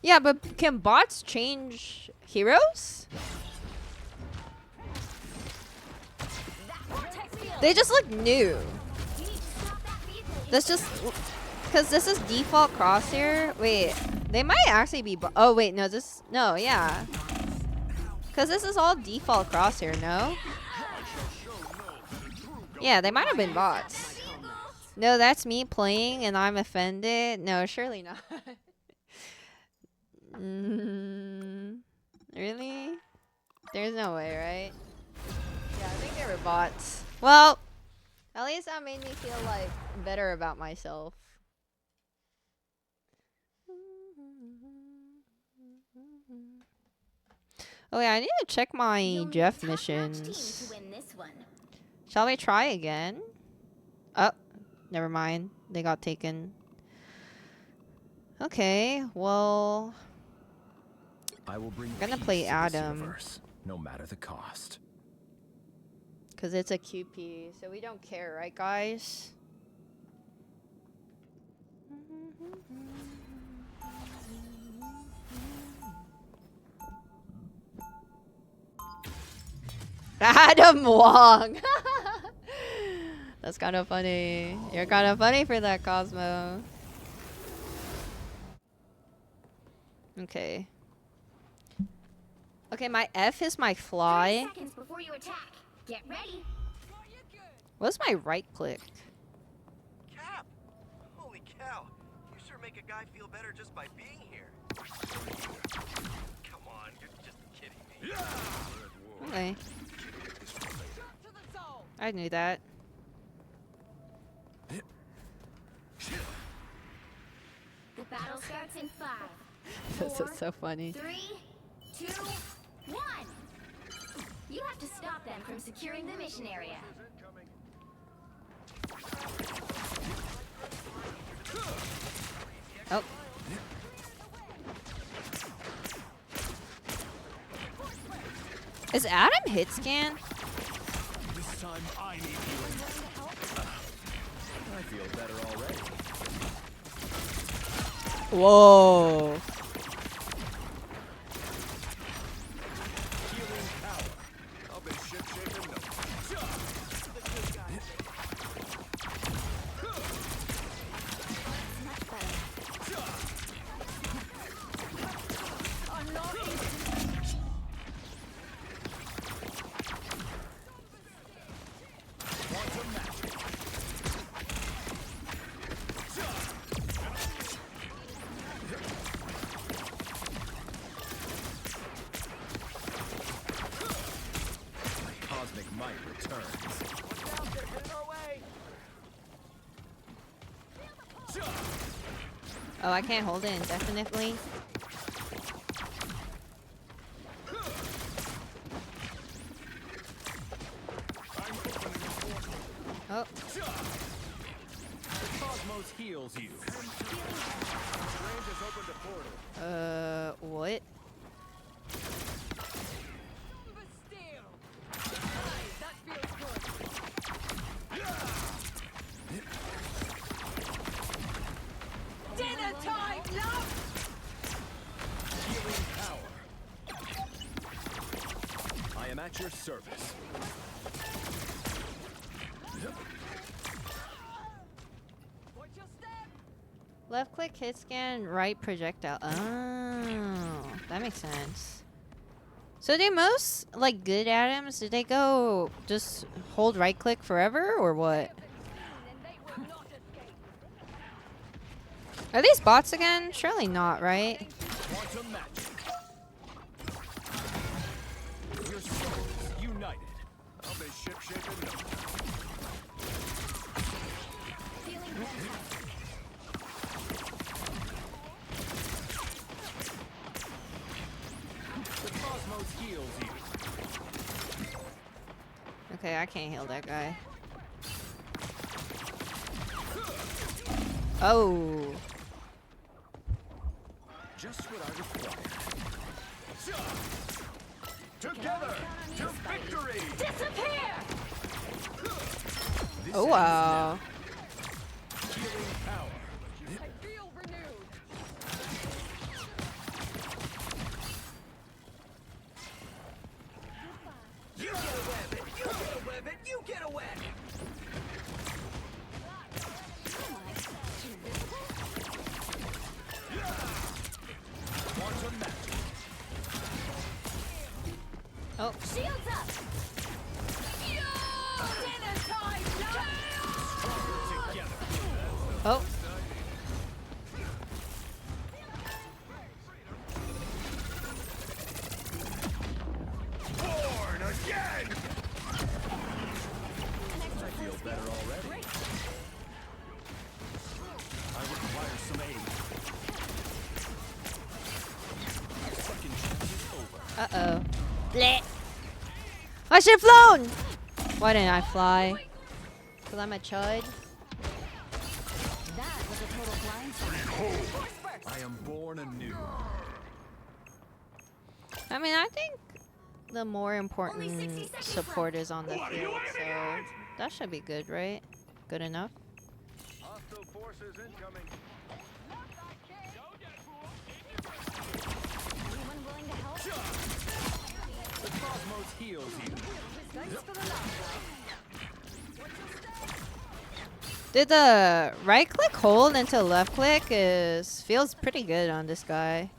A: Yeah, but can bots change heroes? They just look new. That's just because this is default crosshair. Wait, they might actually be. Oh wait, no, yeah. Because this is all default crosshair, no? Yeah, they might have been bots. No, that's me playing and I'm offended. No, surely not. Really? There's no way, right? Yeah, I think they were bots. Well, at least that made me feel like better about myself. Oh yeah, I need to check my Jeff missions. Shall we try again? Oh, never mind. They got taken. Okay, well,
N: I will bring
A: I'm gonna play Adam.
N: Universe, no matter the cost.
A: Because it's a QP, so we don't care, right, guys? Adam Wong! That's kind of funny. You're kind of funny for that, Cosmo. Okay. Okay, my F is my fly.
J: 30 seconds before you attack. Get ready.
A: What's my right click?
F: Cap! Holy cow! You sure make a guy feel better just by being here. Come on, you're just kidding me.
A: Okay. I knew that.
J: The battle starts in 5.
A: This is so funny.
J: 3, 2, 1. You have to stop them from securing the mission area.
A: Oh. Is Adam hit scan?
N: This time I need healing. I feel better already.
A: Whoa.
N: Healing power. I'll be ship-shape in no cosmic might returns.
A: Oh, I can't hold it indefinitely. Oh.
N: The cosmos heals you. Range has opened a portal.
A: What?
K: Dinner time, love!
N: Healing power. I am at your service.
A: Left click, hit scan, right projectile. Oh, that makes sense. So do most, like, good Adams, do they go just hold right click forever or what? Are these bots again? Surely not, right?
N: Quantum magic. Your souls united. I'll be ship-shape in no time. The cosmos heals you.
A: Okay, Yeah, I can't heal that guy. Oh.
N: Just what I require. Together to victory!
K: Disappear!
A: Oh wow.
N: Healing power.
K: I feel renewed.
F: You get a weapon! You get a weapon! You get a weapon!
N: Quantum magic.
A: Oh.
K: Shields up! Dinner time!
N: Stronger together.
A: Oh.
N: Born again! I feel better already. I require some aid. Second chance is over.
A: Uh-oh. Blech. I should have flown! Why didn't I fly? Because I'm a chud?
K: That was a total blindside.
N: I am born anew.
A: I mean, I think the more important support is on the field, so that should be good, right? Good enough?
F: Hostile forces incoming.
K: Anyone willing to help?
N: The cosmos heals you.
K: Thanks for the laugh.
A: Did the right click hold into left click feels pretty good on this guy.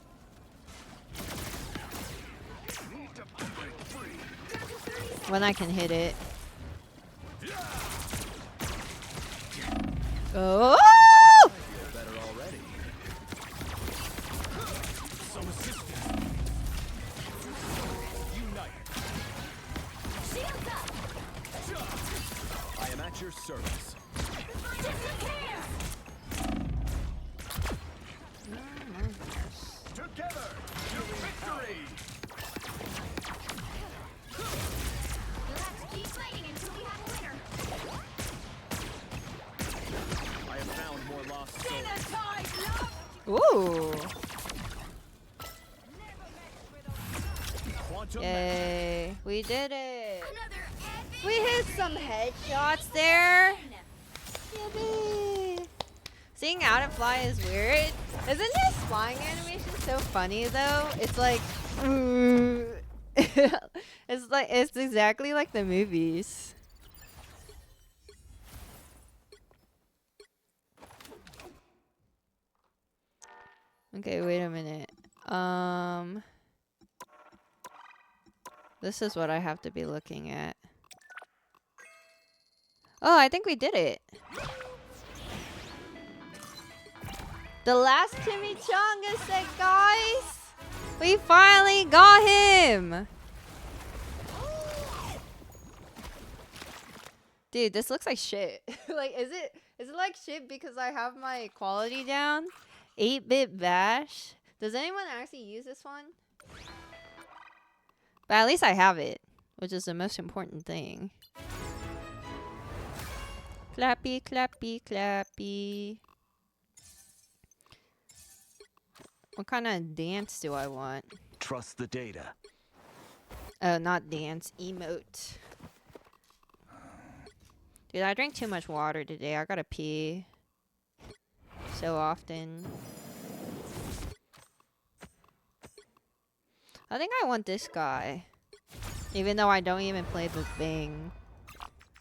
A: When I can hit it. Oh!
N: Feel better already. Some assistance. Unite.
K: Shields up!
N: I am at your service.
K: Disappear!
N: Together to victory!
J: We'll have to keep fighting until we have a winner.
N: I have found more lost souls.
K: Dinner time, love!
A: Ooh.
N: Quantum
A: Yay. We did it.
J: Another epic
A: We hit some headshots there. Yippee. Seeing out and fly is weird. Isn't this flying animation so funny though? It's like it's exactly like the movies. Okay, wait a minute. This is what I have to be looking at. Oh, I think we did it. The last chimichanga set, guys. We finally got him. Dude, this looks like shit. Like, is it like shit because I have my quality down? 8-bit bash. Does anyone actually use this one? But at least I have it, which is the most important thing. Clappy, clappy, clappy. What kind of dance do I want?
N: Trust the data.
A: Oh, not dance, emote. Dude, I drank too much water today. I gotta pee so often. I think I want this guy. Even though I don't even play the thing.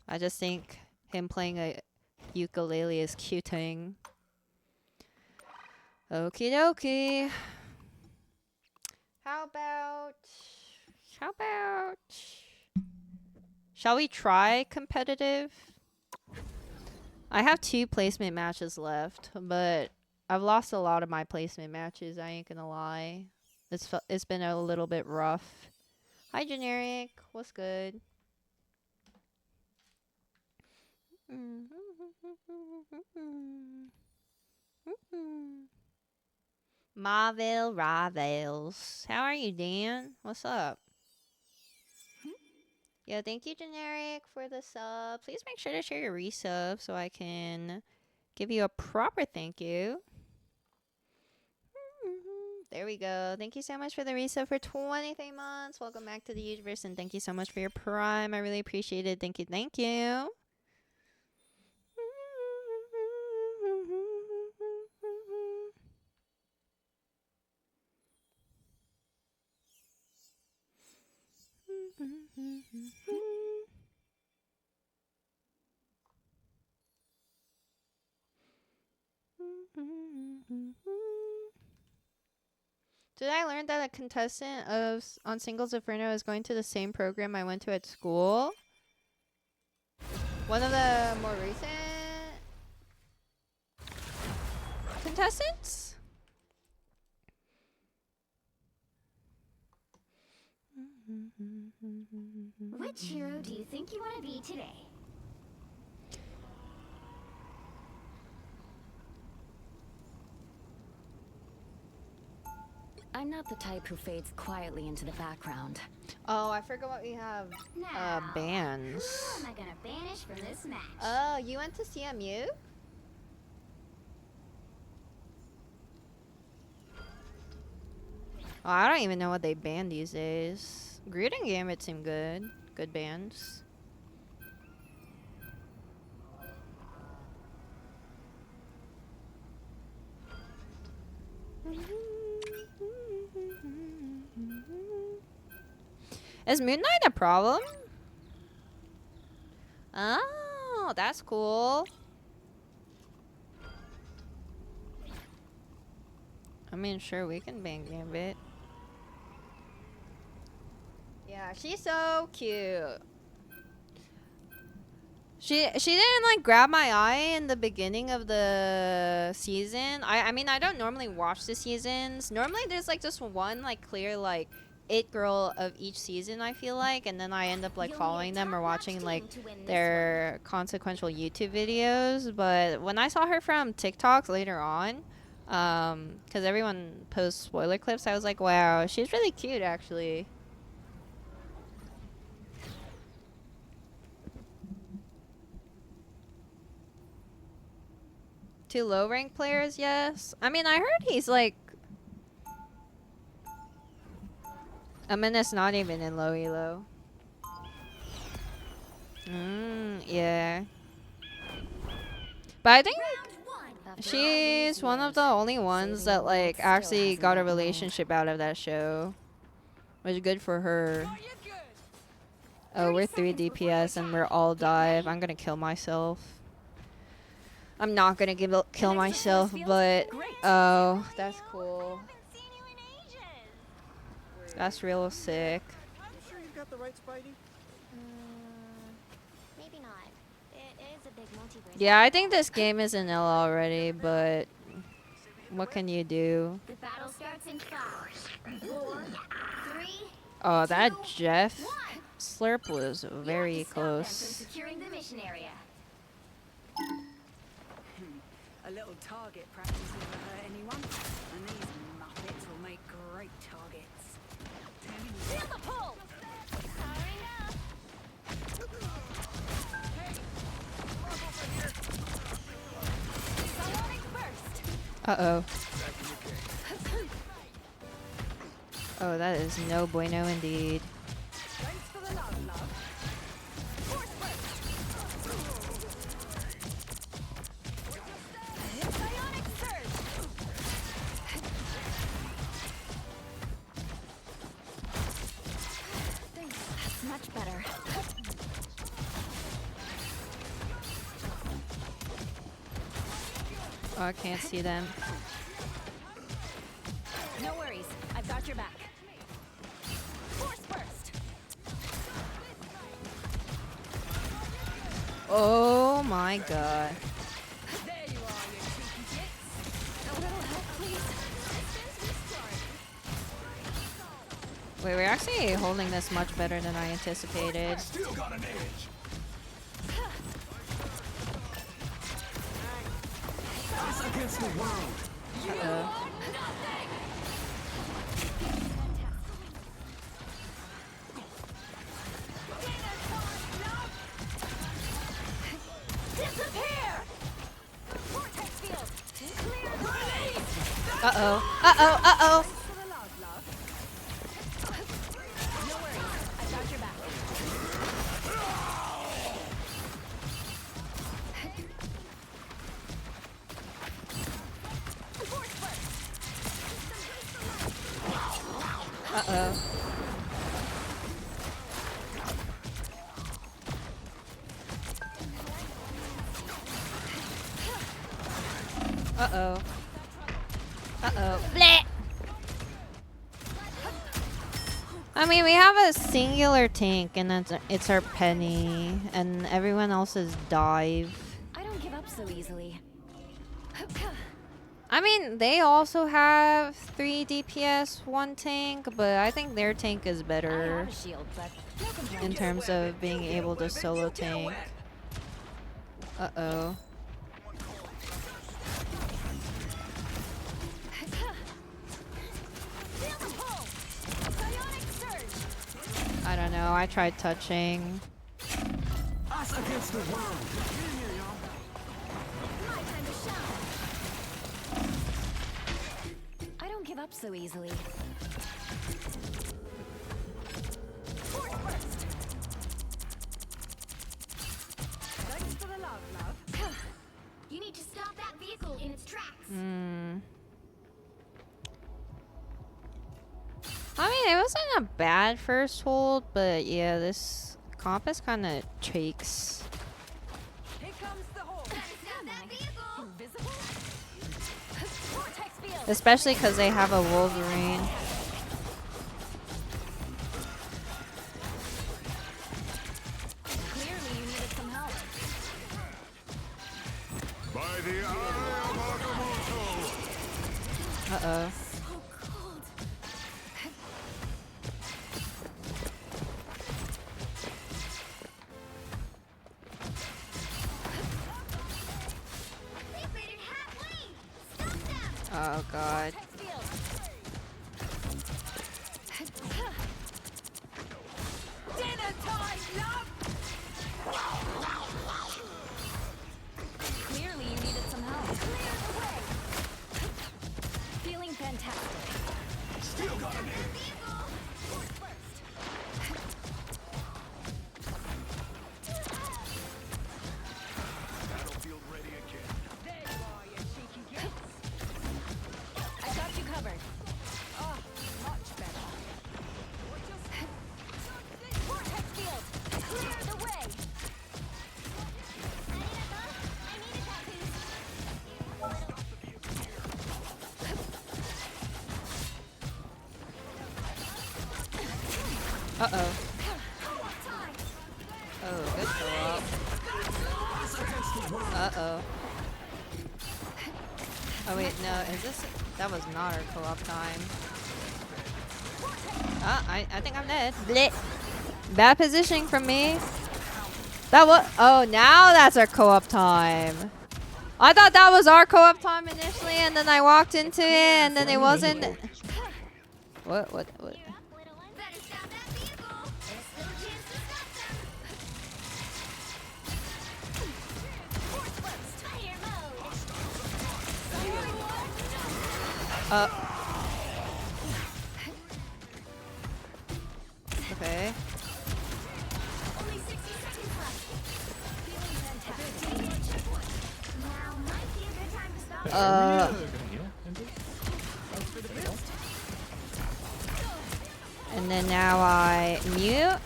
A: I just think him playing a ukulele is cuting. Okie dokie. How about... Shall we try competitive? I have 2 placement matches left, but I've lost a lot of my placement matches, I ain't gonna lie. It's been a little bit rough. Hi, Generic. What's good? Marvel Rivals. How are you, Dan? What's up? Yo, thank you, Generic, for the sub. Please make sure to share your resub so I can give you a proper thank you. There we go. Thank you so much for the resub for 23 months. Welcome back to the universe, and thank you so much for your prime. I really appreciate it. Thank you. Thank you. Did I learn that a contestant on Singles Inferno is going to the same program I went to at school? One of the more recent contestants?
J: Which hero do you think you want to be today?
K: I'm not the type who fades quietly into the background.
A: Oh, I forgot what we have.
J: Now,
A: Bans.
J: who am I gonna banish from this match?
A: Oh, you went to CMU? Oh, I don't even know what they ban these days. Grid and Gambit seem good. Good bands. Is Moon Knight a problem? Oh, that's cool. I mean, sure, we can ban Gambit. Yeah, she's so cute. She didn't like grab my eye in the beginning of the season. I mean, I don't normally watch the seasons. Normally there's like just one like clear like it girl of each season, I feel like, and then I end up like following them or watching like their consequential YouTube videos. But when I saw her from TikTok later on, because everyone posts spoiler clips, I was like, wow, she's really cute actually. To low rank players, yes. I mean, I heard he's like a menace, not even in low elo. Yeah. But I think she's one of the only ones that like actually got a relationship out of that show. Which is good for her. Oh, we're 3 DPS and we're all dive. I'm gonna kill myself. I'm not gonna kill myself, but oh, that's cool. That's real sick.
F: You sure you've got the right Spidey?
J: Maybe not. It is a big multiverse.
A: Yeah, I think this game is an L already, but what can you do?
J: The battle starts in 5, 4, 3.
A: Oh, that Jeff slurp was very
J: Stop them from
A: close.
J: securing the mission area.
I: A little target practice never hurt anyone, and these muppets will make great targets.
K: Feel the pull!
J: Powering up.
K: Psionic burst!
A: Uh-oh. Oh, that is no bueno indeed.
K: Thanks for the love, love. Force burst! Psionic surge! Thanks. That's much better.
A: Oh, I can't see them.
K: No worries. I've got your back. Force burst!
A: Oh my god.
K: There you are, you cheeky chicks. A little help, please.
A: Wait, we're actually holding this much better than I anticipated.
N: Still got an edge. Us against the world.
A: Uh-oh. Uh-oh. Uh-oh. Uh-oh.
K: No worries. I got your back.
A: Uh-oh. Uh-oh. Uh-oh. Bleh! I mean, we have a singular tank, and it's our Penny, and everyone else is Dive.
K: I don't give up so easily.
A: I mean, they also have 3 DPS, 1 tank, but I think their tank is
K: I
A: better
K: have a shield, but no complaints.
A: in terms of being able to solo tank. Uh-oh. I don't know, I tried touching.
N: Us against the world.
K: I don't give up so easily.
J: Thanks for the love. You need to stop that vehicle in its tracks.
A: I mean, it wasn't a bad first hold, but yeah, this comp is kind of cheeks.
K: Here comes the hole. Invisible? Vortex field.
A: Especially because they have a Wolverine.
K: Clearly you needed some help.
N: By the eye of Agamotto.
A: Uh-oh. Oh god.
K: Dinner time, love. Clearly you needed some help. Clear the way. Feeling fantastic.
N: Still got him. Battlefield ready again.
K: There you are, you cheeky git. I got you covered. Oh, much better. Vortex field. Clear the way.
A: Uh-oh. Oh, good co-op. Uh-oh. Oh wait, no, is this... That was not our co-op time. I think I'm dead. Blech. Bad positioning from me. That was... Oh, now that's our co-op time. I thought that was our co-op time initially, and then I walked into it, and then it wasn't... What? Okay.
J: Only 60 seconds left. Feeling fantastic. Now might be a good time to stop.
A: And then now I mute.
J: Double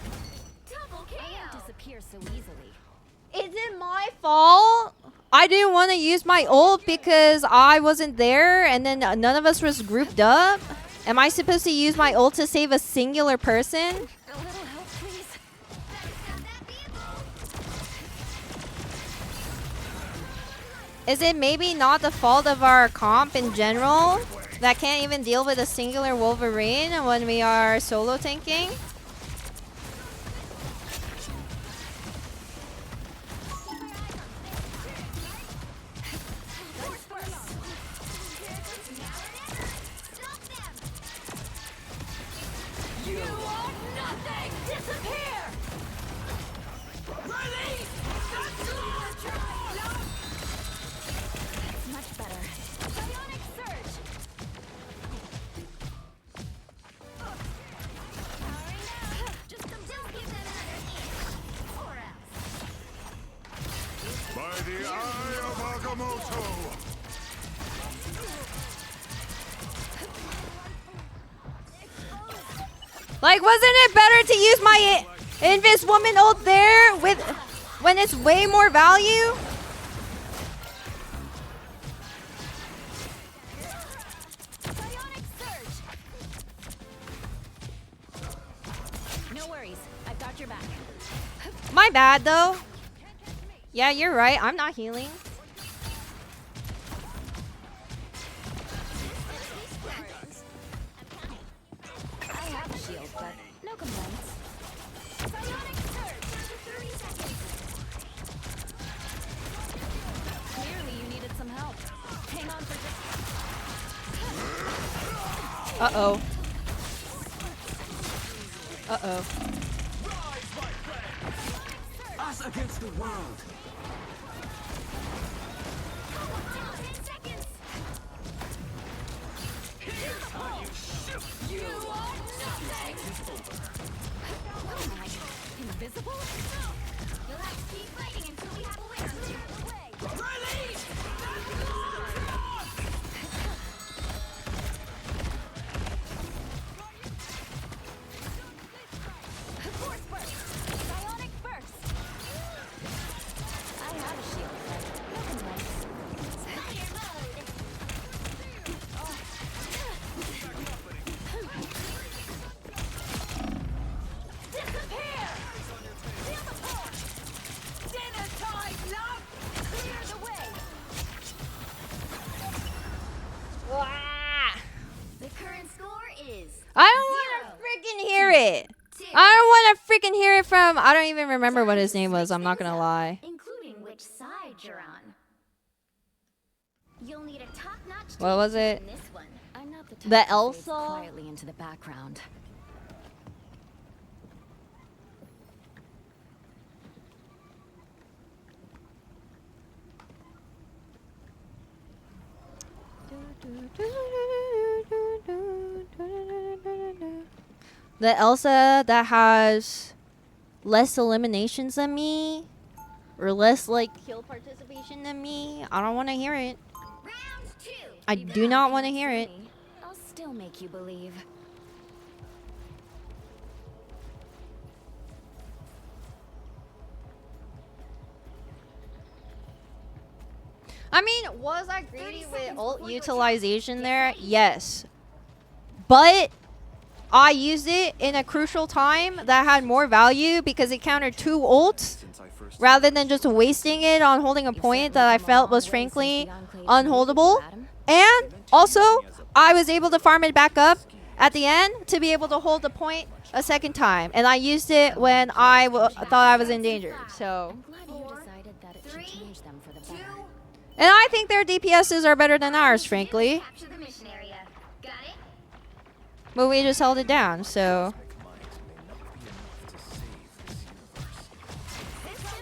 K: I don't
J: KO.
K: disappear so easily.
A: Is it my fault? I didn't want to use my ult because I wasn't there and then none of us was grouped up. Am I supposed to use my ult to save a singular person?
K: A little help, please.
A: Is it maybe not the fault of our comp in general that can't even deal with a singular Wolverine when we are solo tanking?
K: You are nothing! Disappear! Release! That's much better. Bionic surge!
C: The Eye of Agamotto!
A: Like, wasn't it better to use my Invis Woman ult there with when it's way more value?
K: No worries. I've got your back.
A: My bad, though. Yeah, you're right. I'm not healing.
K: I have a shield, but no complaints. Psionic surge! 30 seconds. Clearly you needed some help. Hang on for just...
A: Uh-oh. Uh-oh.
N: Us against the world.
K: You are nothing! Invisible?
J: You'll have to keep fighting until we have a winner.
K: Release! Force burst! Psionic burst! I have a shield, but no complaints.
J: Fire mode.
K: Disappear! Feel the pull! Dinner time, love! Clear the way!
A: Ah.
J: The current score is
A: I don't want to freaking hear it. I don't want to freaking hear it from... I don't even remember what his name was. I'm not going to lie.
J: including which side you're on. You'll need a top-notch
A: What was
J: team
A: it?
J: in this one.
K: I'm not the type
A: The
K: to fade
A: Elsa?
K: quietly into the background.
A: The Elsa that has less eliminations than me, or less like kill participation than me. I don't want to hear it.
J: Round 2.
A: I do not want to hear it.
K: I'll still make you believe.
A: I mean, was I greedy with ult utilization there? Yes. But I used it in a crucial time that had more value because it countered 2 ults rather than just wasting it on holding a point that I felt was frankly unholdable. And also, I was able to farm it back up at the end to be able to hold the point a second time. And I used it when I thought I was in danger. So,
K: Glad you decided that it should change them for the better.
A: and I think their DPSs are better than ours, frankly.
J: Capture the mission area. Got it?
A: But we just held it down, so...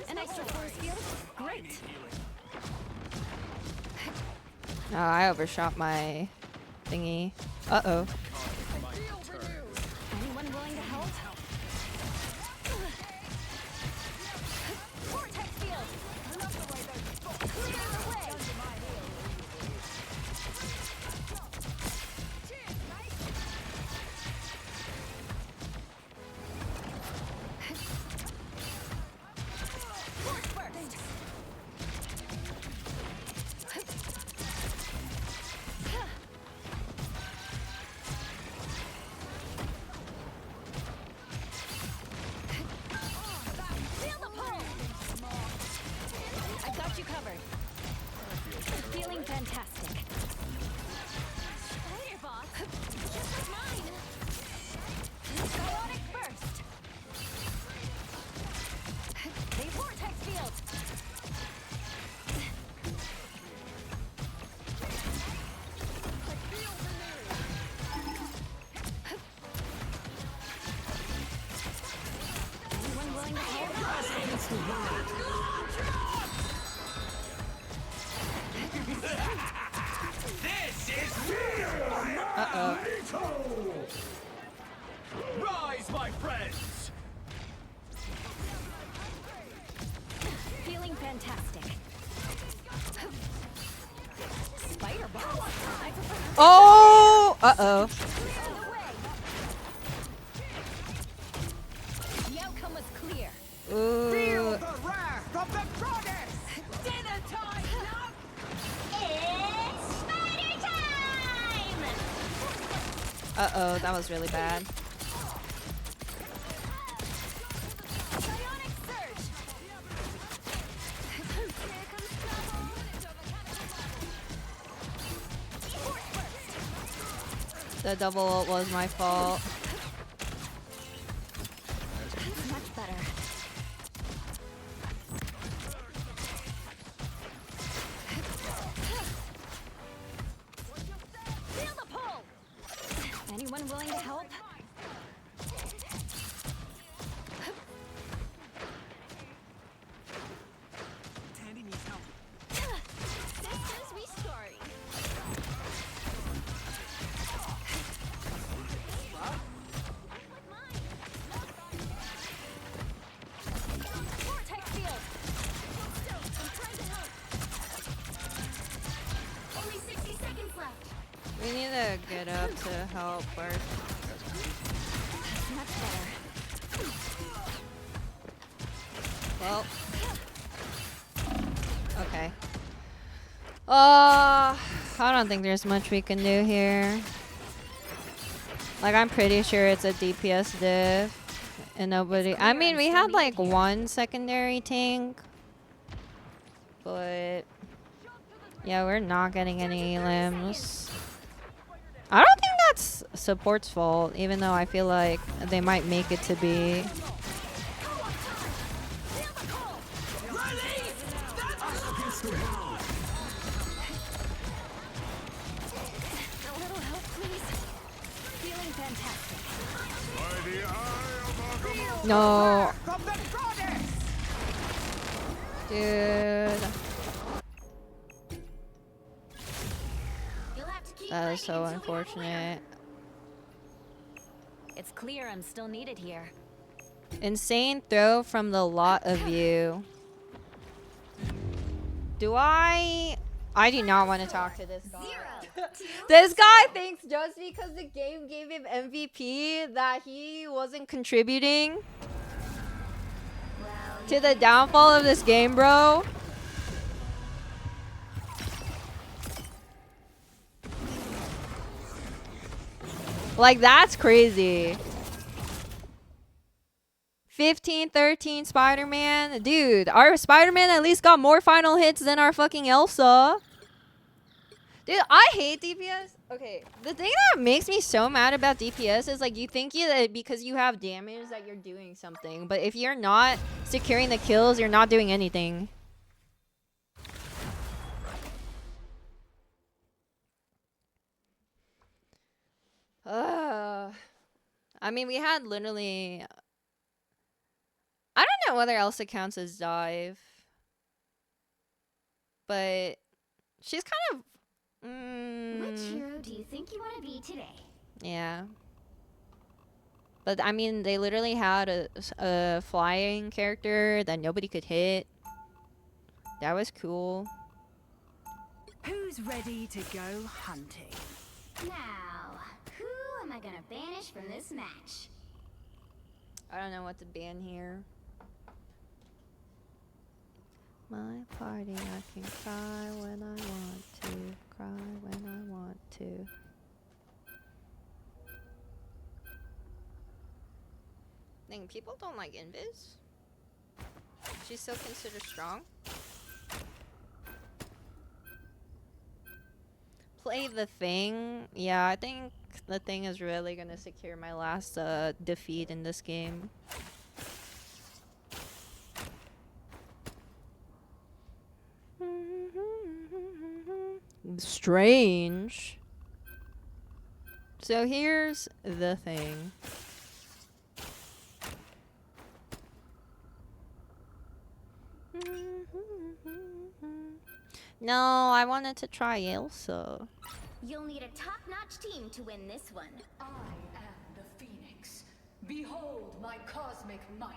K: An extra force field? Great!
A: Oh, I overshot my thingy. Uh-oh.
K: Anyone willing to help? Vortex field! Clear the way! Force burst! Feel the pull! I got you covered. Feeling fantastic. Later, boss. Just like mine. Psionic burst. A vortex field. Anyone willing to help?
F: This is
A: Uh-oh.
F: Rise, my friends!
K: Feeling fantastic.
A: Oh! Uh-oh.
K: The outcome was clear.
A: Ooh.
D: Feel the wrath of the goddess!
K: Dinner time!
J: It's spider time!
A: Uh-oh, that was really bad.
K: Bionic surge!
A: The double ult was my fault.
K: Much better. Feel the pull! Anyone willing to help?
F: Tandy needs help.
K: Sisters restoring. Vortex field! I'm trying to help.
J: Only 60 seconds left.
A: We need to get up to help first.
K: Much better.
A: Well. Okay. I don't think there's much we can do here. Like, I'm pretty sure it's a DPS diff. And nobody... I mean, we had, like, one secondary tank. But... yeah, we're not getting any limbs. I don't think that's support's fault, even though I feel like they might make it to be.
K: A little help, please. Feeling fantastic.
A: No.
D: Of the goddess!
A: Dude.
J: You'll have to keep
A: That is so
J: fighting until we have a winner.
A: unfortunate.
K: It's clear I'm still needed here.
A: Insane throw from the lot of you. Do I do not want to talk to this guy.
J: 0, 2,
A: This guy thinks just because the game gave him MVP that he wasn't contributing to the downfall of this game, bro. Like, that's crazy. 15-13 Spider-Man. Dude, our Spider-Man at least got more final hits than our fucking Elsa. Dude, I hate DPS. Okay, the thing that makes me so mad about DPS is, like, you think that because you have damage that you're doing something. But if you're not securing the kills, you're not doing anything. I mean, we had literally... I don't know whether Elsa counts as dive. But she's kind of...
J: Which hero do you think you want to be today?
A: Yeah. But, I mean, they literally had a flying character that nobody could hit. That was cool.
I: Who's ready to go hunting?
J: Now, who am I gonna banish from this match?
A: I don't know what to ban here. My party, I can cry when I want to. Cry when I want to. Dang, people don't like Invis? She's still considered strong? Play the Thing. Yeah, I think the Thing is really gonna secure my last defeat in this game. Strange. So here's the thing. No, I wanted to try Elsa.
J: You'll need a top-notch team to win this one.
L: I am the Phoenix. Behold my cosmic might.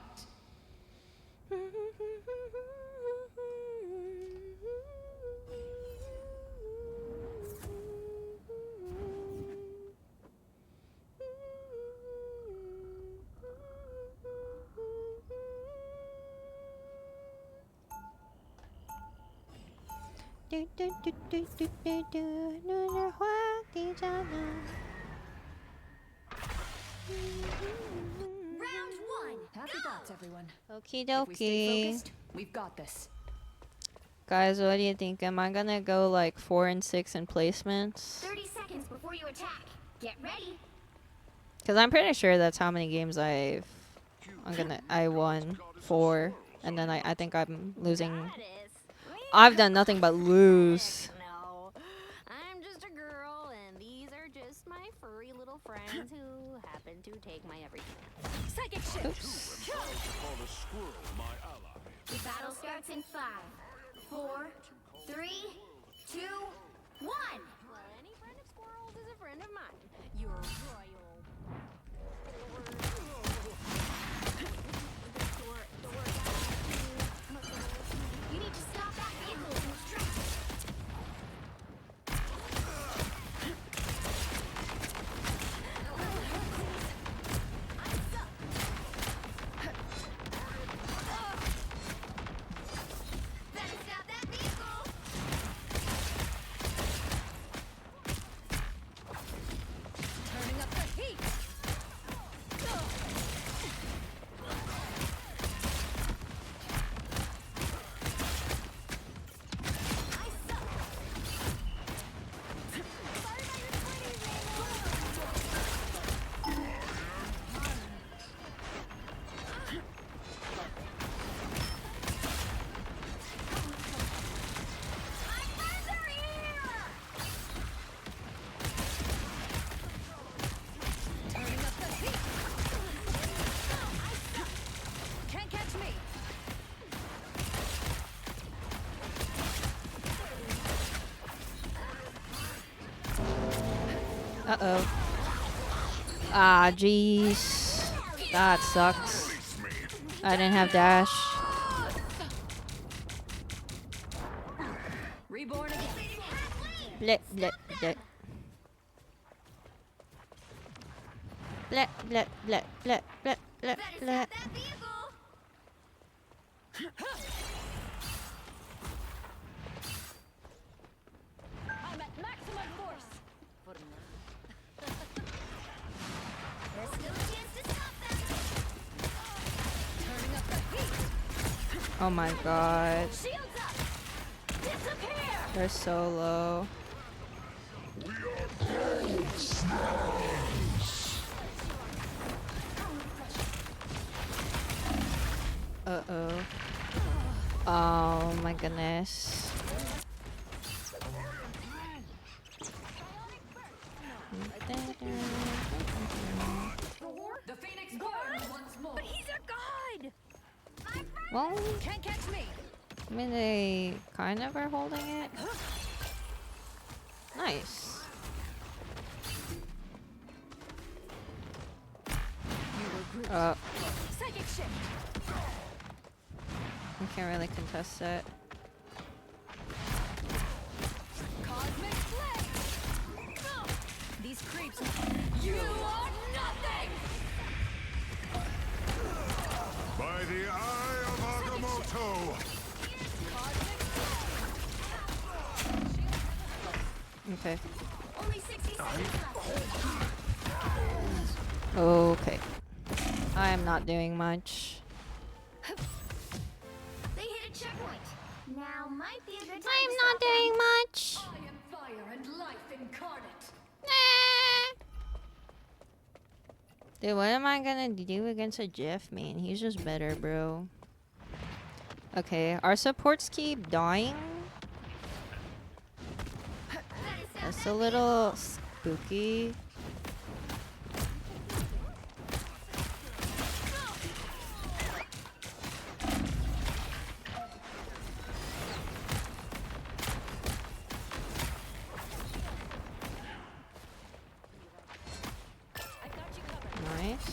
K: Round one.
L: Happy thoughts, everyone.
A: Okie
L: If we stay
A: dokie.
L: focused, we've got this.
A: Guys, what do you think? Am I gonna go like 4 and 6 in placements?
J: 30 seconds before you attack. Get ready.
A: Because I'm pretty sure that's how many games I won 4, and then I think I'm losing. I've done nothing but lose.
K: No, I'm just a girl, and these are just my furry little friends who happen to take my everything. Psychic shift.
A: Oops.
J: The battle starts in 5, 4, 3, 2, 1.
K: Well, any friend of squirrels is a friend of mine. You're royal.
J: You need to stop that vehicle in its tracks. Better stop that vehicle.
K: Turning up the heat. Turning up the heat. Can't catch me.
A: Uh-oh. Ah, jeez. That sucks. I didn't have dash.
K: Reborn again.
A: Bleh, bleh, bleh. Bleh, bleh, bleh, bleh, bleh, bleh, bleh.
K: I'm at maximum force. For now.
J: There's still a chance to stop them.
K: Turning up the heat.
A: Oh my god.
K: Shields up. Disappear.
A: They're so low. Uh-oh. Oh my goodness.
L: The Phoenix burned once more.
K: But he's a god.
A: Well,
K: Can't catch me.
A: I mean, they kind of are holding it. Nice.
K: Psychic shift.
A: I can't really contest it.
K: Cosmic flame. Oh, these creeps. You are nothing.
C: By the eye of Agamotto!
A: Okay.
J: Only 60 seconds left.
A: Okay. I am not doing much.
J: They hit a checkpoint. Now might be a good time
A: I'm
J: to
A: not
J: stop them.
A: doing much.
L: I am fire and life incarnate.
A: Dude, what am I gonna do against a Jeff, man? He's just better, bro. Okay, our supports keep dying. That's a little spooky. Nice.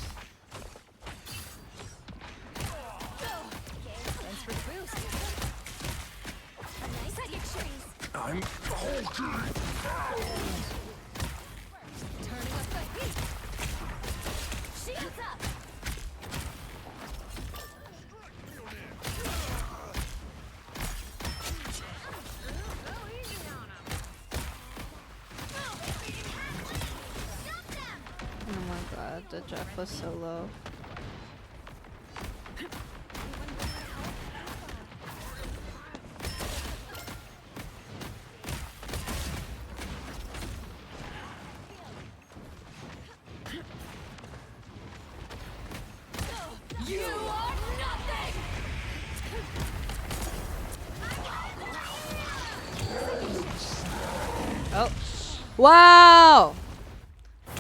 K: Thanks for the boost. A nice psychic shift.
N: I'm holding.
K: Turning up the heat. Shields up. Oh
A: god, the Jeff was so low.
L: You are nothing!
A: Oh. Wow!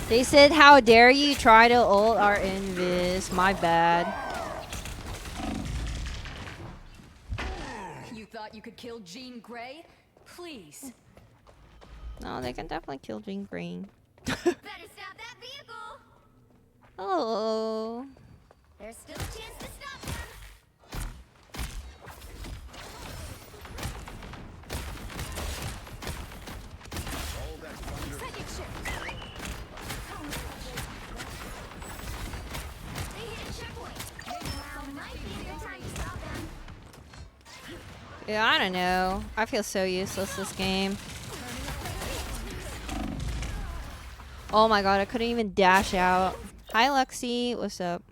A: They said, how dare you try to ult our invis. My bad.
L: You thought you could kill Jean Grey? Please.
A: No, they can definitely kill Jean Green.
J: Better stop that vehicle.
A: Oh.
J: There's still a chance to stop them. Psychic shift. They hit a checkpoint. Now might be a good time to stop them.
A: Yeah, I don't know. I feel so useless this game. Oh my god, I couldn't even dash out. Hi, Lexi. What's up?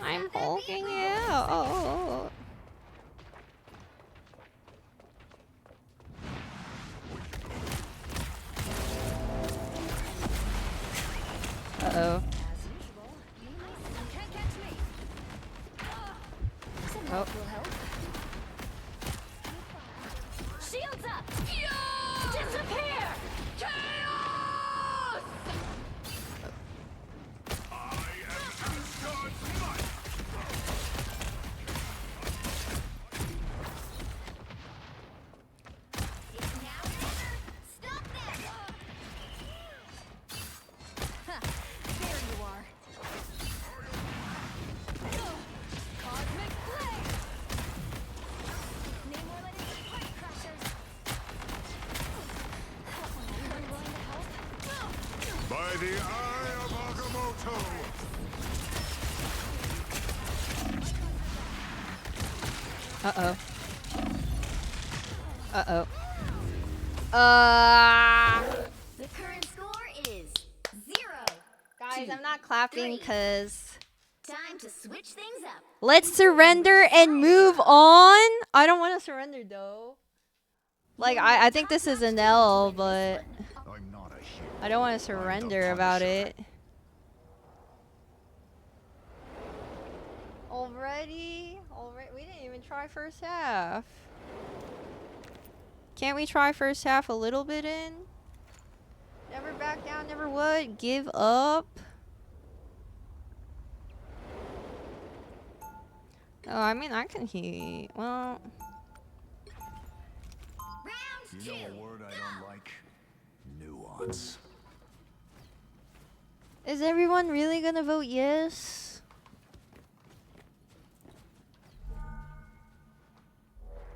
A: I'm hulking out. Oh. Uh-oh. Oh.
J: Shields up. Disappear. Chaos.
C: By the eye of Agamotto!
A: Uh-oh. Uh-oh.
J: The current score is 0.
A: Guys, I'm not clapping because...
J: Time to switch things up.
A: Let's surrender and move on. I don't want to surrender, though. Like, I think this is an L, but... I don't want to surrender about it. Already? We didn't even try first half. Can't we try first half a little bit in? Never back down, never would. Give up. Oh, I mean, I can hear. Well.
C: You know a word I don't like? Nuance.
A: Is everyone really gonna vote yes?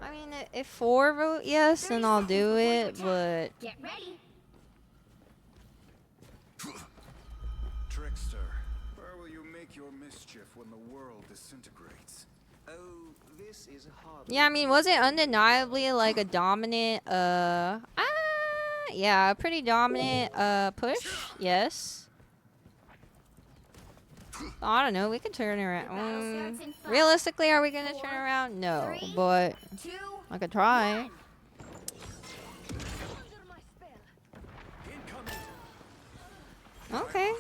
A: I mean, if 4 vote yes, then I'll do it, but...
J: Get ready.
C: Trickster, where will you make your mischief when the world disintegrates?
F: Oh, this is hard.
A: Yeah, I mean, was it undeniably like a dominant, yeah, a pretty dominant, push? Yes. I don't know, we could turn around. Realistically, are we gonna turn around? No, but I could try. Okay.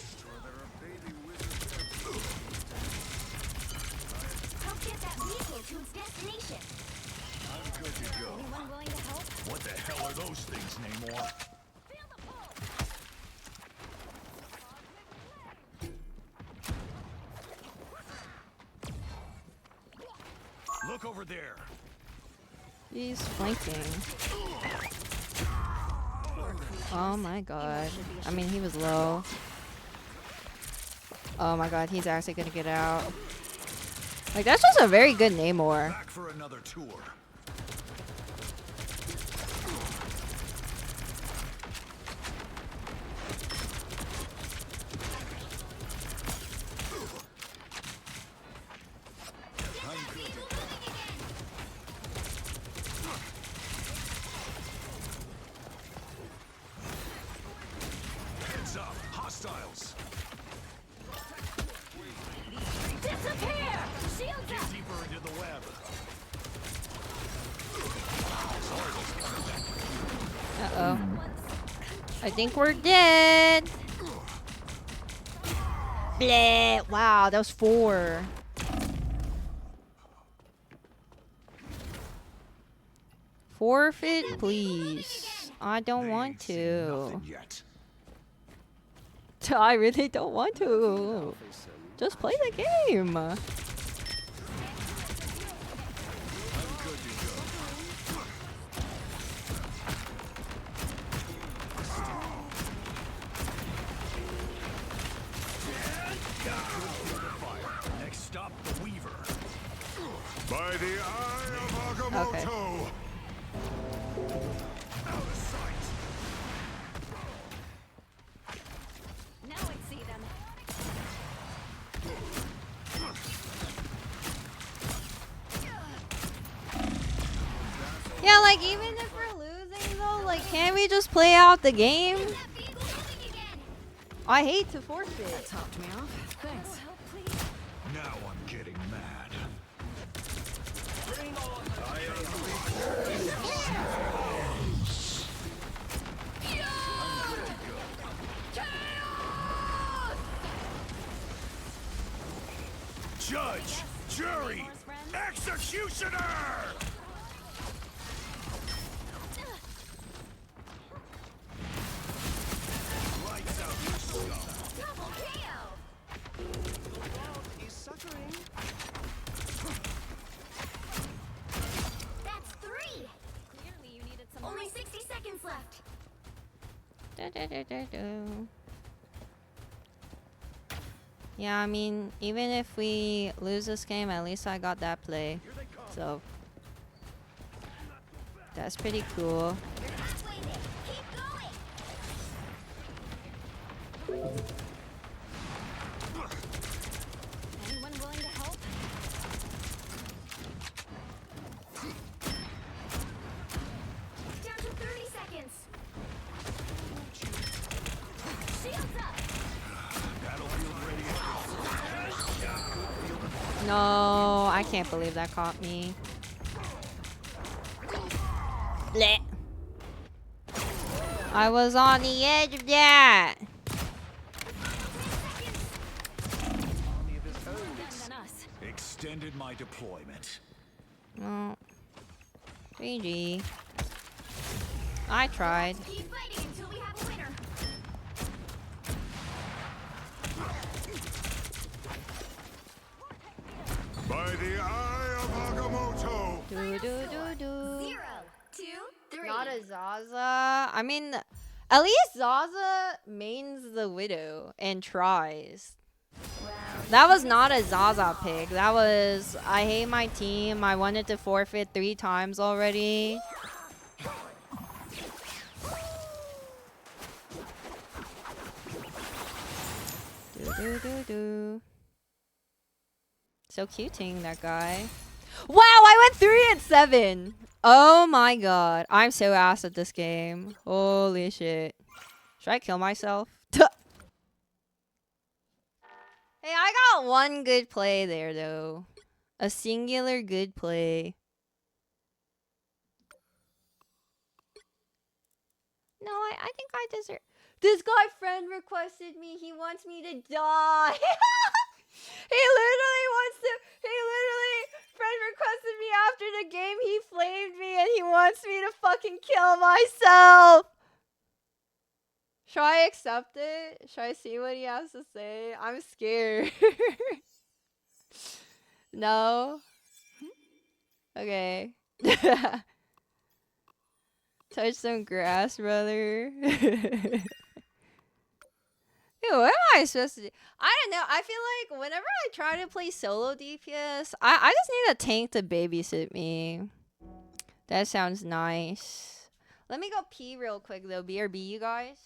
J: Help get that vehicle to its destination.
N: I'm good to go.
J: Anyone willing to help?
N: What the hell are those things, Namor? Look over there.
A: He's flanking. Oh my god. I mean, he was low. Oh my god, he's actually gonna get out. Like, that's just a very good Namor.
N: Back for another tour.
A: Uh-oh. I think we're dead. Bleh. Wow, that was 4. Forfeit, please. I don't want to. I really don't want to. Just play the game.
N: Next stop, the Weaver. By the eye of Agamotto.
A: Okay.
N: Out of sight.
K: Now I see them.
A: Yeah, like even if we're losing though, like can't we just play out the game? I hate to force it.
I: That topped me off. Thanks.
N: Now I'm getting mad. Judge, jury, executioner! Lights out, you scum.
J: That's 3.
K: Clearly you needed some
J: Only 60 seconds left.
A: Yeah, I mean, even if we lose this game, at least I got that play. So that's pretty cool.
J: You're halfway there. Keep going.
K: Anyone willing to help?
J: Down to 30 seconds. Shields up.
N: Battlefield ready.
A: No, I can't believe that caught me. Blech. I was on the edge of that.
N: Extended my deployment.
A: No. GG. I tried.
J: Keep fighting until we have a winner.
N: By the eye of Agamotto.
A: Do do do do.
J: 0, 2, 3.
A: Not a Zaza. I mean, at least Zaza mains the Widow and tries. That was not a Zaza pick. That was, I hate my team. I wanted to forfeit 3 times already. Do do do do. So cuting, that guy. Wow, I went 3 and 7. Oh my god. I'm so ass at this game. Holy shit. Should I kill myself? Hey, I got one good play there, though. A singular good play. No, I think I deserve... This guy friend requested me. He wants me to die. He literally friend requested me after the game. He flamed me and he wants me to fucking kill myself. Should I accept it? Should I see what he has to say? I'm scared. No? Okay. Touch some grass, brother. Dude, what am I supposed to do? I don't know. I feel like whenever I try to play solo DPS, I just need a tank to babysit me. That sounds nice. Let me go pee real quick, though. BRB, you guys.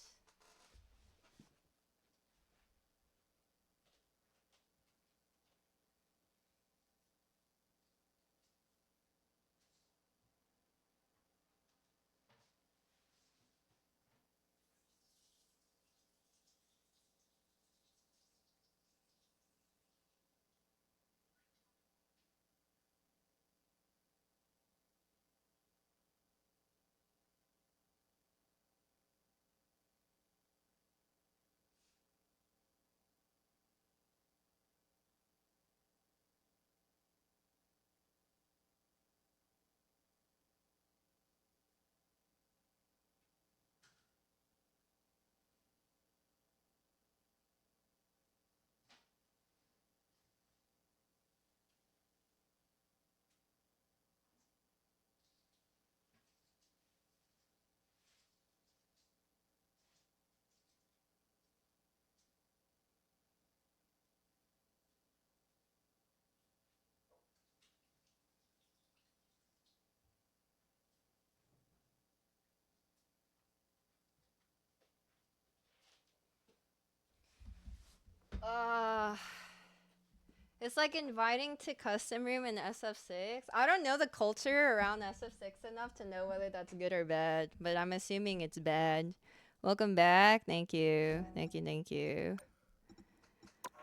A: It's like inviting to custom room in SF6. I don't know the culture around SF6 enough to know whether that's good or bad, but I'm assuming it's bad. Welcome back. Thank you. Thank you. Thank you.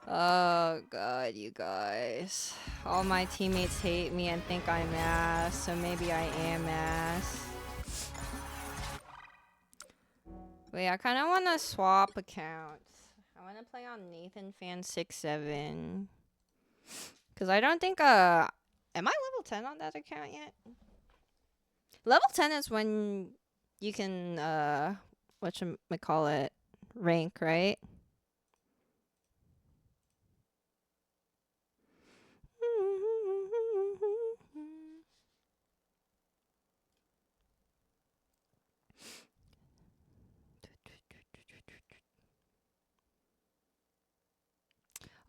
A: Oh god, you guys. All my teammates hate me and think I'm ass, so maybe I am ass. Wait, I kind of want to swap accounts. I want to play on Nathan Fan 67. Because I don't think, am I level 10 on that account yet? Level 10 is when you can, whatchamacallit, rank, right?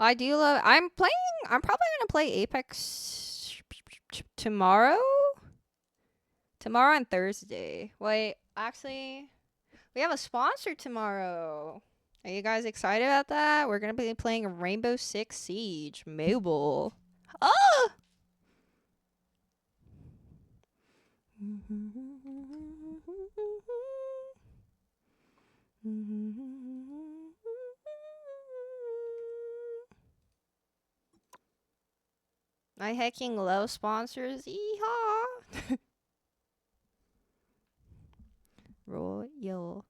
A: I do love, I'm probably gonna play Apex tomorrow? Tomorrow and Thursday. Wait, actually, we have a sponsor tomorrow. Are you guys excited about that? We're gonna be playing Rainbow Six Siege Mobile. Oh! I hecking love sponsors. Yeehaw! Royal.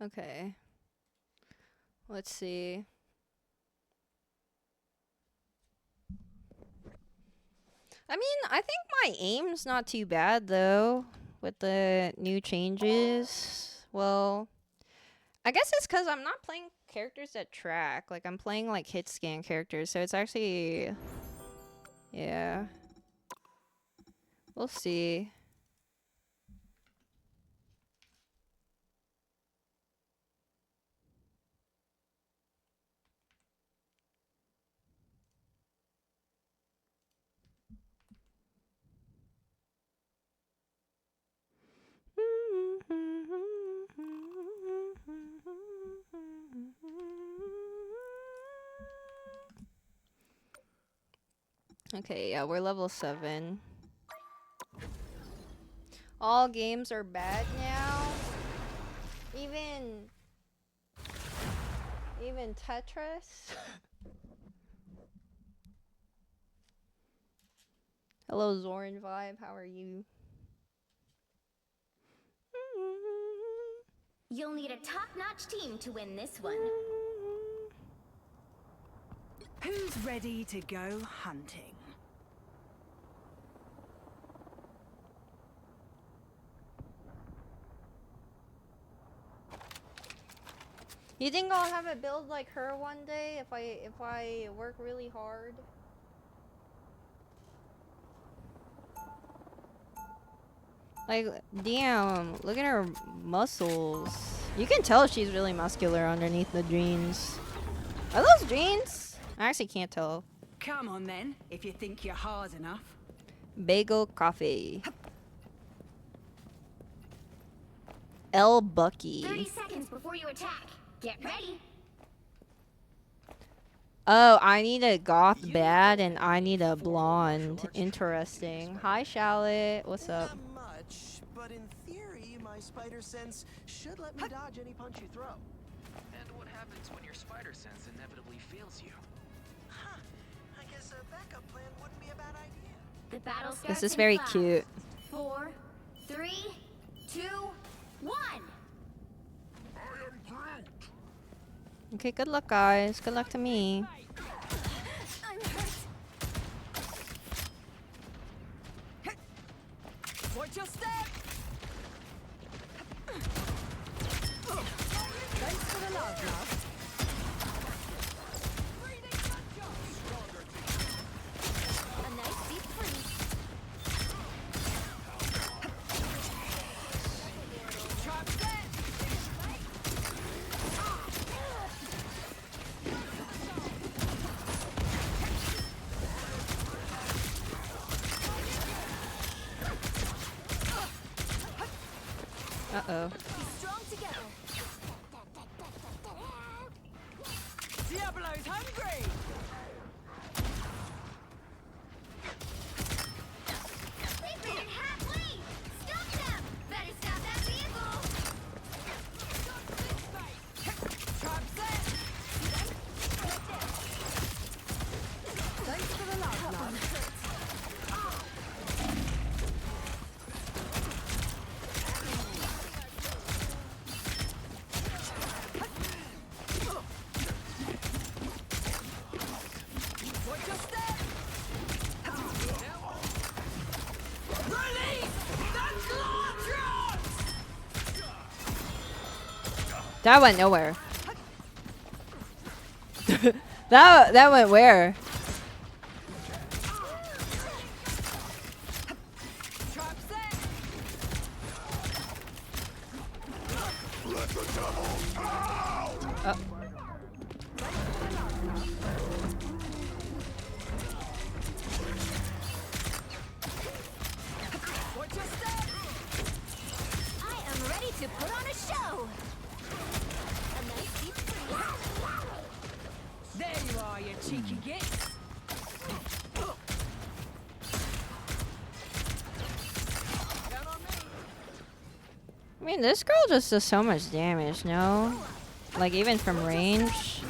A: Okay. Let's see. I mean, I think my aim's not too bad though with the new changes. Well, I guess it's because I'm not playing characters that track. Like, I'm playing like hit scan characters, so it's actually, yeah. We'll see. Okay, yeah, we're level 7. All games are bad now. Even Tetris. Hello, Zoran Vibe. How are you?
J: You'll need a top-notch team to win this one.
I: Who's ready to go hunting?
A: You think I'll have a build like her one day if I work really hard? Like, damn, look at her muscles. You can tell she's really muscular underneath the jeans. Are those jeans? I actually can't tell.
I: Come on then, if you think you're hard enough.
A: Bagel coffee. L. Bucky.
J: 30 seconds before you attack. Get ready.
A: Oh, I need a goth bad and I need a blonde. Interesting. Hi, Shallot. What's up?
O: Not much, but in theory, my spider sense should let me dodge any punch you throw.
P: And what happens when your spider sense inevitably fails you?
O: Huh. I guess a backup plan wouldn't be a bad idea.
J: The battle starts
A: This is
J: in
A: very
J: 5,
A: cute.
J: 4, 3, 2, 1.
A: Okay, good luck, guys. Good luck to me.
J: I'm hurt.
I: Watch your step! Thanks for the love, love.
J: A nice deep freeze.
I: Trap set!
A: Uh-oh.
K: Strong together.
I: Diablo's hungry!
J: They've made it halfway! Stop them! Better stop that vehicle!
I: Trap set! Thanks for the love, love. Watch your step! Release the Glotron!
A: That went nowhere. that went where?
I: Trap set!
C: Let the devils out!
I: Watch your step!
K: I am ready to put on a show. A nice deep freeze.
I: There you are, you cheeky gits!
A: I mean, this girl just does so much damage, no? Like, even from range.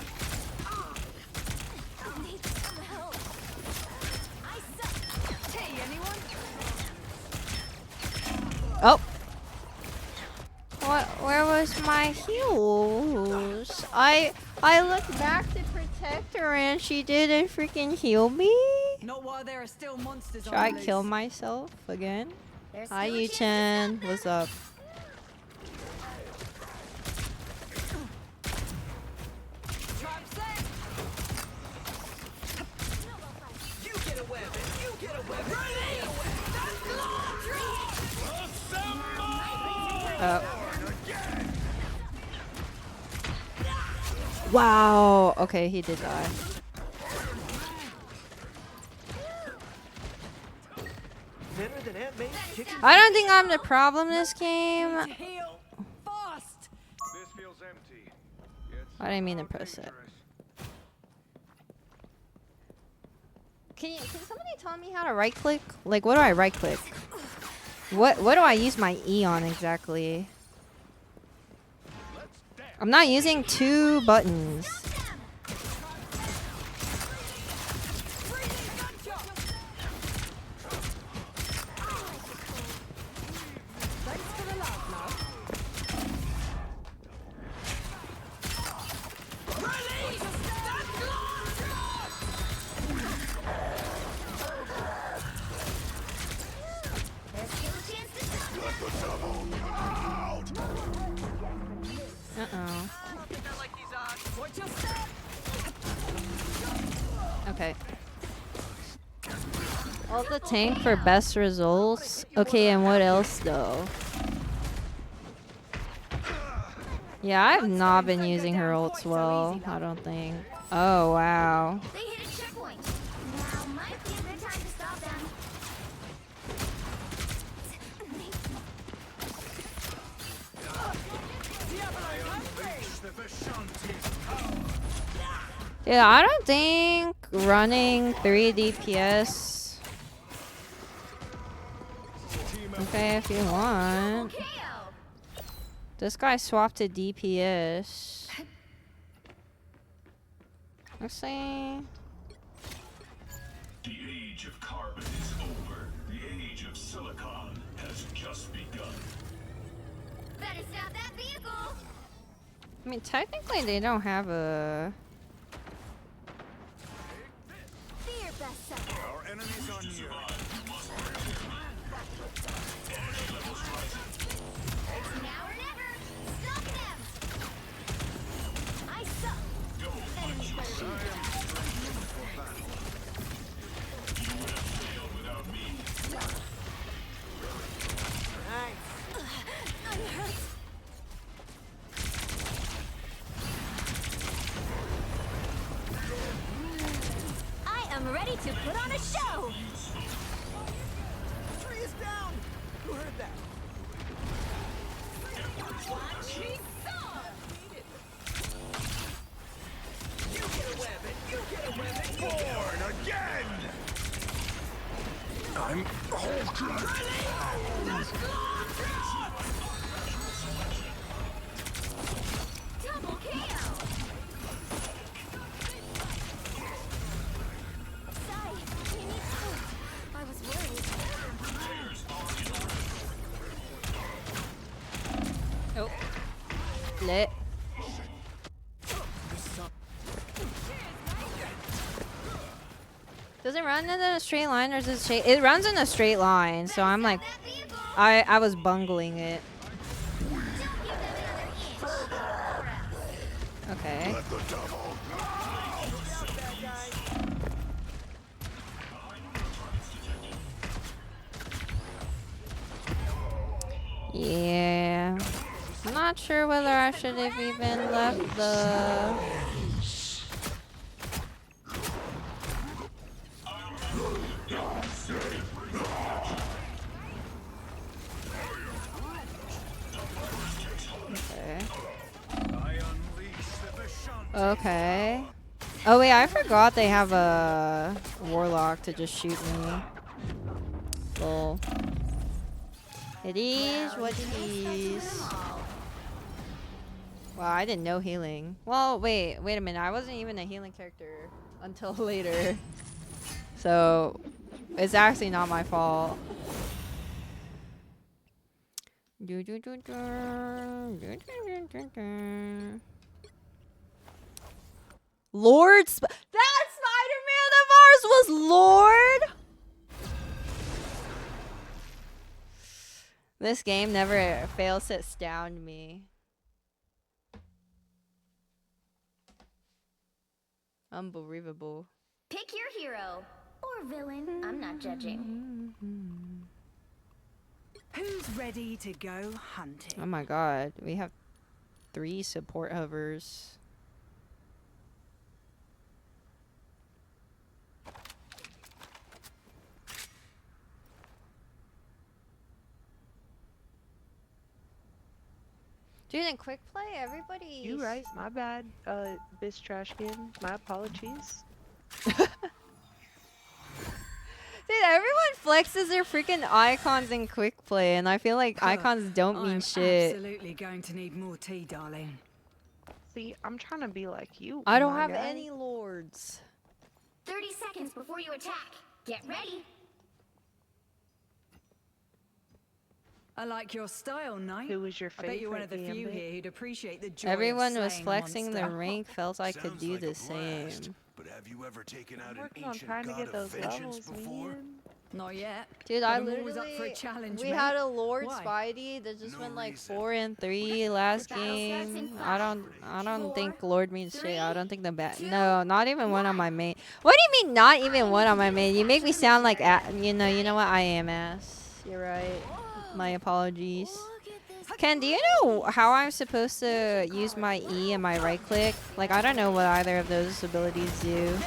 I: Hey, anyone?
A: Oh! What? Where was my heals? I looked back to protect her and she didn't freaking heal me?
I: Not while there are still monsters
A: Should
I: on
A: I
I: the
A: kill
I: loose.
A: myself again?
J: There's
A: Hi,
J: still a chance to
A: Yu-chan.
J: stop
A: What's
J: them.
A: up?
I: Trap set!
O: You get a weapon! You get a weapon!
A: Wow. Okay, he did die.
O: Better than Aunt May's chicken.
A: I don't think I'm the problem this game.
I: Heal! Fast!
D: This feels empty.
A: I didn't mean to press it. Can somebody tell me how to right click? Like, what do I right click? What do I use my E on exactly? I'm not using two buttons.
I: Thanks for the love, love. Release the
J: There's still a chance to stop them.
C: Let the devils out!
A: Uh-oh.
I: Watch your step!
A: Okay. Ult the tank for best results. Okay, and what else though? Yeah, I've not been using her ults well, I don't think. Oh, wow.
J: They hit a checkpoint. Now might be a good time to stop them.
A: Yeah, I don't think running 3 DPS. Okay, if you want. This guy swapped to DPS. Let's see.
Q: The age of carbon is over. The age of silicon has just begun.
J: Better stop that vehicle.
A: I mean, technically they don't have a...
J: Fear bestseller.
D: Our enemies are near.
J: It's now or never. Stop them. I suck. Enemy spider. I'm hurt.
K: I am ready to put on a show.
O: Tree is down! Who heard that?
J: Double KO. Sai, we need help. I was worried.
A: Oh. Lit. Does it run in a straight line or does it it runs in a straight line, so I'm like I was bungling it. Okay. Yeah. I'm not sure whether I should have even left the... Okay. Oh wait, I forgot they have a warlock to just shoot me. Lol. It is what it is. Wow, I didn't know healing. Well, wait a minute. I wasn't even a healing character until later. So, it's actually not my fault. Lord that Spider-Man of ours was Lord? This game never fails to astound me. Unbelievable.
J: Pick your hero or villain. I'm not judging.
I: Who's ready to go hunting?
A: Oh my god, we have 3 support hovers. Dude, in quick play, everybody.
R: You right, my bad. Bitch Trashkin, my apologies.
A: Dude, everyone flexes their freaking icons in quick play, and I feel like icons don't mean
I: I'm
A: shit.
I: absolutely going to need more tea, darling.
R: See, I'm trying to be like you.
A: I don't
R: my
A: have
R: guy.
A: any lords.
J: 30 seconds before you attack. Get ready.
I: I like your style, Knight.
R: Who was your
I: I bet you're one of the
R: favorite
I: few
R: Gambit?
I: here who'd appreciate the joy
A: Everyone
I: of
A: was
I: slaying a
A: flexing their
I: monster.
A: rank, felt I could do the same.
C: But have you ever taken out
R: I'm
C: an
R: working on
C: ancient
R: trying to
C: god
R: get
C: of
R: those
C: vengeance
R: levels,
C: before?
R: man.
I: Not yet.
A: Dude,
I: But
A: I
I: I'm always
A: literally,
I: up for a challenge,
A: we
I: mate.
A: had a Lord
I: Why?
A: Spidey that just went like 4 and 3 last game. I don't think Lord means shit. I don't think no, not even one on my main. What do you mean not even one on my main? You make me sound like you know what, I am ass. You're right. My apologies. Ken, do you know how I'm supposed to use my E and my right click? Like, I don't know what either of those abilities do.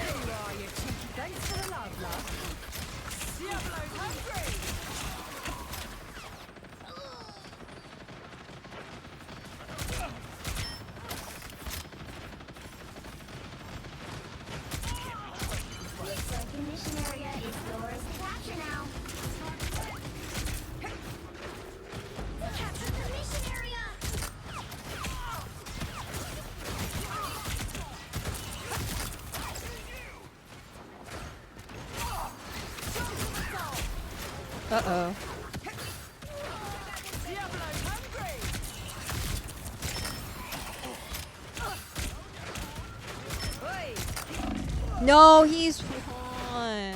J: Looks like the mission area is yours to capture now. Capture the mission area.
A: Uh-oh. No, he's one.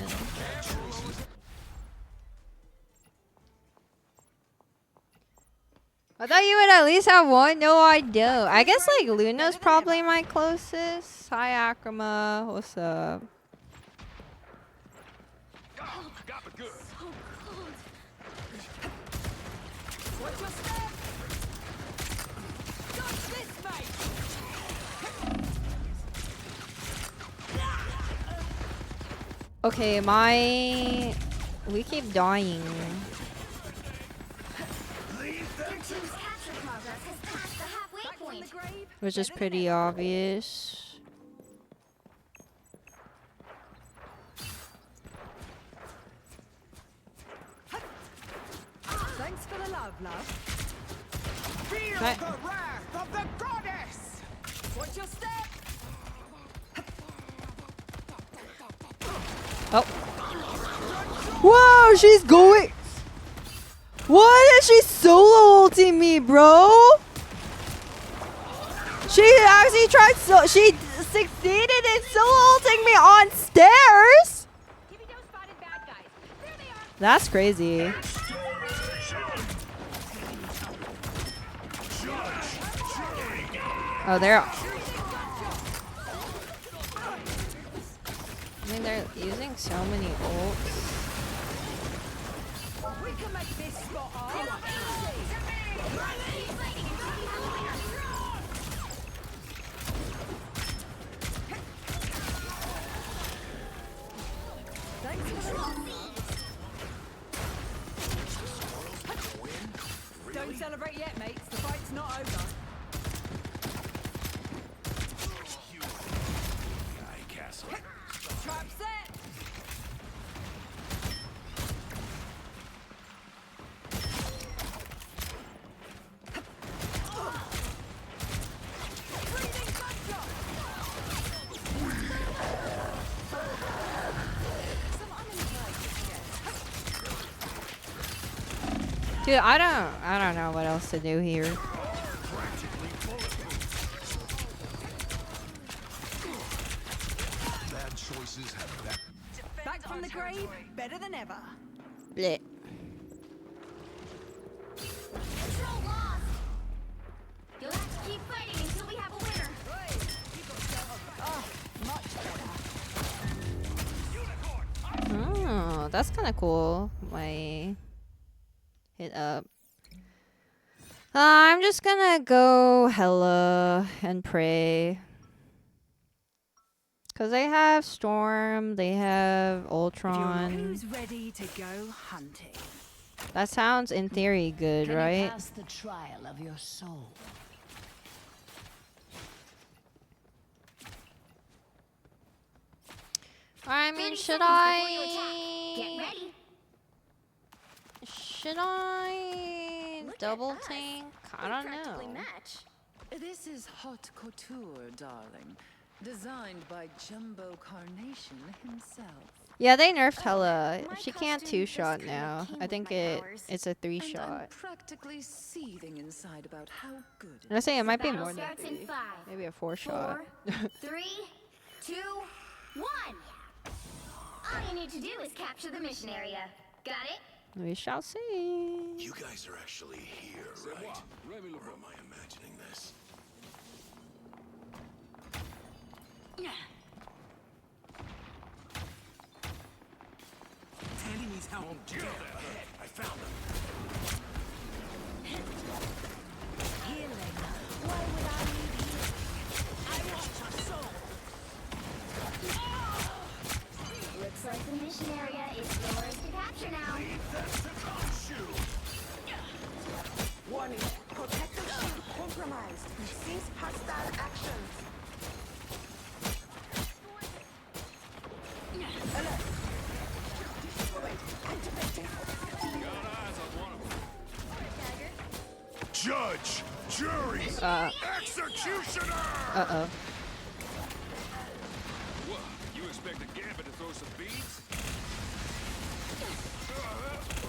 A: I thought you would at least have one. No, I don't. I guess like Luna's probably my closest. Hi, Akrama. What's up? Okay, we keep dying.
J: Your team's capture progress has passed the halfway point.
A: Which is pretty obvious.
I: Thanks for love, love.
D: Feel
A: Right.
D: the wrath of the goddess!
I: Watch your step.
A: Oh. Whoa, she's going. What is she solo ulting me, bro? She actually tried she succeeded in solo ulting me on stairs? That's crazy. Oh, they're. I mean, they're using so many ults.
I: We can make this spot off. Thanks for the love. Don't celebrate yet, mates. The fight's not over. Trap set.
A: Dude, I don't know what else to do here.
C: Bad choices have that.
I: Back from the grave, better than ever.
A: Blech.
J: Control lost. You'll have to keep fighting until we have a winner.
I: Oh, much better.
A: Oh, that's kind of cool. My hit up. I'm just gonna go hella and pray. Cause they have Storm, they have Ultron.
I: Who's ready to go hunting?
A: That sounds in theory good,
L: Can you
A: right?
L: pass the trial of your soul?
A: I mean,
J: 30
A: should
J: seconds before you attack. Get
A: I?
J: ready.
A: Should I double tank? I don't know.
J: Match.
M: This is haute couture, darling. Designed by Jumbo Carnation himself.
A: Yeah, they nerfed hella.
J: My
A: She can't
J: costume
A: two-shot
J: just kinda
A: now.
J: came
A: I
J: with
A: think
J: my powers.
A: it's a
M: And I'm
A: three-shot.
M: practically seething inside about how good
A: I say it might be
J: Battle
A: more than
J: starts in
A: three.
J: 5,
A: Maybe a four-shot.
J: 4, 3, 2, 1. All you need to do is capture the mission area. Got it?
A: We shall see.
C: You guys are actually here, right? Or am I imagining this?
D: Tandy needs help.
C: I found him.
J: Healing. Why would I need healing? I want your soul. Looks like the mission area is yours to capture now.
O: Warning. Protective shield compromised. Cease hostile actions. Alert. Destroyed. Activating.
Q: Judge, jury, executioner!
A: Uh-oh.
Q: What? You expect a Gambit to throw some beads?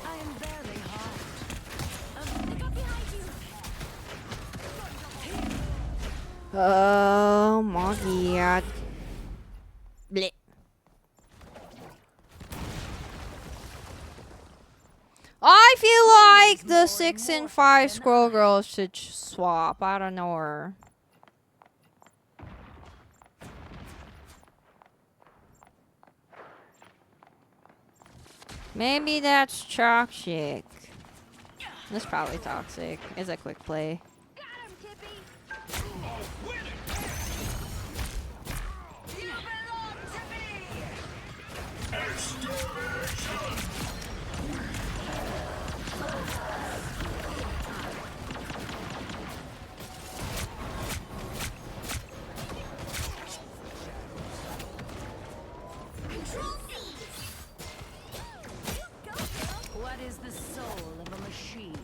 J: I am barely harmed. Look up behind you.
A: Oh my god. Blech. I feel like the 6 and 5 Squirrel Girls should swap. I don't know her. Maybe that's toxic. That's probably toxic. It's a quick play.
L: What is the soul of a machine?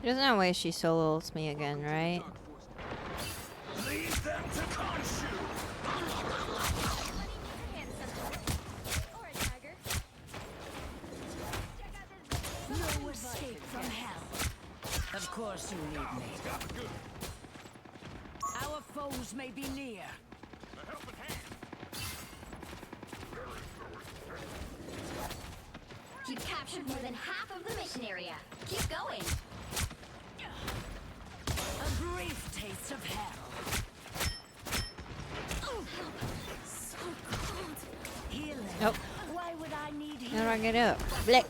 A: There's no way she solo ults me again, right?
Q: Leave them to Khonshu!
I: No escape from hell. Of course you need me. Our foes may be near.
J: You've captured more than half of the mission area. Keep going.
I: A brief taste of hell. So cold. Healing.
A: Nope.
I: Why would I need healing?
A: How do I get up? Blick.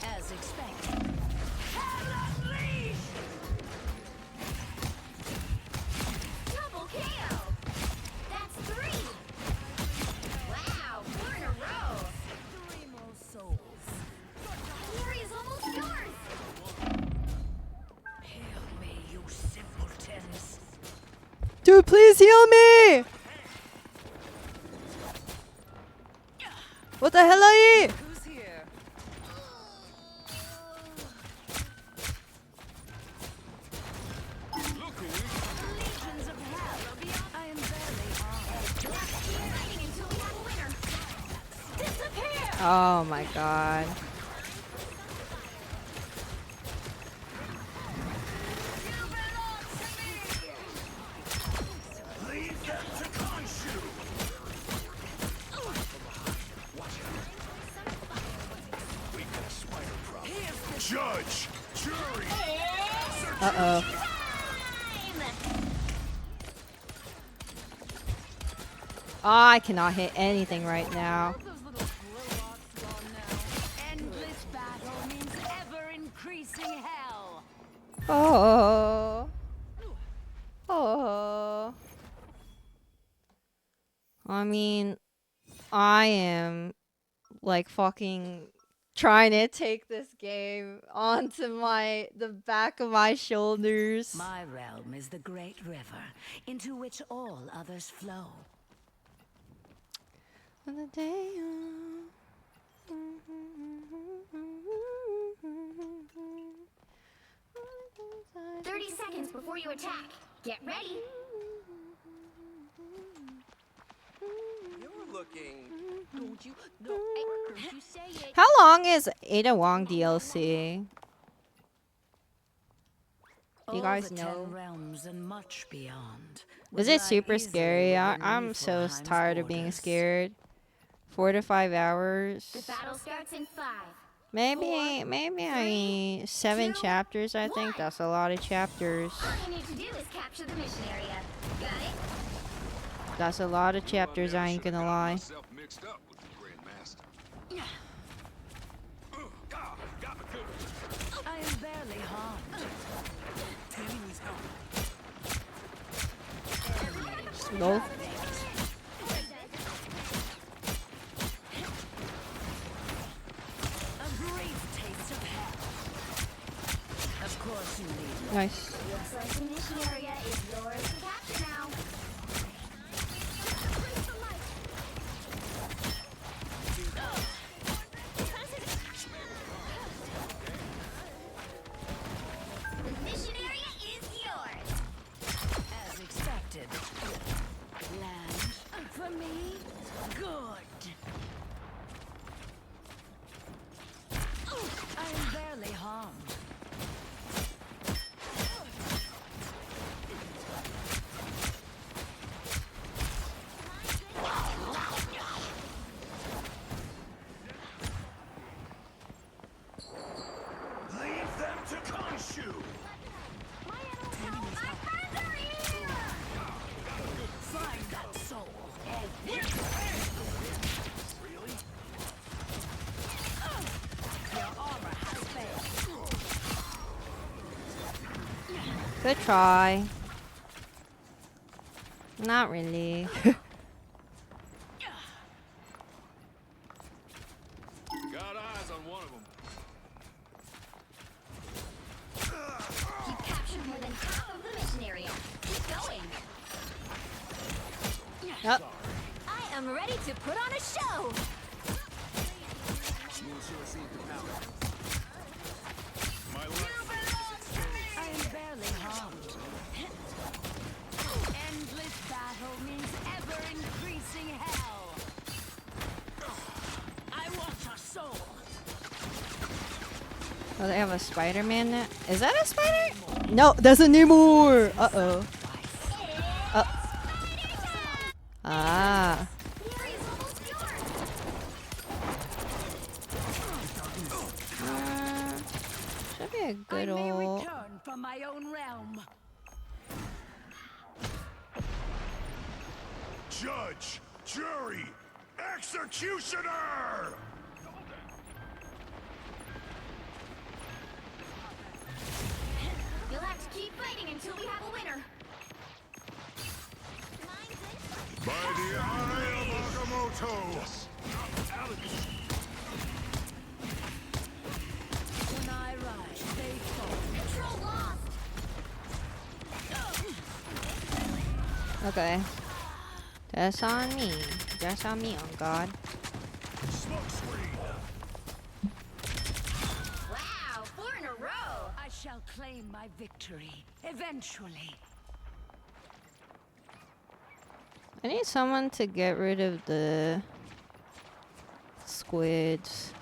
I: As expected. Hell unleashed!
J: Double KO. That's 3. Wow, 4 in a row.
I: 3 more souls.
J: Glory is almost yours.
I: Heal me, you simpletons.
A: Dude, please heal me! What the hell are you?
M: Who's here?
I: Legions of hell are beyond. I am barely on.
J: Fighting until we have a winner. Disappear.
A: Oh my god.
Q: Leave them to Khonshu! We've got a spider problem. Judge! Jury!
A: Uh-oh. I cannot hit anything right now.
I: Endless battle means ever increasing hell.
A: Oh. Oh. I mean, I am like fucking trying to take this game onto the back of my shoulders.
I: My realm is the great river into which all others flow.
A: On the day
J: 30 seconds before you attack. Get ready.
O: You're looking.
K: Don't you? No, don't you say it.
A: How long is Ada Wong DLC? Do you guys
I: All the
A: know?
I: 10 realms and much beyond.
A: Is it super scary? I'm so tired of being scared. 4 to 5 hours.
J: The battle starts in 5.
A: Maybe 7 chapters. I think that's a lot of chapters.
J: All you need to do is capture the mission area. Got it?
A: That's a lot of chapters. I ain't gonna lie.
Q: Mixed up with the Grand Master.
I: I am barely harmed.
O: Enemies help.
A: Nope.
I: A brief taste of hell. Of course you need me.
A: Nice.
J: Looks like the mission area is yours to capture now. The mission area is yours.
I: As expected. Land for me? Good. I am barely harmed.
Q: Leave them to Khonshu!
I: Find that soul. Your armor has failed.
A: Good try. Not really.
Q: Got eyes on one of them.
J: You've captured more than half of the mission area. Keep going.
A: Yep.
K: I am ready to put on a show.
N: she'll receive the power. My
I: I am barely harmed. Endless battle means ever increasing hell. I want your soul.
A: Oh, they have a Spider-Man now? Is that a spider? No, that's a Namor! Uh-oh. Ah. Should be a good old...
I: Return from my own realm.
Q: Judge, jury, executioner!
J: You'll have to keep fighting until we have a winner.
Q: By the eye of Agamotto!
I: When I rise, they fall.
J: Control lost.
A: Okay. That's on me. That's on me, on God.
J: Wow, 4 in a row.
I: I shall claim my victory eventually.
A: I need someone to get rid of the squids.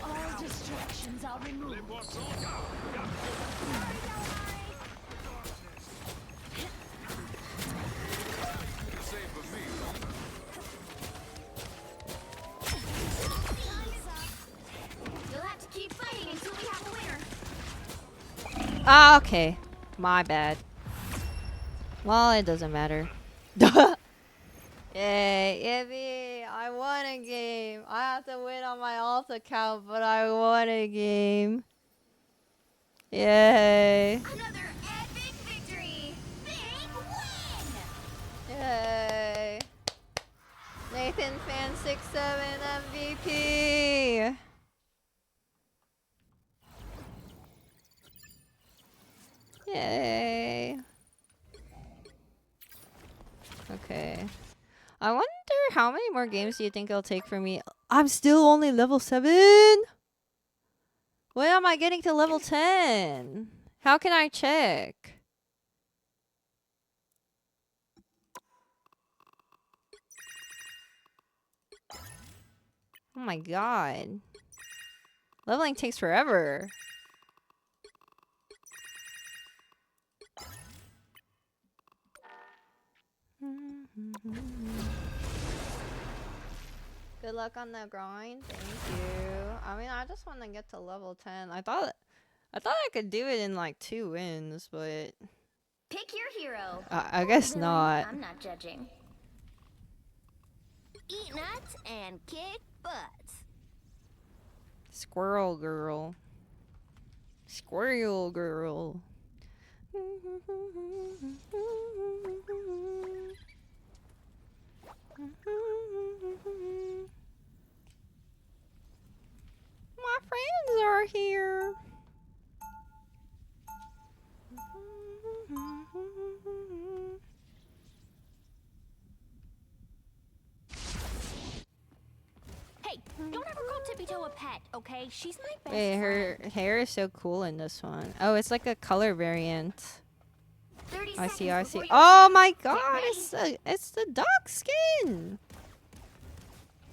I: All distractions are removed.
J: You'll have to keep fighting until we have a winner.
A: Ah, okay. My bad. Well, it doesn't matter. Yay, yippee! I won a game. I have to win on my alt account, but I won a game. Yay!
J: Another epic victory. Big win.
A: Yay! Nathan Fan 67 MVP. Yay! Okay. I wonder how many more games do you think it'll take for me? I'm still only level 7? When am I getting to level 10? How can I check? Oh my god. Leveling takes forever. Good luck on the grind. Thank you. I mean, I just want to get to level 10. I thought I could do it in like 2 wins, but
J: Pick your hero.
A: I guess
J: Villain,
A: not.
J: I'm not judging. Eat nuts and kick butts.
A: Squirrel girl. Squirrel girl. My friends are here.
K: Hey, don't ever call Tippy Toe a pet, okay? She's my best
A: Wait, her
K: friend.
A: hair is so cool in this one. Oh, it's like a color variant.
J: 30
A: I see,
J: seconds
A: I
J: before
A: see.
J: your
A: Oh
J: turn.
A: my
J: Get
A: god,
J: ready.
A: it's the dog skin.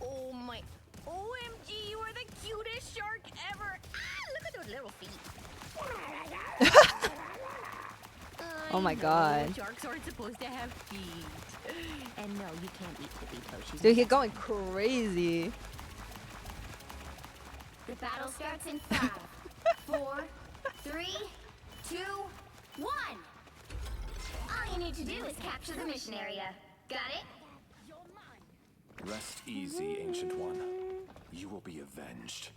K: Oh my. OMG, you are the cutest shark ever. Ah, look at those little feet.
A: Oh my
K: I know,
A: god.
K: Sharks aren't supposed to have feet. And no, you can't eat Tippy Toe. She's
A: Dude,
K: my
A: he's
K: best
A: going
K: friend.
A: crazy.
J: The battle starts in 5, 4, 3, 2, 1. All you need to do is capture the mission area. Got it?
N: Rest easy, Ancient One. You will be avenged.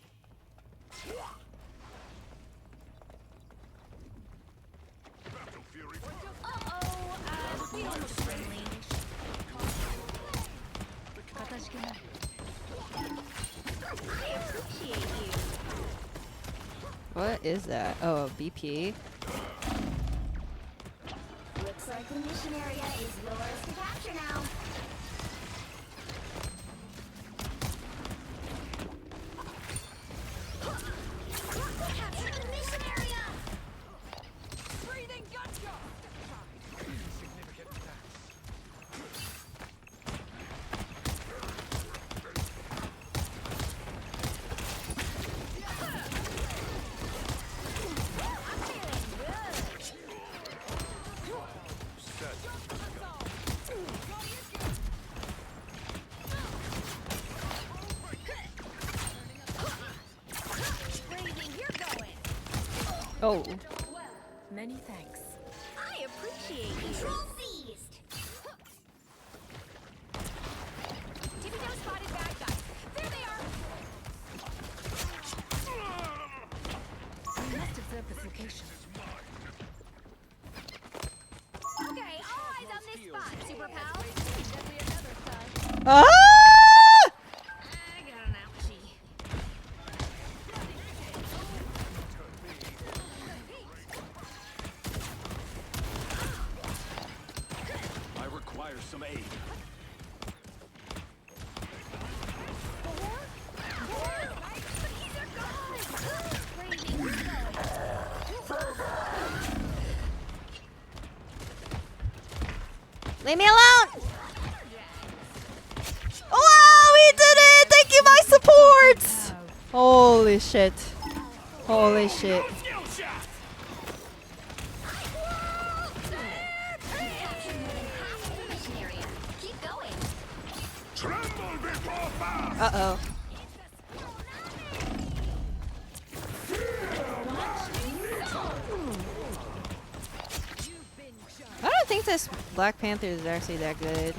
K: Uh-oh, we don't look friendly.
A: What is that? Oh, BP.
J: Looks like the mission area is yours to capture now. Capture the mission area!
L: Breathing gotcha!
A: Oh.
K: Many thanks. I appreciate you.
J: Control seized!
K: Tippy-toe spotted bad guys. There they are. We must observe this location. Okay, all eyes on this spot, super pals.
A: Ah!
K: I got an ouchie.
N: I require some aid.
A: Leave me alone! Oh, we did it! Thank you, my supports! Holy shit. Holy shit.
J: Keep going.
Q: Tremble before fire!
A: Uh-oh. I don't think this Black Panther is actually that good.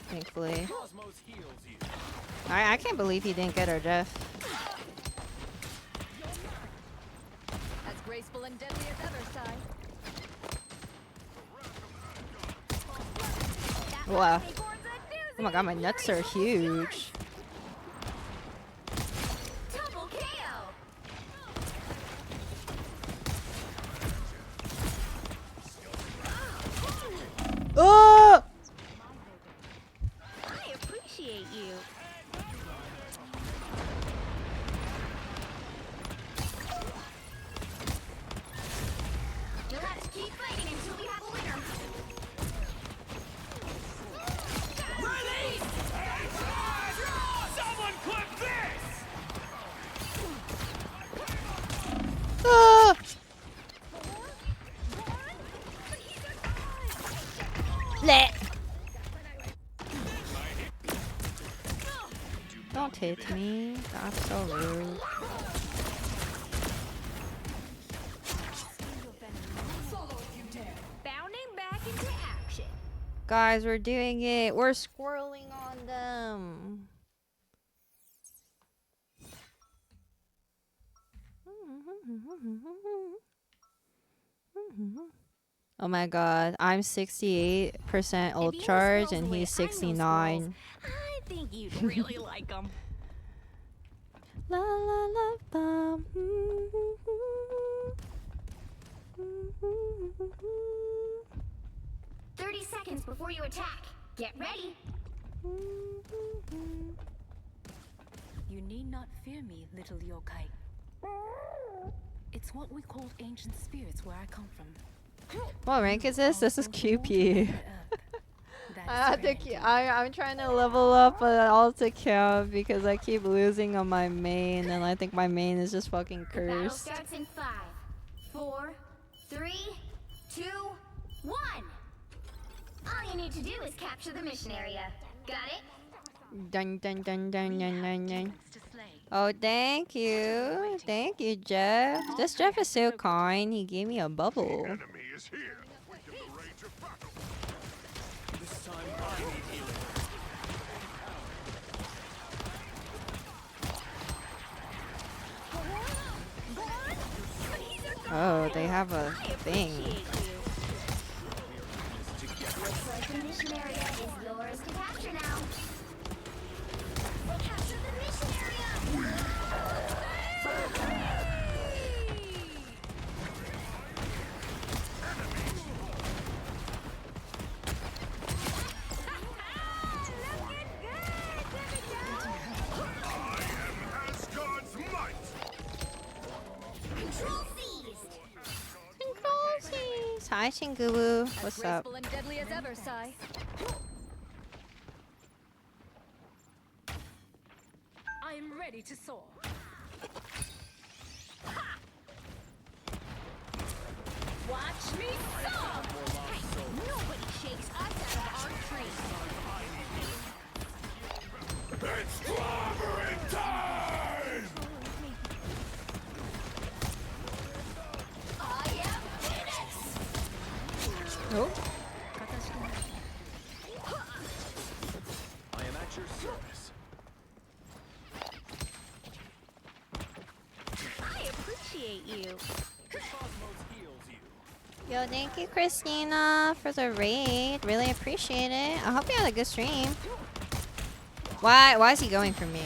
A: Thankfully. I can't believe he didn't get her death.
K: As graceful and deadly as ever, Sai.
A: Wow. Oh my god, my nuts are huge.
J: Double KO!
A: Oh!
K: I appreciate you.
J: You'll have to keep fighting until we have a winner.
D: Someone clip this!
A: Ah! Bleh. Don't hit me. That's so rude.
K: Bounding back into action.
A: Guys, we're doing it. We're squirreling on them. Oh my god, I'm 68% ult charge and he's 69.
K: I think you'd really like them.
A: La la la bum.
J: 30 seconds before you attack. Get ready.
L: You need not fear me, little yokai. It's what we call ancient spirits where I come from.
A: What rank is this? This is QP. I'm trying to level up an Alta count because I keep losing on my main and I think my main is just fucking
J: The battle
A: cursed.
J: starts in 5, 4, 3, 2, 1. All you need to do is capture the mission area. Got it?
A: Dun dun dun dun dun dun dun. Oh, thank you. Thank you, Jeff. This Jeff is so kind. He gave me a bubble.
Q: Enemy is here. Within the range of battle.
N: This time I need healing.
A: Oh, they have a thing.
J: Looks like the mission area is yours to capture now. Capture the mission area!
Q: Asgard's might!
J: Control seized!
A: Controlsies. Hi, Shingubu.
L: As
A: What's up?
L: graceful and deadly as ever, Sai. I am ready to soar. Watch me soar!
J: Nobody shakes us out of our tree.
Q: It's clobbering time!
J: I am Phoenix!
A: Nope.
N: I am at your service.
K: I appreciate you.
N: Cosmos heals you.
A: Yo, thank you, Christina, for the raid. Really appreciate it. I hope you had a good stream. Why is he going for me?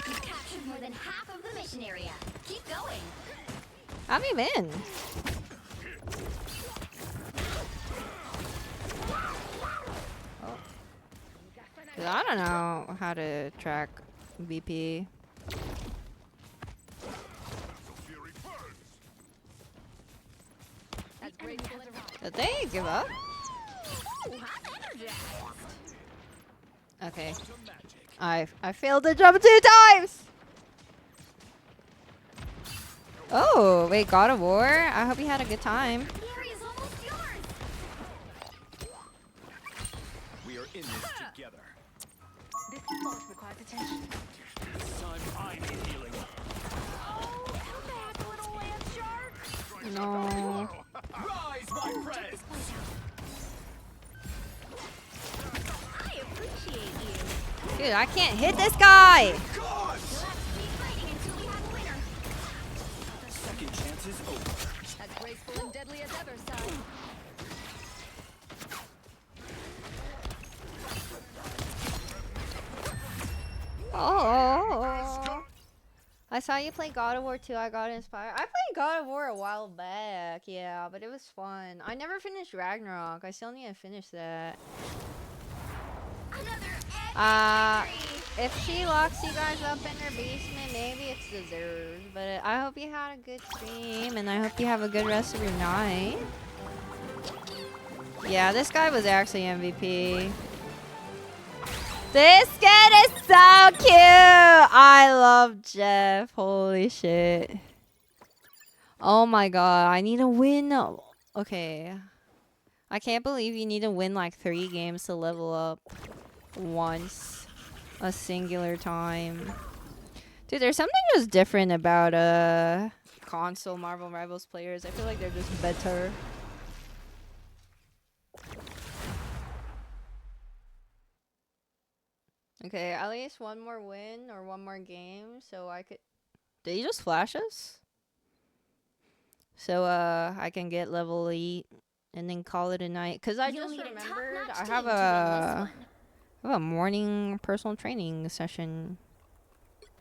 J: You've captured more than half of the mission area. Keep going.
A: How have you been? Oh. 'Cause I don't know how to track BP. Did they give up? Okay. I failed to jump 2 times! Oh, wait, God of War? I hope you had a good time.
N: We are in this together.
L: This spot requires attention.
N: This time I need healing.
L: Oh, come back, little land shark!
A: No.
N: Rise, my friends!
K: I appreciate you.
A: Dude, I can't hit this guy!
N: Second chance is over.
L: As graceful and deadly as ever, Sai.
A: Oh. I saw you play God of War 2. I got inspired. I played God of War a while back, yeah, but it was fun. I never finished Ragnarok. I still need to finish that. If she locks you guys up in her basement, maybe it's deserved. But I hope you had a good stream, and I hope you have a good rest of your night. Yeah, this guy was actually MVP. This kid is so cute! I love Jeff. Holy shit. Oh my god, I need to win. Okay. I can't believe you need to win like 3 games to level up once. A singular time. Dude, there's something just different about console Marvel Rivals players. I feel like they're just better. Okay, at least one more win or one more game so I could... Did he just flash us? So I can get level 8 and then call it a night. Cause I just remembered I have a morning personal training session.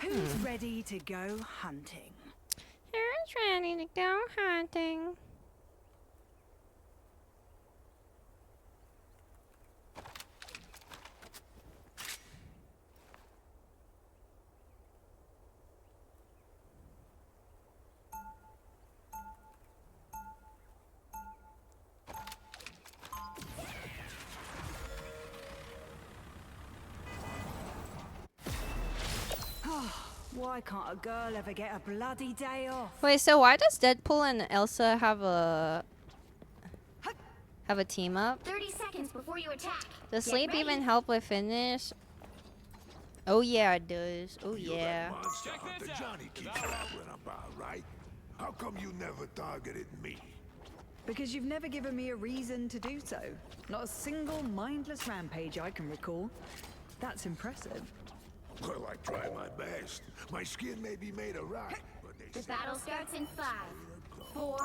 I: Who's ready to go hunting?
A: Who's ready to go hunting?
I: Why can't a girl ever get a bloody day off?
A: Wait, so why does Deadpool and Elsa have a team up?
J: 30 seconds before you attack.
A: Does
J: Get
A: sleep
J: ready.
A: even help with finish? Oh yeah, it does. Oh yeah.
Q: Monster Hunter Johnny keeps rambling about, right? How come you never targeted me?
I: Because you've never given me a reason to do so. Not a single mindless rampage I can recall. That's impressive.
Q: Well, I try my best. My skin may be made of rock, but they
J: The
Q: say
J: battle starts in 5, 4,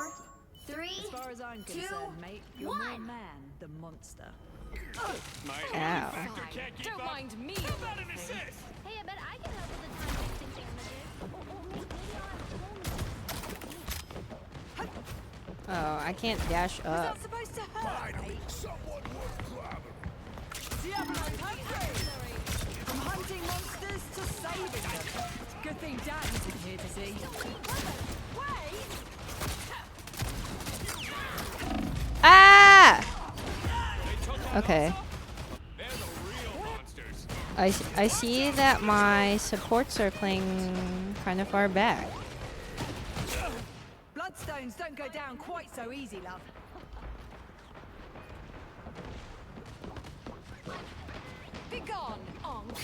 J: 3,
I: As far as I'm
J: 2,
I: concerned, mate, you're more
J: 1.
I: man than monster.
N: My
A: Ow.
N: factor can't keep
K: Don't
N: up.
K: mind me.
N: How about an assist?
K: Hey, I bet I can help with the time wasting damages.
A: Oh, I can't dash up.
I: Supposed to hurt, mate.
C: Someone worth grabbing.
I: Diablo hungry! From hunting monsters to saving them. Good thing Dad isn't here to see. Wait!
A: Ah! Okay.
N: They're the real monsters.
A: I see that my supports are playing kind of far back.
I: Bloodstones don't go down quite so easy, love. Be gone, Onk.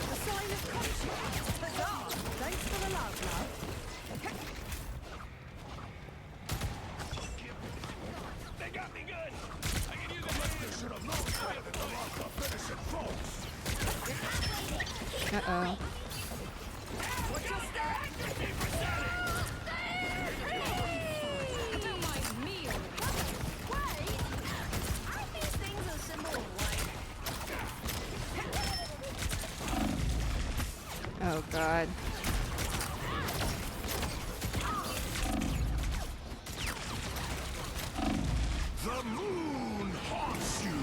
I: The sign of conscience. Huzzah! Thanks for the love, love.
N: They got me good. I can use a hand.
C: Should have known better than to lock up innocent folks.
A: Uh-oh.
K: Don't mind me. Wait! Aren't these things a symbol of life?
A: Oh god.
C: The moon haunts you.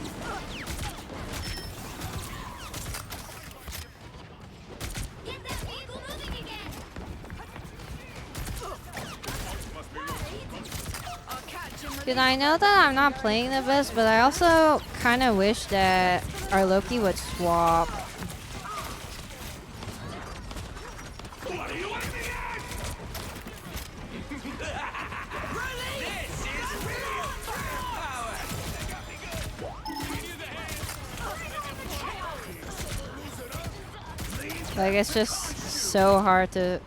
J: Get that vehicle moving again.
A: Dude, I know that I'm not playing the best, but I also kind of wish that our Loki would swap.
C: What are you aiming at?
F: This is real power!
A: Like, it's just so hard to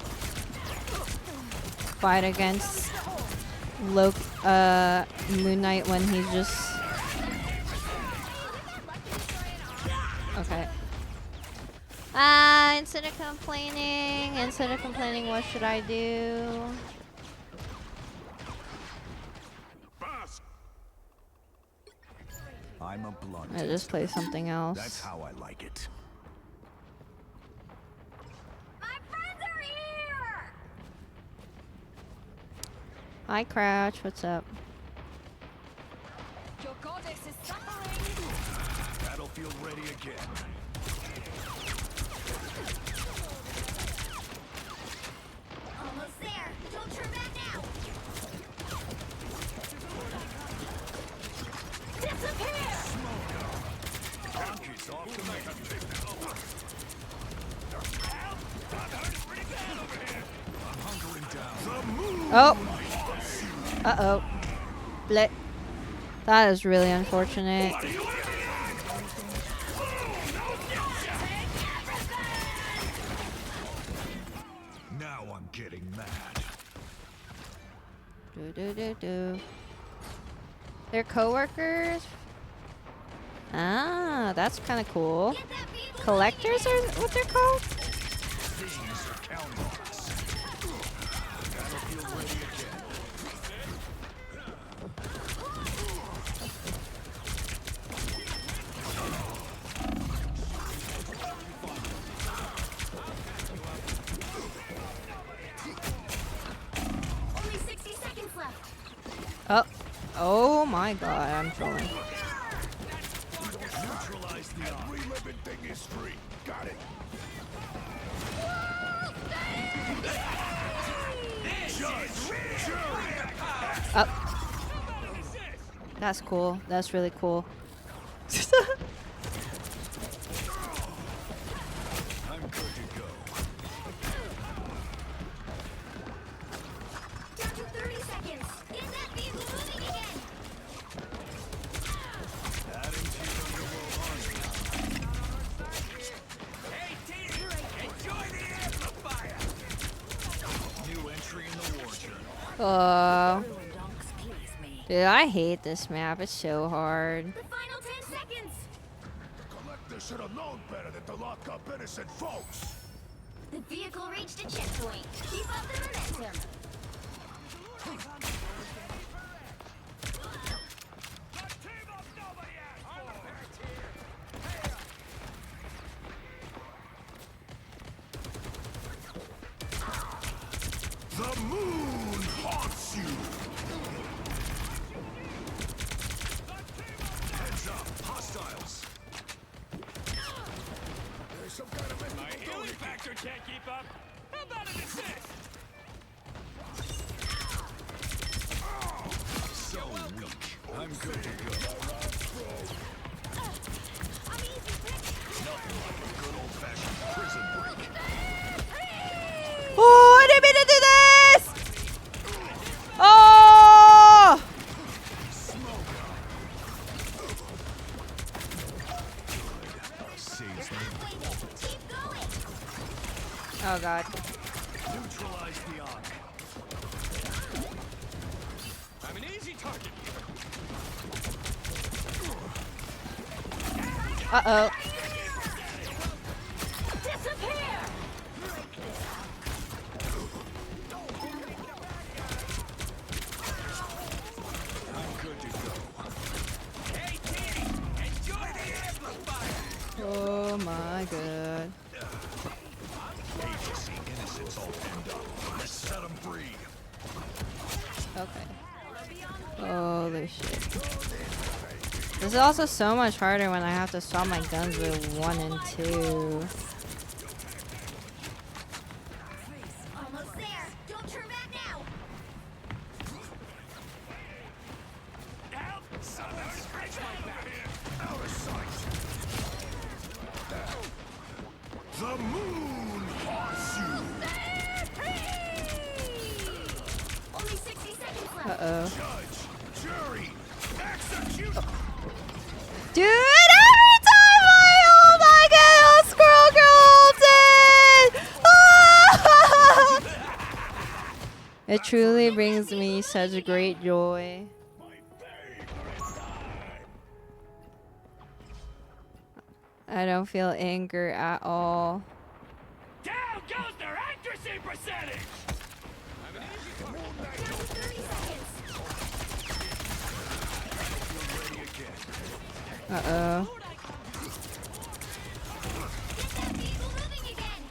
A: fight against Moon Knight when he's just... Okay. Instead of complaining, what should I do?
C: I'm a blunt.
A: I just play something else.
C: That's how I like it.
J: My friends are here.
A: Hi, Crouch. What's up?
I: Your goddess is suffering.
C: Battlefield ready again.
J: Almost there. Don't turn back now. Disappear.
C: Donkey's off to make a big I'm hunkering down. The moon.
A: Oh. Uh-oh. Blech. That is really unfortunate.
C: Now I'm getting mad.
A: Do. They're coworkers? Ah, that's kind of cool. Collectors are what they're called?
C: Things are counting on us. Battlefield ready again.
J: Only 60 seconds left.
A: Oh. Oh my god, I'm trolling.
C: Neutralize the every living thing is free. Got it.
A: Oh. That's cool. That's really cool.
C: I'm good to go.
J: Down to 30 seconds. Get that vehicle moving again.
C: Adding fuel to your army.
F: Hey, team! Enjoy the amplifier!
C: New entry in the war journal.
A: Dude, I hate this map. It's so hard.
J: The final 10 seconds.
C: The collector should have known better than to lock up innocent folks.
J: The The vehicle reached a checkpoint. Keep up the momentum.
Q: The moon haunts you! Heads up, hostiles! There's some kind of
F: My healing factor can't keep up. How about an assist?
Q: So weak. I'm good to go. Nothing like a good old-fashioned prison break.
A: Oh, I didn't mean to do this! Oh! Oh god.
F: Neutralize the arc. I'm an easy target.
A: Uh-oh.
J: Disappear!
Q: I'm good to go.
F: Hey, team! Enjoy the amplifier!
A: Oh my god.
Q: Hate to see innocents all penned up. Let's set them free.
A: Okay. Holy shit. This is also so much harder when I have to swap my guns with 1 and 2.
J: Almost there. Don't turn back now.
F: Help! Someone scratch my back!
Q: Out of sight. The moon haunts you.
J: Only 60 seconds left.
A: Uh-oh.
Q: Judge, jury, execute.
A: Dude, every time I hold, I get a squirrel girl ulted! Ah! It truly brings me such great joy. I don't feel anger at all.
F: Down goes their accuracy percentage! I'm an easy target.
J: Down to 30 seconds.
A: Uh-oh.
J: Get that vehicle moving again.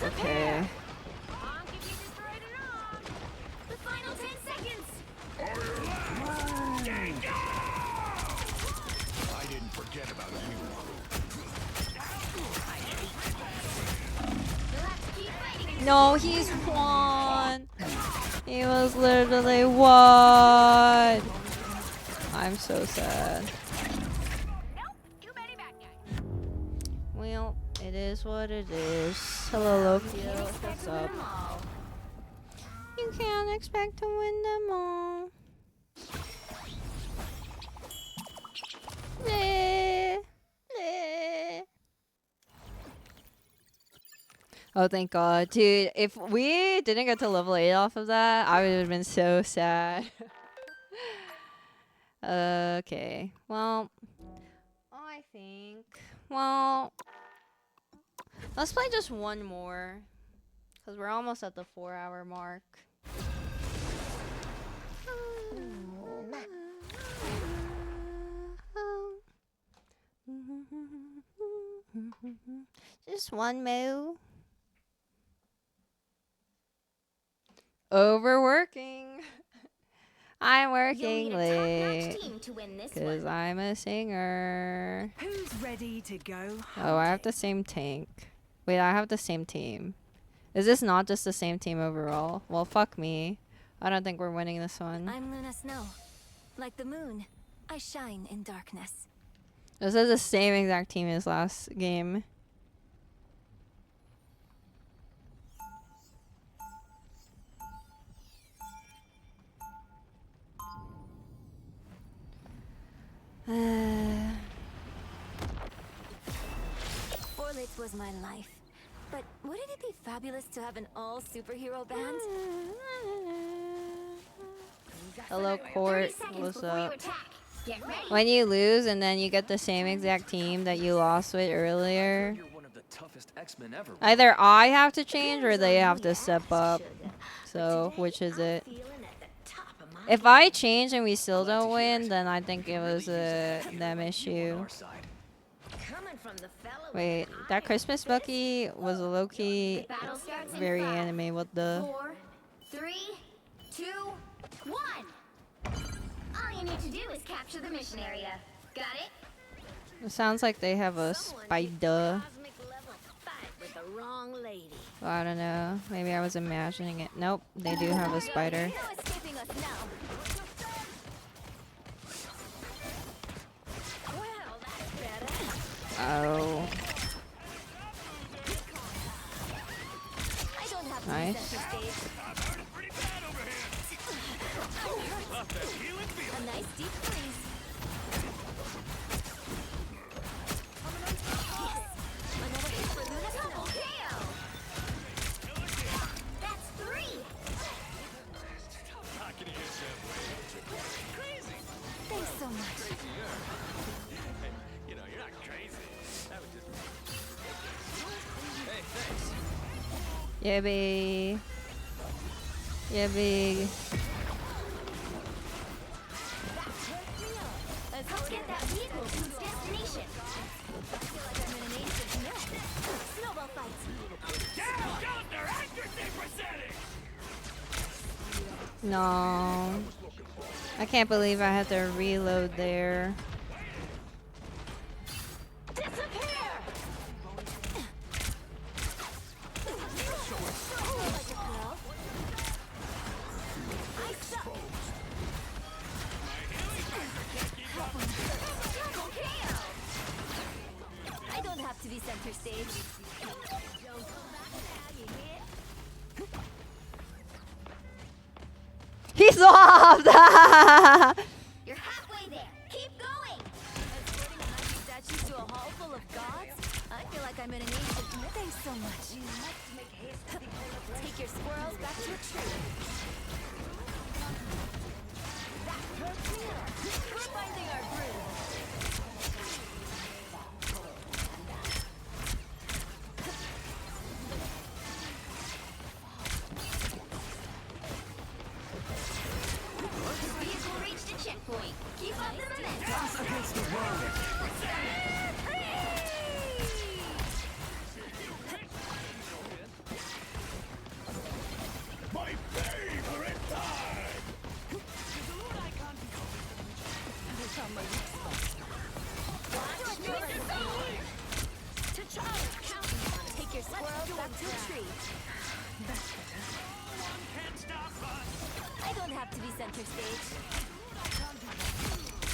A: Okay.
J: The final 10 seconds.
Q: I didn't forget about you.
J: You'll have to keep fighting.
A: No, he's won. He was literally won. I'm so sad. Well, it is what it is. Hello, Lofio. What's up? You can't expect to win them all. Oh, thank God. Dude, if we didn't get to level 8 off of that, I would have been so sad. Okay. Well, I think... Well, let's play just one more. Because we're almost at the 4-hour mark. Just one more. Overworking. I'm working late because I'm a singer.
I: Who's ready to go?
A: Oh, I have the same tank. Wait, I have the same team. Is this not just the same team overall? Well, fuck me. I don't think we're winning this one.
S: I'm Luna Snow. Like the moon, I shine in darkness.
A: This is the same exact team as last game.
S: Orlitz was my life. But wouldn't it be fabulous to have an all-superhero band?
A: Hello, Court. What's up?
J: Get ready.
A: When you lose and then you get the same exact team that you lost with earlier,
P: You're one of the toughest X-Men ever.
A: either I have to change or they have to step up. So, which is it? If I change and we still don't win, then I think it was a them issue. Wait, that Christmas Bucky was a low-key very anime. What the?
J: 4, 3, 2, 1. All you need to do is capture the mission area. Got it?
A: It sounds like they have a spider.
K: With the wrong lady.
A: Well, I don't know. Maybe I was imagining it. Nope, they do have a spider.
J: No escaping us now.
K: Well, that's better.
A: Oh,
J: I don't have to
A: nice.
J: be center stage. A nice deep freeze. Yes. Another hit for Luna's double KO. That's 3. Thanks so much.
F: You know, you're not crazy. That was just... Hey, thanks.
A: Yeah, big. Yeah, big.
J: Let's get that vehicle to its destination. I feel like I'm in an ancient mill. Snowball fights.
D: Down goes their accuracy percentage!
A: No. I can't believe I had to reload there.
J: Disappear! I don't have to be center stage. Don't come back now, you hear?
A: He swapped!
J: You're halfway there. Keep going. Escorting a mighty statue to a hall full of gods? I feel like I'm in an ancient myth. Thanks so much. You must make haste to take your squirrels back to a tree. That hurts me. We're finding our groove. Vehicle reached a checkpoint. Keep up the momentum.
D: My favorite time!
J: Take your squirrels back to a tree. I don't have to be center stage.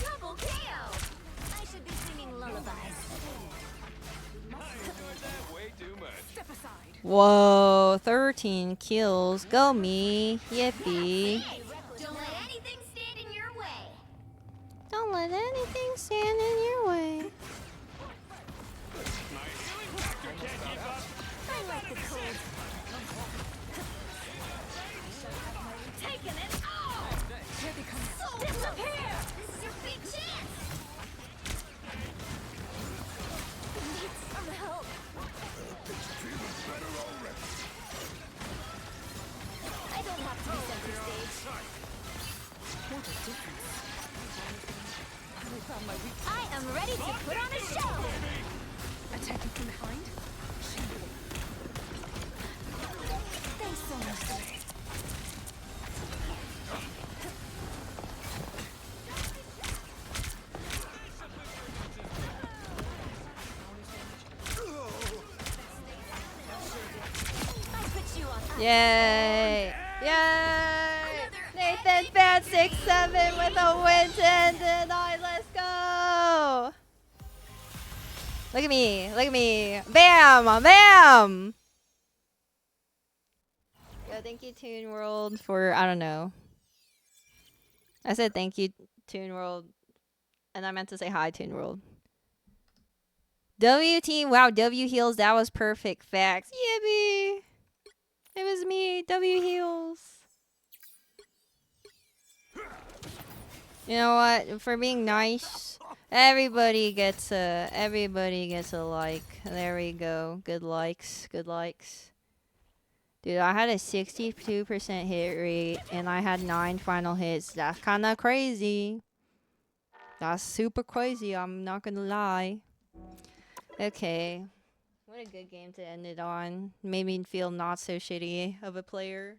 J: Double KO! I should be singing lullabies.
F: Way too much.
J: Step aside.
A: Whoa, 13 kills. Go me. Yippee.
J: Hey, don't let anything stand in your way.
A: Don't let anything stand in your way.
J: I like the cold. Taking it all! Here they come. So disappear! This is your big chance! Need some help. I don't have to be center stage. What a difference. I am ready to put on a show! Attacking from behind? Thanks so much.
A: Yay! Yay! Nathan Fan 6-7 with a win to end the night. Let's go! Look at me! Look at me! Bam! Bam! Yo, thank you, Toon World, for I don't know. I said thank you, Toon World, and I meant to say hi, Toon World. W team, wow, W heals, that was perfect. Facts. Yippee! It was me, W heals. You know what? For being nice, everybody gets a like. There we go. Good likes. Good likes. Dude, I had a 62% hit rate and I had 9 final hits. That's kind of crazy. That's super crazy. I'm not gonna lie. Okay. What a good game to end it on. Made me feel not so shitty of a player.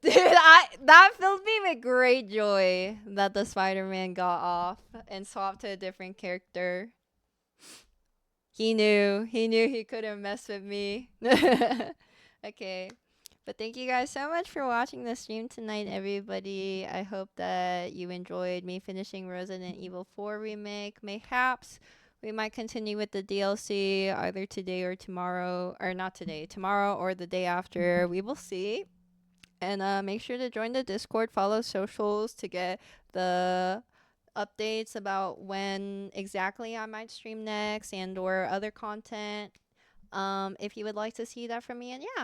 A: Dude, that filled me with great joy that the Spider-Man got off and swapped to a different character. He knew he couldn't mess with me. Okay. But thank you guys so much for watching the stream tonight, everybody. I hope that you enjoyed me finishing Resident Evil 4 Remake. Mayhaps we might continue with the DLC either today or tomorrow. Or not today, tomorrow or the day after. We will see. And make sure to join the Discord, follow socials to get the updates about when exactly I might stream next and or other content. If you would like to see that from me. And yeah,